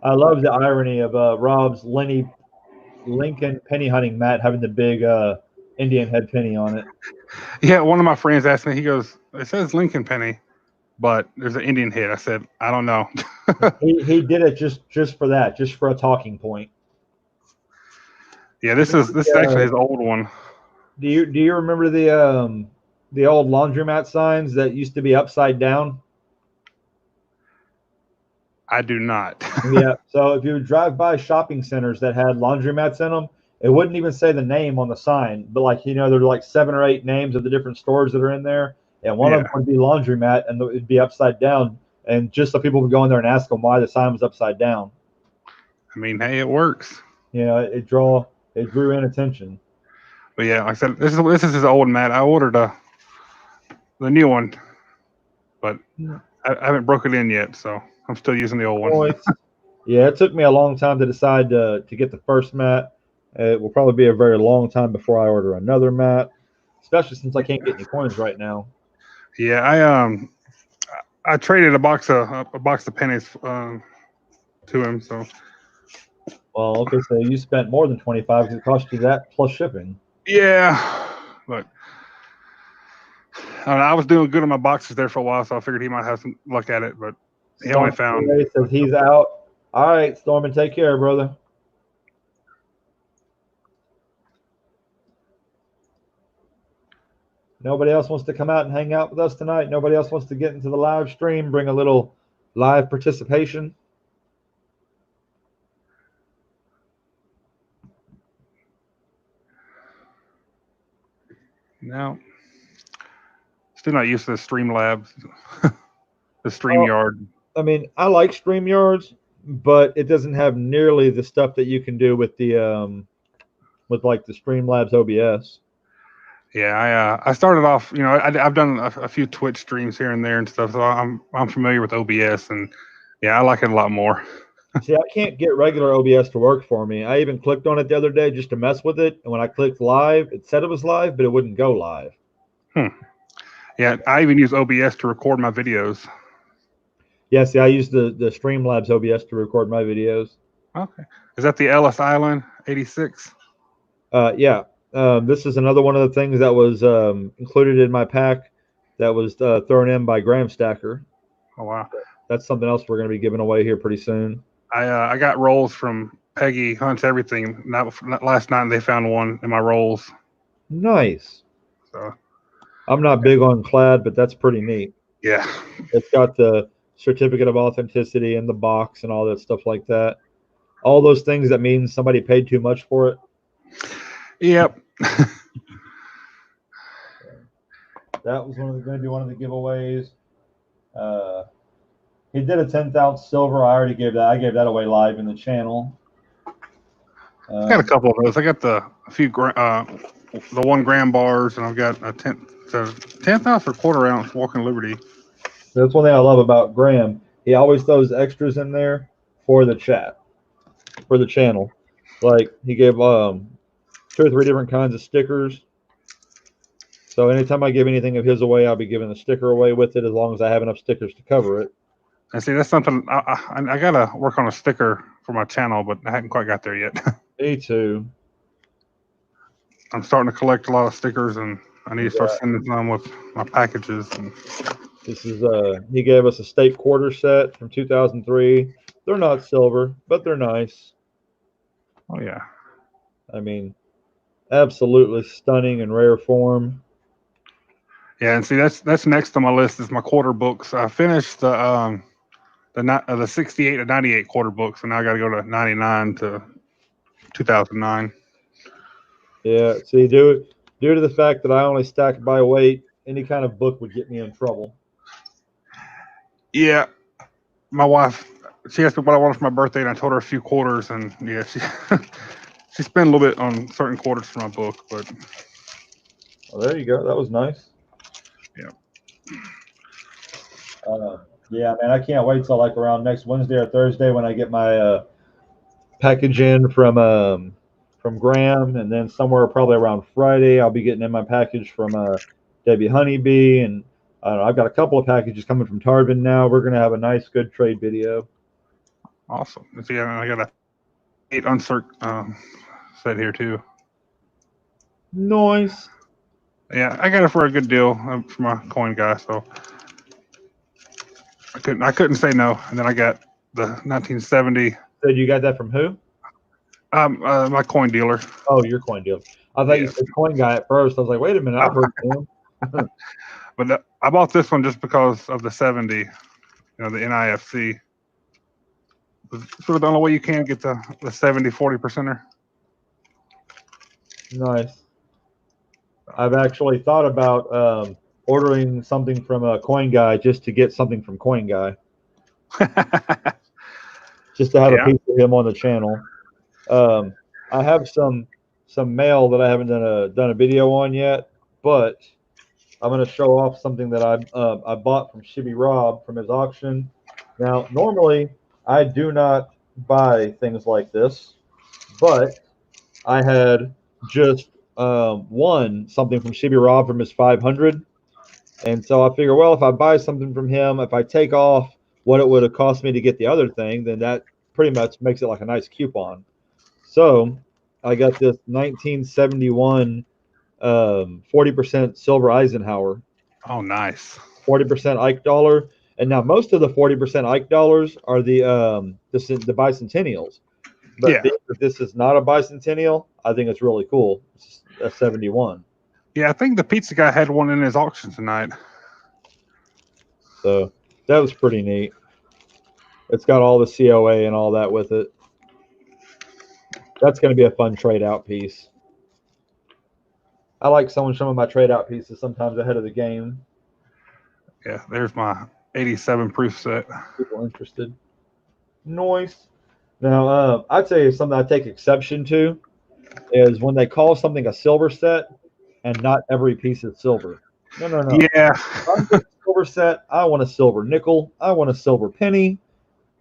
Speaker 1: I love the irony of Rob's Lincoln penny hunting mat having the big Indian head penny on it.
Speaker 4: Yeah, one of my friends asked me, he goes, it says Lincoln penny, but there's an Indian head. I said, I don't know.
Speaker 1: he did it just for that, just for a talking point.
Speaker 4: Yeah, this is actually his old one.
Speaker 1: Do you remember the old laundromat signs that used to be upside down?
Speaker 4: I do not.
Speaker 1: Yeah. So if you would drive by shopping centers that had laundromats in them, it wouldn't even say the name on the sign, but there's like 7 or 8 names of the different stores that are in there, and one of them would be laundromat, and it'd be upside down, and just so people would go in there and ask them why the sign was upside down.
Speaker 4: I mean, hey, it works.
Speaker 1: It drew in attention.
Speaker 4: But yeah, like I said, this is his old mat. I ordered the new one, but I haven't broke it in yet, so I'm still using the old one.
Speaker 1: Yeah, it took me a long time to decide to get the first mat. It will probably be a very long time before I order another mat, especially since I can't get any coins right now.
Speaker 4: Yeah, I traded a box of pennies to him. So.
Speaker 1: Well, okay, so you spent more than 25 because it cost you that plus shipping.
Speaker 4: Yeah, but I was doing good on my boxes there for a while, so I figured he might have some luck at it. But he only found.
Speaker 1: Says he's out. All right, Stormin, take care, brother. Nobody else wants to come out and hang out with us tonight? Nobody else wants to get into the live stream, bring a little live participation?
Speaker 4: No. Still not used to the Streamlabs. the StreamYard.
Speaker 1: I mean, I like StreamYards, but it doesn't have nearly the stuff that you can do with the with like the Streamlabs OBS.
Speaker 4: Yeah, I started off. I've done a few Twitch streams here and there and stuff, so I'm familiar with OBS, and yeah, I like it a lot more.
Speaker 1: See, I can't get regular OBS to work for me. I even clicked on it the other day just to mess with it, and when I clicked live, it said it was live, but it wouldn't go live.
Speaker 4: Yeah, I even use OBS to record my videos.
Speaker 1: Yeah, see, I use the Streamlabs OBS to record my videos.
Speaker 4: Okay, is that the Ellis Island 86?
Speaker 1: Yeah, this is another one of the things that was included in my pack that was thrown in by Graham Stacker.
Speaker 4: Oh wow,
Speaker 1: that's something else we're going to be giving away here pretty soon.
Speaker 4: I got rolls from Peggy Hunts Everything last night, and they found one in my rolls.
Speaker 1: Nice.
Speaker 4: So
Speaker 1: I'm not big on clad, but that's pretty neat.
Speaker 4: Yeah,
Speaker 1: it's got the certificate of authenticity in the box and all that stuff like that. All those things that mean somebody paid too much for it.
Speaker 4: Yep.
Speaker 1: That was going to be one of the giveaways. He did a 10th ounce silver. I already gave that. I gave that away live in the channel.
Speaker 4: I got a couple of those. I got the the 1 gram bars, and I've got a 10th ounce or quarter ounce Walking Liberty.
Speaker 1: That's one thing I love about Graham. He always throws extras in there for the chat, for the channel. Like he gave 2 or 3 different kinds of stickers. So anytime I give anything of his away, I'll be giving a sticker away with it as long as I have enough stickers to cover it.
Speaker 4: And see, that's something I gotta work on a sticker for my channel, but I haven't quite got there yet.
Speaker 1: Me too.
Speaker 4: I'm starting to collect a lot of stickers, and I need to start sending some with my packages. And
Speaker 1: this is he gave us a state quarter set from 2003. They're not silver, but they're nice.
Speaker 4: Oh yeah.
Speaker 1: I mean, absolutely stunning and rare form.
Speaker 4: Yeah, and see that's next on my list is my quarter books. I finished the 68 to 98 quarter books, and now I got to go to 99 to 2009.
Speaker 1: Yeah, see, due to the fact that I only stack by weight, any kind of book would get me in trouble.
Speaker 4: Yeah, my wife, she asked me what I wanted for my birthday, and I told her a few quarters, and yeah, she spent a little bit on certain quarters for my book, but.
Speaker 1: Well, there you go. That was nice.
Speaker 4: Yeah.
Speaker 1: Yeah, man, I can't wait till like around next Wednesday or Thursday when I get my package in from Graham, and then somewhere probably around Friday I'll be getting in my package from Debbie Honeybee, and I don't know, I've got a couple of packages coming from Tarvin now. We're gonna have a nice, good trade video.
Speaker 4: Awesome. See, I got a 8 uncert set here too.
Speaker 1: Nice.
Speaker 4: Yeah, I got it for a good deal for my coin guy, so I couldn't say no. And then I got the 1970.
Speaker 1: So you got that from who?
Speaker 4: My coin dealer.
Speaker 1: Oh, your coin dealer. I thought you said coin guy at first. I was like, wait a minute, I've heard him.
Speaker 4: But I bought this one just because of the 70, the NIFC. It's sort of the only way you can get the 70 40%er.
Speaker 1: Nice. I've actually thought about ordering something from a Coin Guy just to get something from Coin Guy. Just to have a piece of him on the channel. I have some mail that I haven't done a video on yet, but I'm going to show off something that I bought from Shibby Rob from his auction. Now, normally I do not buy things like this, but I had just won something from Shibby Rob from his 500, and so I figure, well, if I buy something from him, if I take off what it would have cost me to get the other thing, then that pretty much makes it like a nice coupon. So I got this 1971 40% silver Eisenhower.
Speaker 4: Oh, nice.
Speaker 1: 40% Ike dollar, and now most of the 40% Ike dollars are the bicentennials. But if this is not a bicentennial, I think it's really cool. It's a 71.
Speaker 4: Yeah, I think the pizza guy had one in his auction tonight.
Speaker 1: So that was pretty neat. It's got all the COA and all that with it. That's going to be a fun trade out piece. I like selling some of my trade out pieces sometimes ahead of the game.
Speaker 4: Yeah, there's my '87 proof set.
Speaker 1: People interested. Noise. Now, I'd say something I take exception to is when they call something a silver set and not every piece is silver. No, no, no.
Speaker 4: Yeah.
Speaker 1: I'm getting a silver set. I want a silver nickel. I want a silver penny.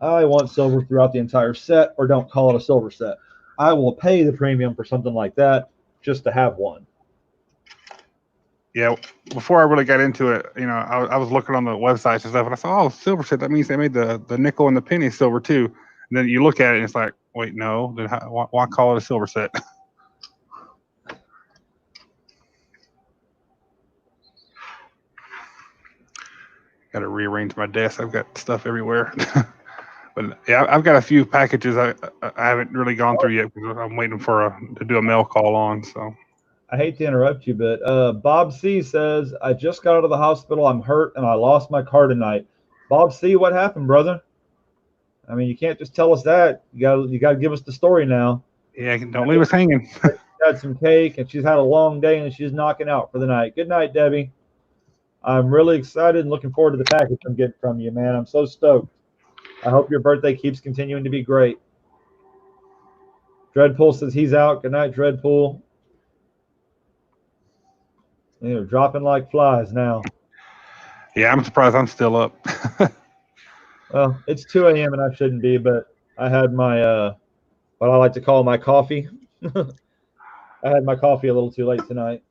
Speaker 1: I want silver throughout the entire set, or don't call it a silver set. I will pay the premium for something like that just to have one.
Speaker 4: Yeah. Before I really got into it, I was looking on the websites and stuff, and I saw, oh, silver set. That means they made the nickel and the penny silver too. And then you look at it, and it's like, wait, no. Then why call it a silver set? Got to rearrange my desk. I've got stuff everywhere. But yeah, I've got a few packages I haven't really gone through yet because I'm waiting to do a mail call on. So
Speaker 1: I hate to interrupt you, but Bob C says, I just got out of the hospital. I'm hurt and I lost my car tonight. Bob C, what happened, brother? I mean, you can't just tell us that. You got to give us the story now.
Speaker 4: Yeah, don't leave us hanging.
Speaker 1: She had some cake and she's had a long day and she's knocking out for the night. Good night, Debbie. I'm really excited and looking forward to the package I'm getting from you, man. I'm so stoked. I hope your birthday keeps continuing to be great. Dreadpool says he's out. Good night, Dreadpool. They're dropping like flies now.
Speaker 4: Yeah, I'm surprised I'm still up.
Speaker 1: Well, it's 2 a.m. and I shouldn't be, but I had my what I like to call my coffee. I had my coffee a little too late tonight.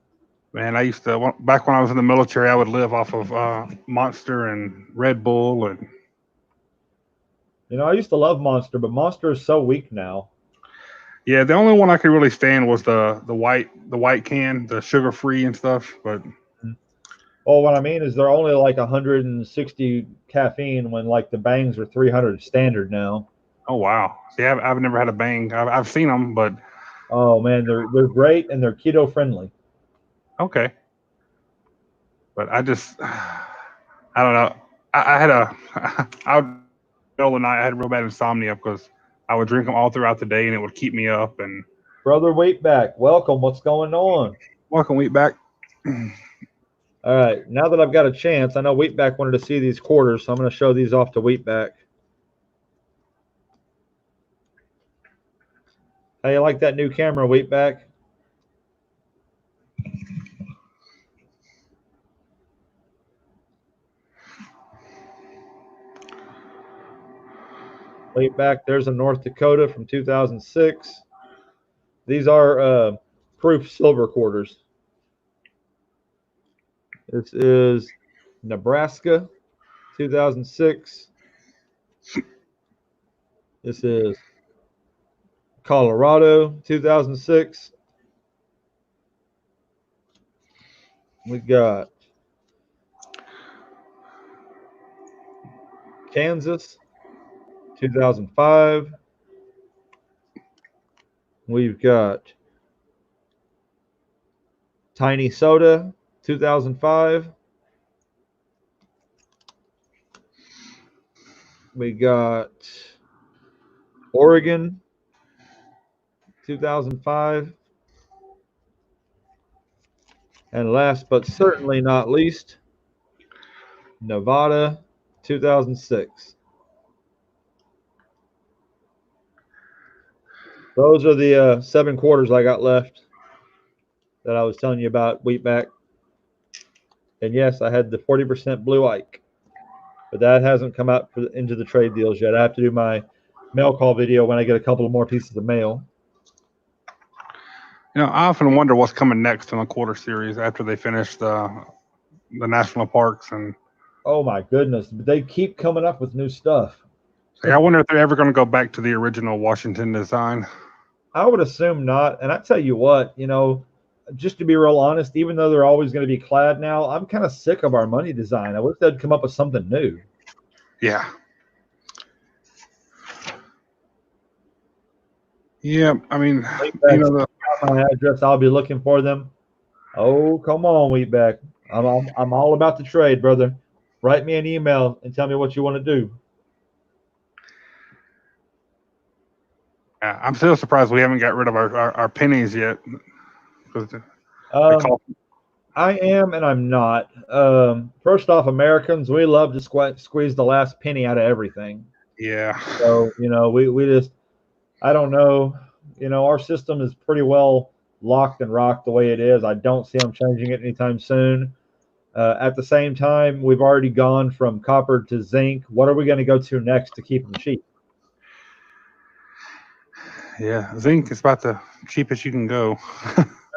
Speaker 4: Man, I used to, back when I was in the military, I would live off of Monster and Red Bull. And
Speaker 1: I used to love Monster, but Monster is so weak now.
Speaker 4: yeah, the only one I could really stand was the white can, the sugar free and stuff. But
Speaker 1: well, what I mean is they're only like 160 caffeine when like the Bangs are 300 standard now.
Speaker 4: Oh wow! See, I've never had a Bang. I've seen them, but
Speaker 1: oh man, they're great and they're keto friendly.
Speaker 4: Okay. But I don't know. I had I would middle of the night. I had real bad insomnia because I would drink them all throughout the day and it would keep me up. And
Speaker 1: Brother Wheatback, welcome. What's going on?
Speaker 4: Welcome, Wheatback.
Speaker 1: All right. Now that I've got a chance, I know Wheatback wanted to see these quarters, so I'm going to show these off to Wheatback. How you like that new camera, Wheatback? Wheatback, there's a North Dakota from 2006. These are proof silver quarters. This is Nebraska, 2006. This is Colorado, 2006. We got Kansas, 2005. We've got Tiny Soda, 2005. We got Oregon, 2005. And last but certainly not least, Nevada, 2006. Those are the 7 quarters I got left that I was telling you about, Wheatback. And yes, I had the 40% Blue Ike, but that hasn't come out into the trade deals yet. I have to do my mail call video when I get a couple of more pieces of mail.
Speaker 4: I often wonder what's coming next in the quarter series after they finish the national parks. And
Speaker 1: oh my goodness, but they keep coming up with new stuff.
Speaker 4: I wonder if they're ever going to go back to the original Washington design.
Speaker 1: I would assume not. And I tell you what, just to be real honest, even though they're always going to be clad now, I'm kind of sick of our money design. I wish they'd come up with something new.
Speaker 4: Yeah. Yeah, I mean,
Speaker 1: my address, I'll be looking for them. Oh, come on, Wheatback. I'm all about the trade, brother. Write me an email and tell me what you want to do.
Speaker 4: I'm still surprised we haven't got rid of our pennies yet.
Speaker 1: I I am and I'm not. First off, Americans, we love to squeeze the last penny out of everything.
Speaker 4: Yeah.
Speaker 1: So, we just, I don't know. Our system is pretty well locked and rocked the way it is. I don't see them changing it anytime soon. At the same time, we've already gone from copper to zinc. What are we going to go to next to keep them cheap?
Speaker 4: Yeah. Zinc is about the cheapest you can go.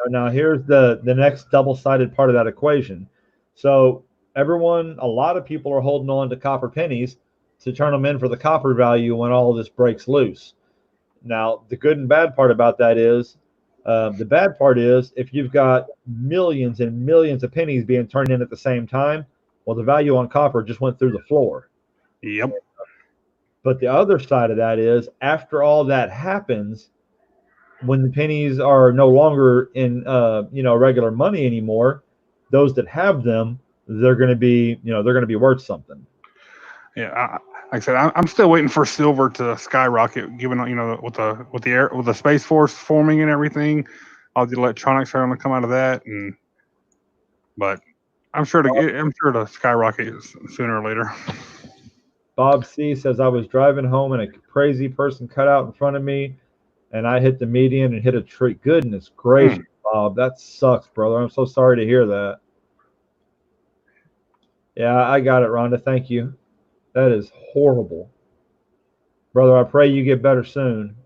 Speaker 1: Now here's the next double-sided part of that equation. So a lot of people are holding on to copper pennies to turn them in for the copper value when all of this breaks loose. Now, the good and bad part about that is, the bad part is if you've got millions and millions of pennies being turned in at the same time, well, the value on copper just went through the floor.
Speaker 4: Yep.
Speaker 1: But the other side of that is after all that happens, when the pennies are no longer in regular money anymore, those that have them, they're going to be worth something.
Speaker 4: Yeah. Like I said, I'm still waiting for silver to skyrocket, given with the Space Force forming and everything, all the electronics are going to come out of that, but I'm sure to skyrocket sooner or later.
Speaker 1: Bob C says I was driving home and a crazy person cut out in front of me, and I hit the median and hit a tree. Goodness gracious, Bob, that sucks, brother. I'm so sorry to hear that. Yeah, I got it, Rhonda. Thank you. That is horrible, brother. I pray you get better soon.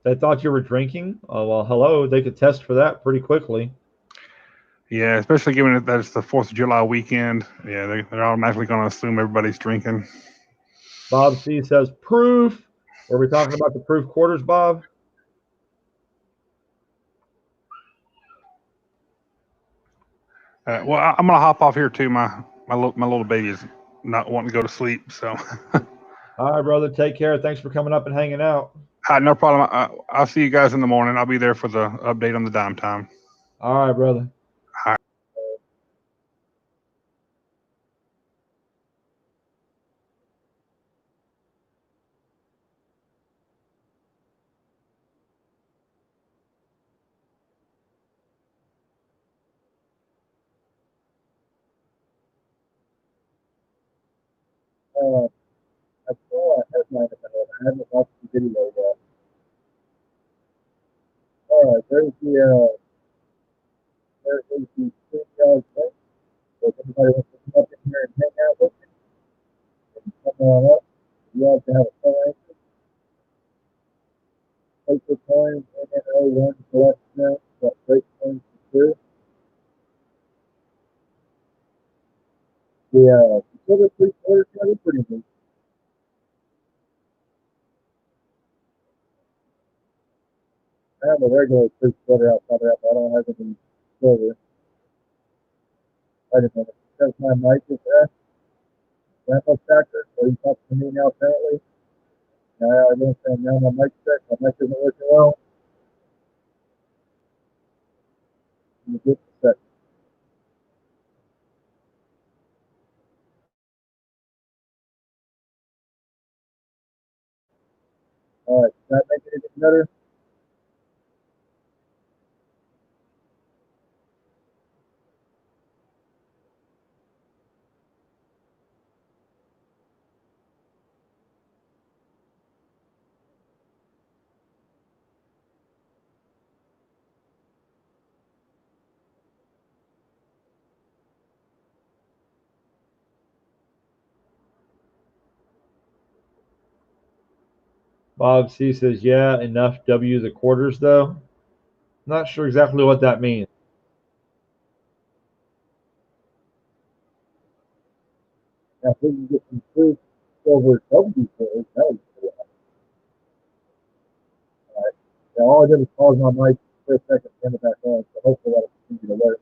Speaker 1: They thought you were drinking. Oh well, hello. They could test for that pretty quickly.
Speaker 4: Yeah, especially given that it's the 4th of July weekend. Yeah, they're automatically going to assume everybody's drinking.
Speaker 1: Bob C says proof. Were we talking about the proof quarters, Bob?
Speaker 4: Well, I'm going to hop off here too. My little baby is not wanting to go to sleep. So,
Speaker 1: All right, brother. Take care. Thanks for coming up and hanging out.
Speaker 4: no problem. I'll see you guys in the morning. I'll be there for the update on the dime time.
Speaker 1: All right, brother.
Speaker 4: All right.
Speaker 1: I saw a headline about it. I haven't watched the video yet. All right, there is the $2 link. So if anybody wants to come up in here and hang out with me, then come on up. You guys can have a fun answer. Paper coins, NNO1 collection, got great coins to do. The silver 3/4 cut is pretty neat. I have a regular 3/4 outside of that, but I don't have any silver. Wait a minute. Because my mic is there. Grandpa Stacker, are you talking to me now apparently? I don't say now my mic's checked. My mic isn't working well. You get the second. All right, does that make it any better? Bob C says, yeah, enough W the quarters though. Not sure exactly what that means. Now, if we can get some proof over W quarters, that would be cool. All right. Now, all I did was pause my mic for a second, turn it back on, so hopefully that'll continue to work.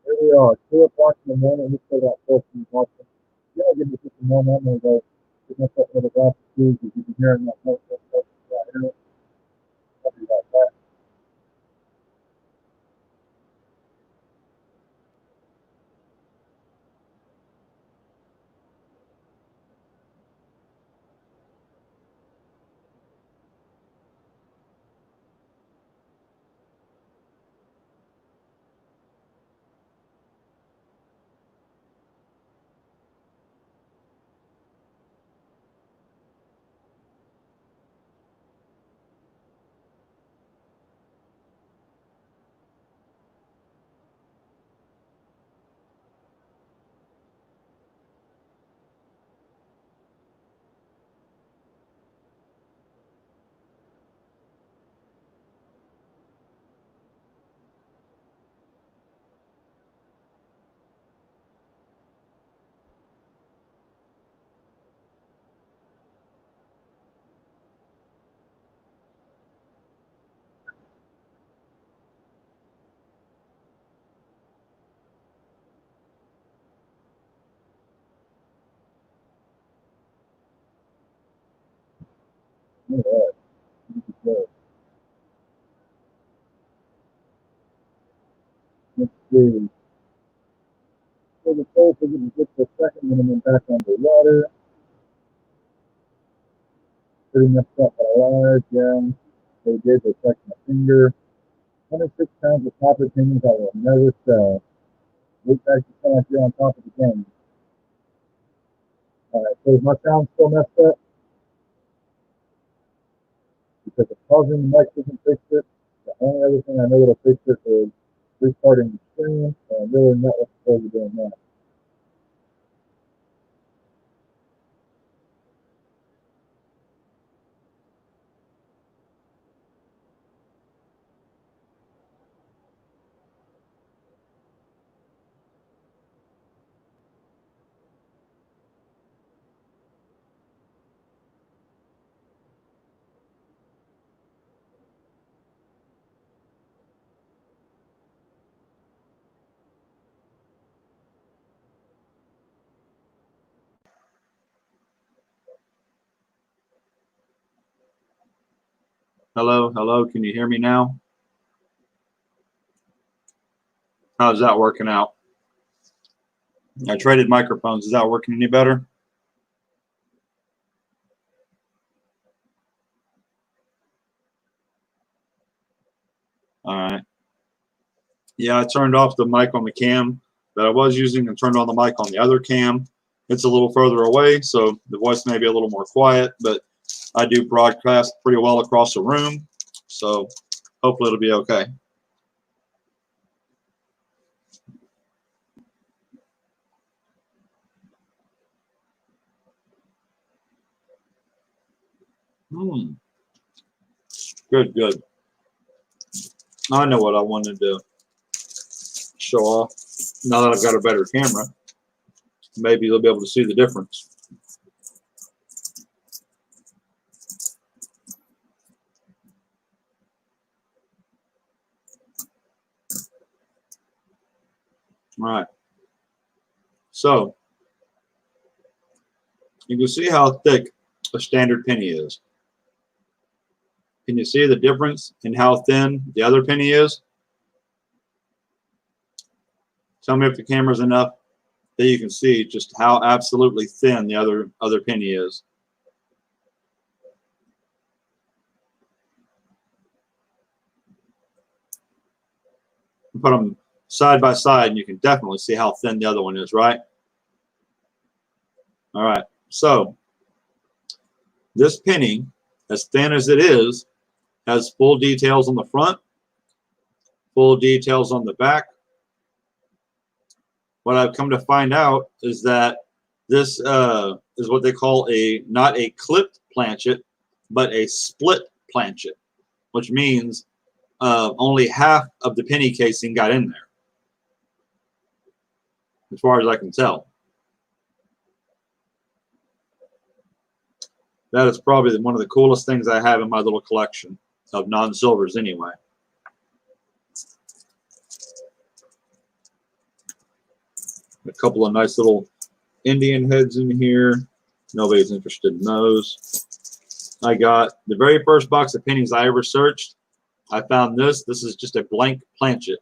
Speaker 1: Here we are, 2 o'clock in the morning. We still got 14 watching. Yeah, I'll give me just a moment. I'm going to go get myself another glass of tea because you can hear in my voice. I'll be right back. Alright. Let's see. So the first is going to get the second one and then back underwater. Pretty messed up my life, yeah. They did, they touched my finger. 106 pounds of copper pennies I will never sell. Look back, you sound like you're on top of the game. Alright, so is my sound still messed up? Because the pausing the mic doesn't fix it. The only other thing I know that'll fix it is restarting the screen, and I'm really not looking forward to doing that. Hello, hello, can you hear me now? How's that working out? I traded microphones. Is that working any better? All right. Yeah, I turned off the mic on the cam that I was using and turned on the mic on the other cam. It's a little further away, so the voice may be a little more quiet, but I do broadcast pretty well across the room, so hopefully it'll be okay. Good, good. I know what I wanted to show off. Now that I've got a better camera, maybe you'll be able to see the difference. All right. So you can see how thick a standard penny is. Can you see the difference in how thin the other penny is? Tell me if the camera's enough that you can see just how absolutely thin the other penny is. Put them side by side and you can definitely see how thin the other one is, right? All right, so this penny, as thin as it is, has full details on the front, full details on the back. What I've come to find out is that this is what they call not a clipped planchet, but a split planchet, which means only half of the penny casing got in there, as far as I can tell. That is probably one of the coolest things I have in my little collection of non-silvers anyway. A couple of nice little Indian heads in here. Nobody's interested in those. I got the very first box of pennies I ever searched. I found this. This is just a blank planchet.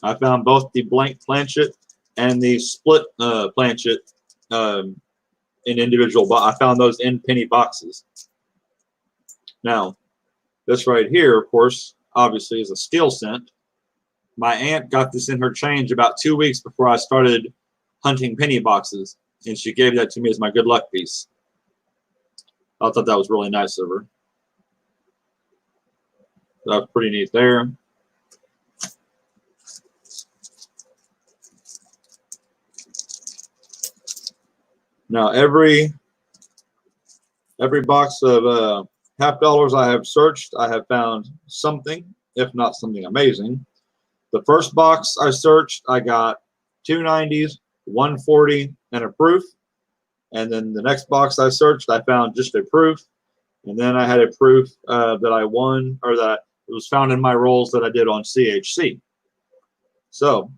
Speaker 1: I found both the blank planchet and the split planchet in individual, but I found those in penny boxes. Now, this right here, of course, obviously is a steel cent. My aunt got this in her change about 2 weeks before I started hunting penny boxes, and she gave that to me as my good luck piece. I thought that was really nice of her. That was pretty neat there. Now, every box of $50 I have searched, I have found something, if not something amazing. The first box I searched, I got 2 90s, 140, and a proof. And then the next box I searched, I found just a proof. And then I had a proof that I won, or that It was found in my rolls that I did on CHC. So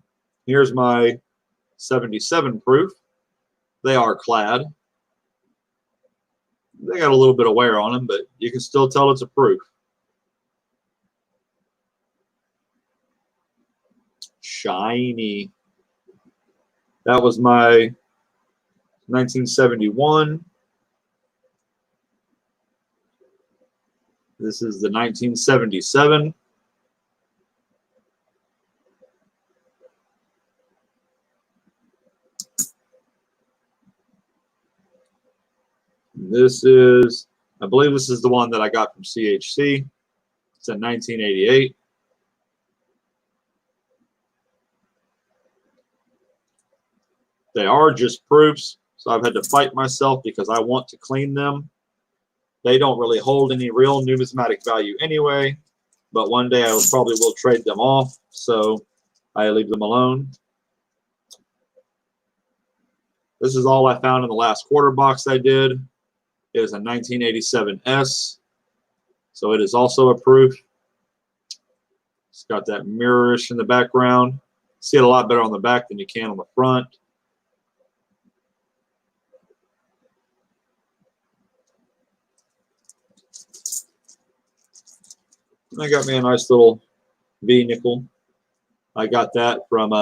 Speaker 1: here's my 77 proof. They are clad. They got a little bit of wear on them, but you can still tell it's a proof. Shiny. That was my 1971. This is the 1977. This is, I believe this is the one that I got from CHC. It's a 1988. They are just proofs, so I've had to fight myself because I want to clean them. They don't really hold any real numismatic value anyway, but one day I probably will trade them off, so I leave them alone. This is all I found in the last quarter box I did. It is a 1987S, so it is also a proof. It's got that mirrorish in the background. See it a lot better on the back than you can on the front. I got me a nice little V nickel. I got that from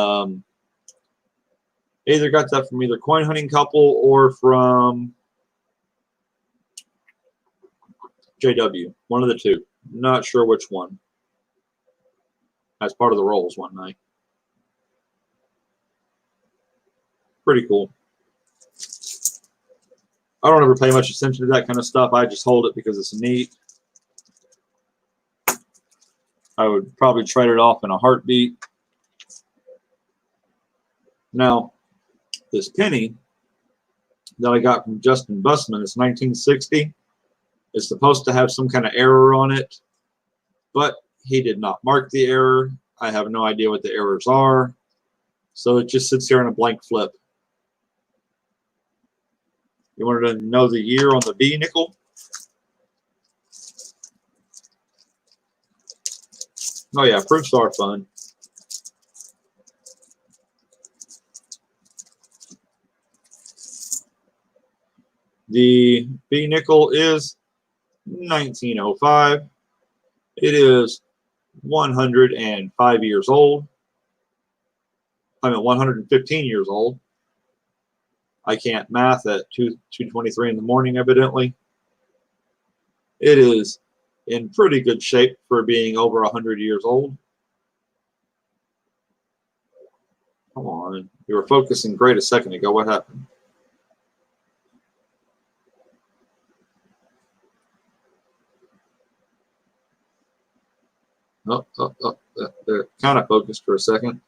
Speaker 1: either Coin Hunting Couple or from JW. One of the two. Not sure which one. As part of the rolls one night. Pretty cool. I don't ever pay much attention to that kind of stuff. I just hold it because it's neat. I would probably trade it off in a heartbeat. Now, this penny that I got from Justin Bussman, it's 1960. It's supposed to have some kind of error on it, but he did not mark the error. I have no idea what the errors are. So it just sits here in a blank flip. You wanted to know the year on the B nickel? Oh yeah, proofs are fun. The B nickel is 1905. It is 105 years old. I mean 115 years old. I can't math at 2:23 in the morning, evidently. It is in pretty good shape for being over 100 years old. Come on. You were focusing great a second ago. What happened? Oh, they're kind of focused for a second.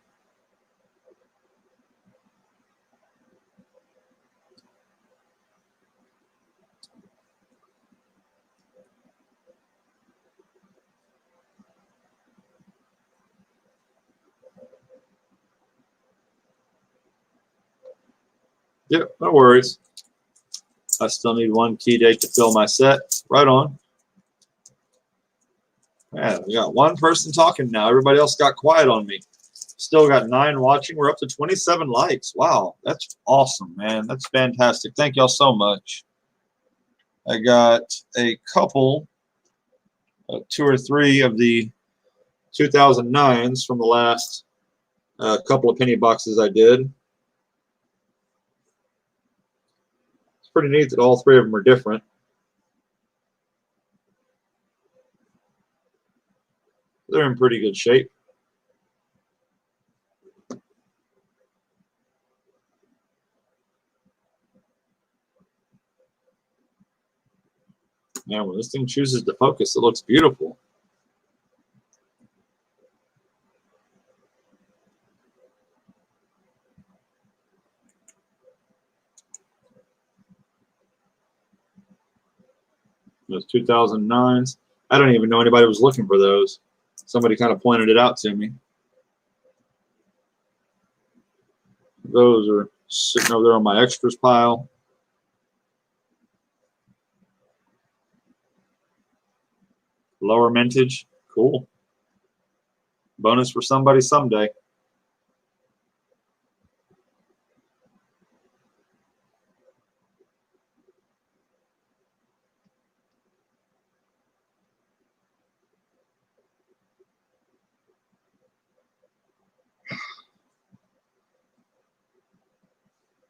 Speaker 1: Yep, no worries. I still need one key date to fill my set. Right on. Man, we got one person talking now. Everybody else got quiet on me. Still got 9 watching. We're up to 27 likes. Wow, that's awesome, man. That's fantastic. Thank y'all so much. I got a couple, 2 or 3 of the 2009s from the last couple of penny boxes I did. It's pretty neat that all 3 of them are different. They're in pretty good shape. Man, when this thing chooses to focus, it looks beautiful. Those 2009s. I don't even know anybody was looking for those. Somebody kind of pointed it out to me. Those are sitting over there on my extras pile. Lower mintage. Cool. Bonus for somebody someday.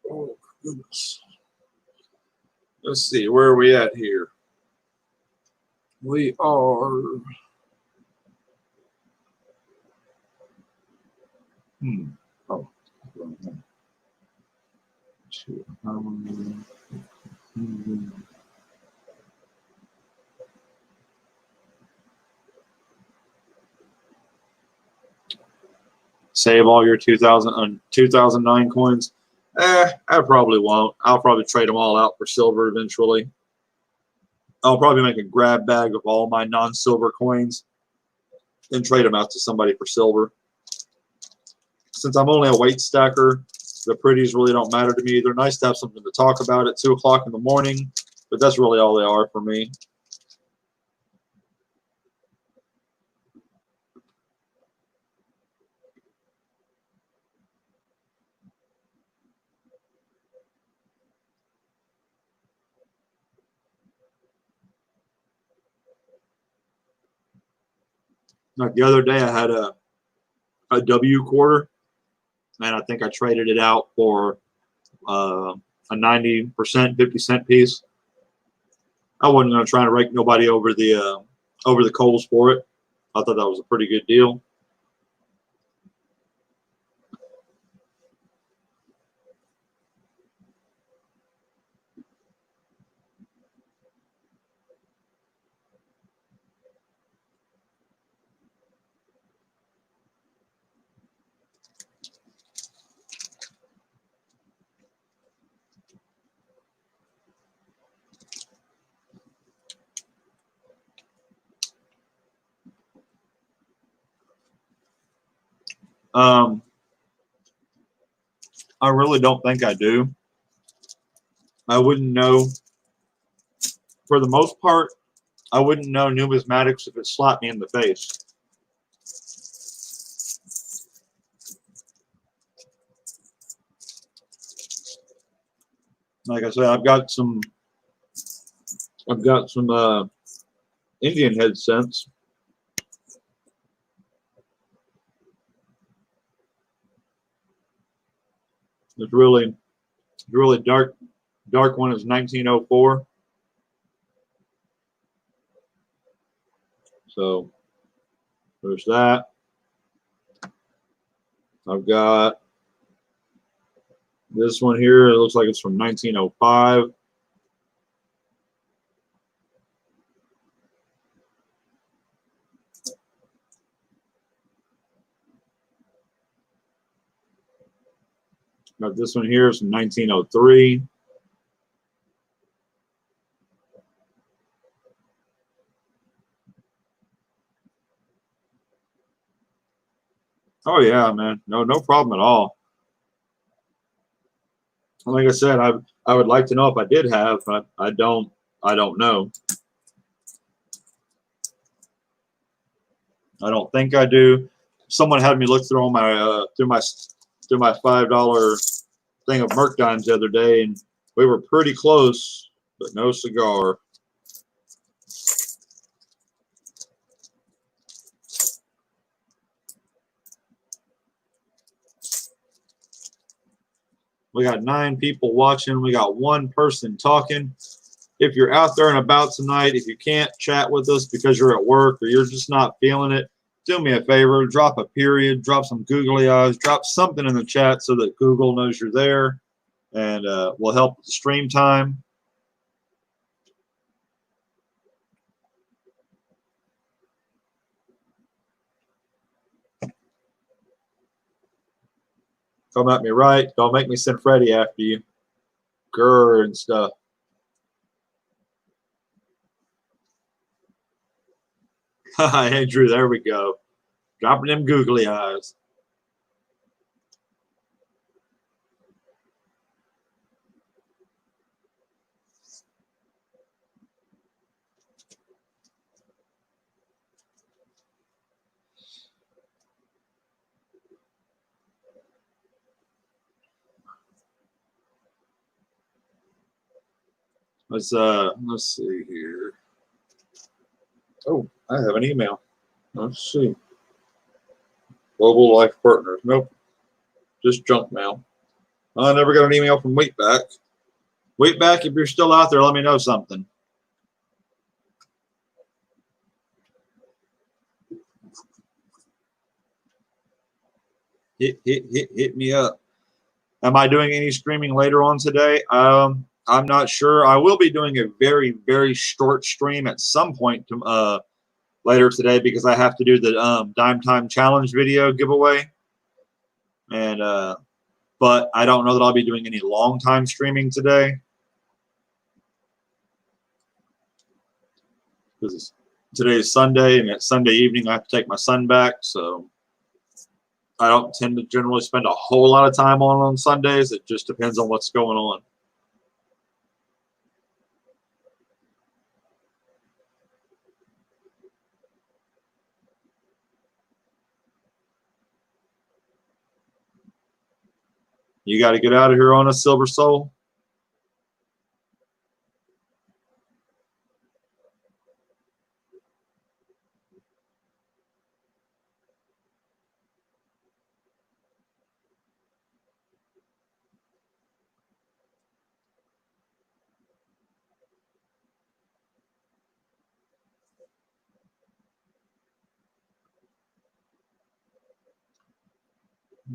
Speaker 1: Oh, goodness. Let's see, where are we at here? We are. Oh. Save all your 2009 coins. I probably won't. I'll probably trade them all out for silver eventually. I'll probably make a grab bag of all my non-silver coins and trade them out to somebody for silver. Since I'm only a weight stacker, the pretties really don't matter to me. They're nice to have something to talk about at 2 o'clock in the morning, but that's really all they are for me. Like the other day, I had a W quarter, and I think I traded it out for a 90% 50-cent piece. I wasn't going to try to rake nobody over the coals for it. I thought that was a pretty good deal. I really don't think I do. I wouldn't know. For the most part, I wouldn't know numismatics if it slapped me in the face. Like I said, I've got some Indian head sense. It's really dark one is 1904. So there's that. I've got this one here. It looks like it's from 1905. Got this one here. It's from 1903. Oh yeah, man. No problem at all. Like I said, I would like to know if I did have, but I don't know. I don't think I do. Someone had me look through all my through my $5 thing of Merc dimes the other day, and we were pretty close, but no cigar. We got 9 people watching. We got 1 person talking. If you're out there and about tonight, if you can't chat with us because you're at work or you're just not feeling it, do me a favor, drop a period, drop some googly eyes, drop something in the chat so that Google knows you're there, and will help with the stream time. Come at me right. Don't make me send Freddie after you. Grr and stuff. Andrew, there we go. Dropping them googly eyes.
Speaker 5: Let's see here. Oh, I have an email. Let's see. Global Life Partners. Nope. Just junk mail. I never got an email from Wheatback. Wheatback, if you're still out there, let me know something. Hit me up. Am I doing any streaming later on today? I'm not sure. I will be doing a very, very short stream at some point later today because I have to do the Dime Time Challenge video giveaway. And but I don't know that I'll be doing any long time streaming today. Because today is Sunday, and at Sunday evening I have to take my son back, so I don't tend to generally spend a whole lot of time on Sundays. It just depends on what's going on. You got to get out of here on a Silver Soul.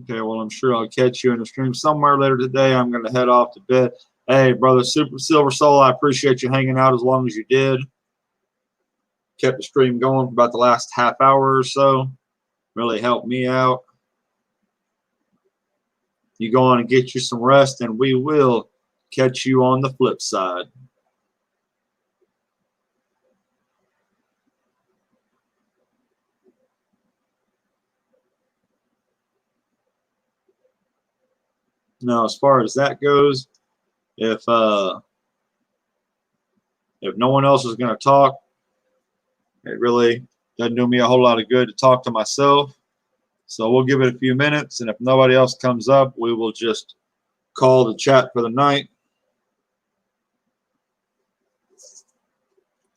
Speaker 5: Okay, well, I'm sure I'll catch you in the stream somewhere later today. I'm going to head off to bed. Hey, brother, Super Silver Soul, I appreciate you hanging out as long as you did. Kept the stream going for about the last half hour or so. Really helped me out. You go on and get you some rest, and we will catch you on the flip side. Now, as far as that goes, if no one else is going to talk, it really doesn't do me a whole lot of good to talk to myself. So we'll give it a few minutes, and if nobody else comes up, we will just call the chat for the night.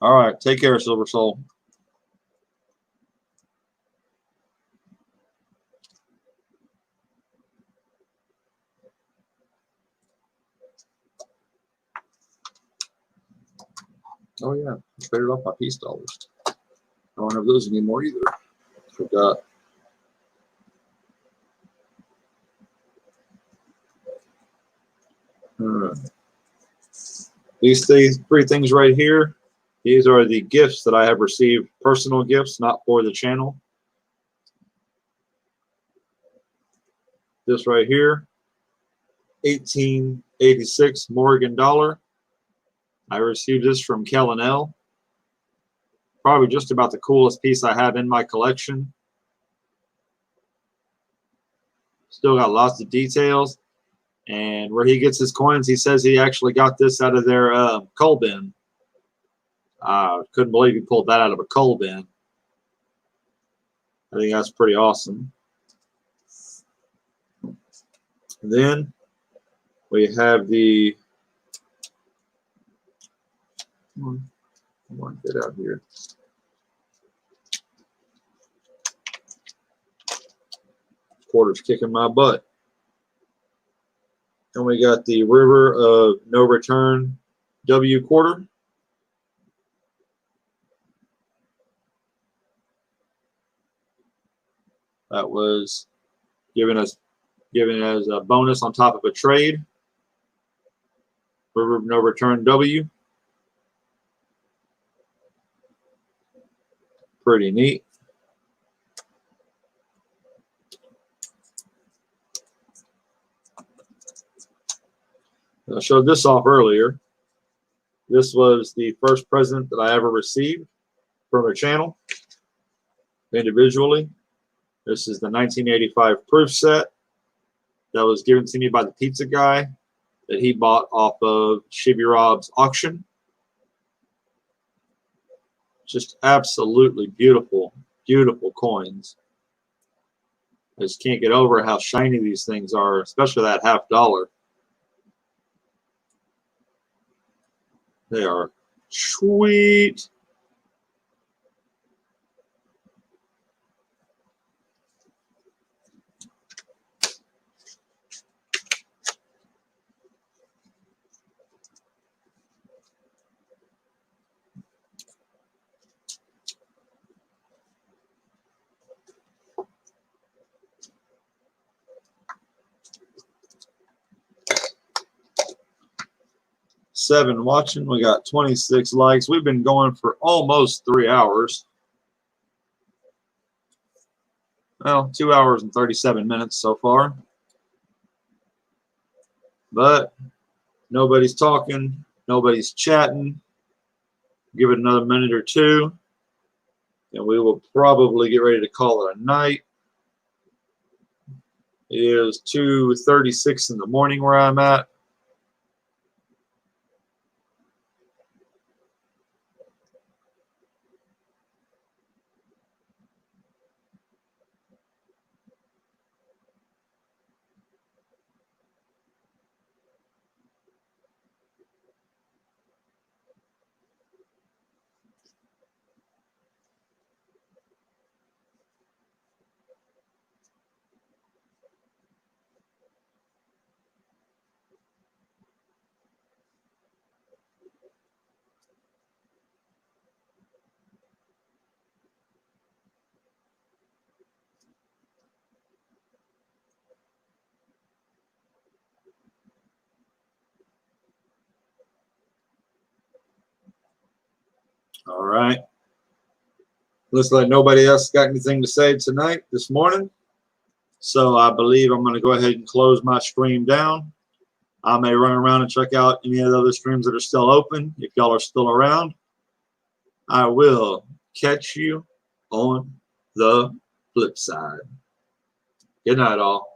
Speaker 5: All right, take care, Silver Soul. Oh yeah, I traded off my peace dollars. I don't have those anymore either. Forgot. These three things right here, these are the gifts that I have received, personal gifts, not for the channel. This right here, 1886 Morgan dollar. I received this from Kellen L. Probably just about the coolest piece I have in my collection. Still got lots of details. And where he gets his coins, he says he actually got this out of their coal bin. Couldn't believe he pulled that out of a coal bin. I think that's pretty awesome. And then we have the, come on, get out here. Quarter's kicking my butt. And we got the River of No Return W quarter. That was given as a bonus on top of a trade. River of No Return W. Pretty neat. I showed this off earlier. This was the first present that I ever received from a channel individually. This is the 1985 proof set that was given to me by the pizza guy that he bought off of Shibby Rob's auction. Just absolutely beautiful, beautiful coins. I just can't get over how shiny these things are, especially that $50. They are sweet. Seven watching. We got 26 likes. We've been going for almost 3 hours. Well, 2 hours and 37 minutes so far. But nobody's talking. Nobody's chatting. Give it another minute or two, and we will probably get ready to call it a night. It is 2:36 in the morning where I'm at. All right. Looks like nobody else got anything to say tonight, this morning. So I believe I'm going to go ahead and close my stream down. I may run around and check out any of the other streams that are still open. If y'all are still around, I will catch you on the flip side. Good night, all.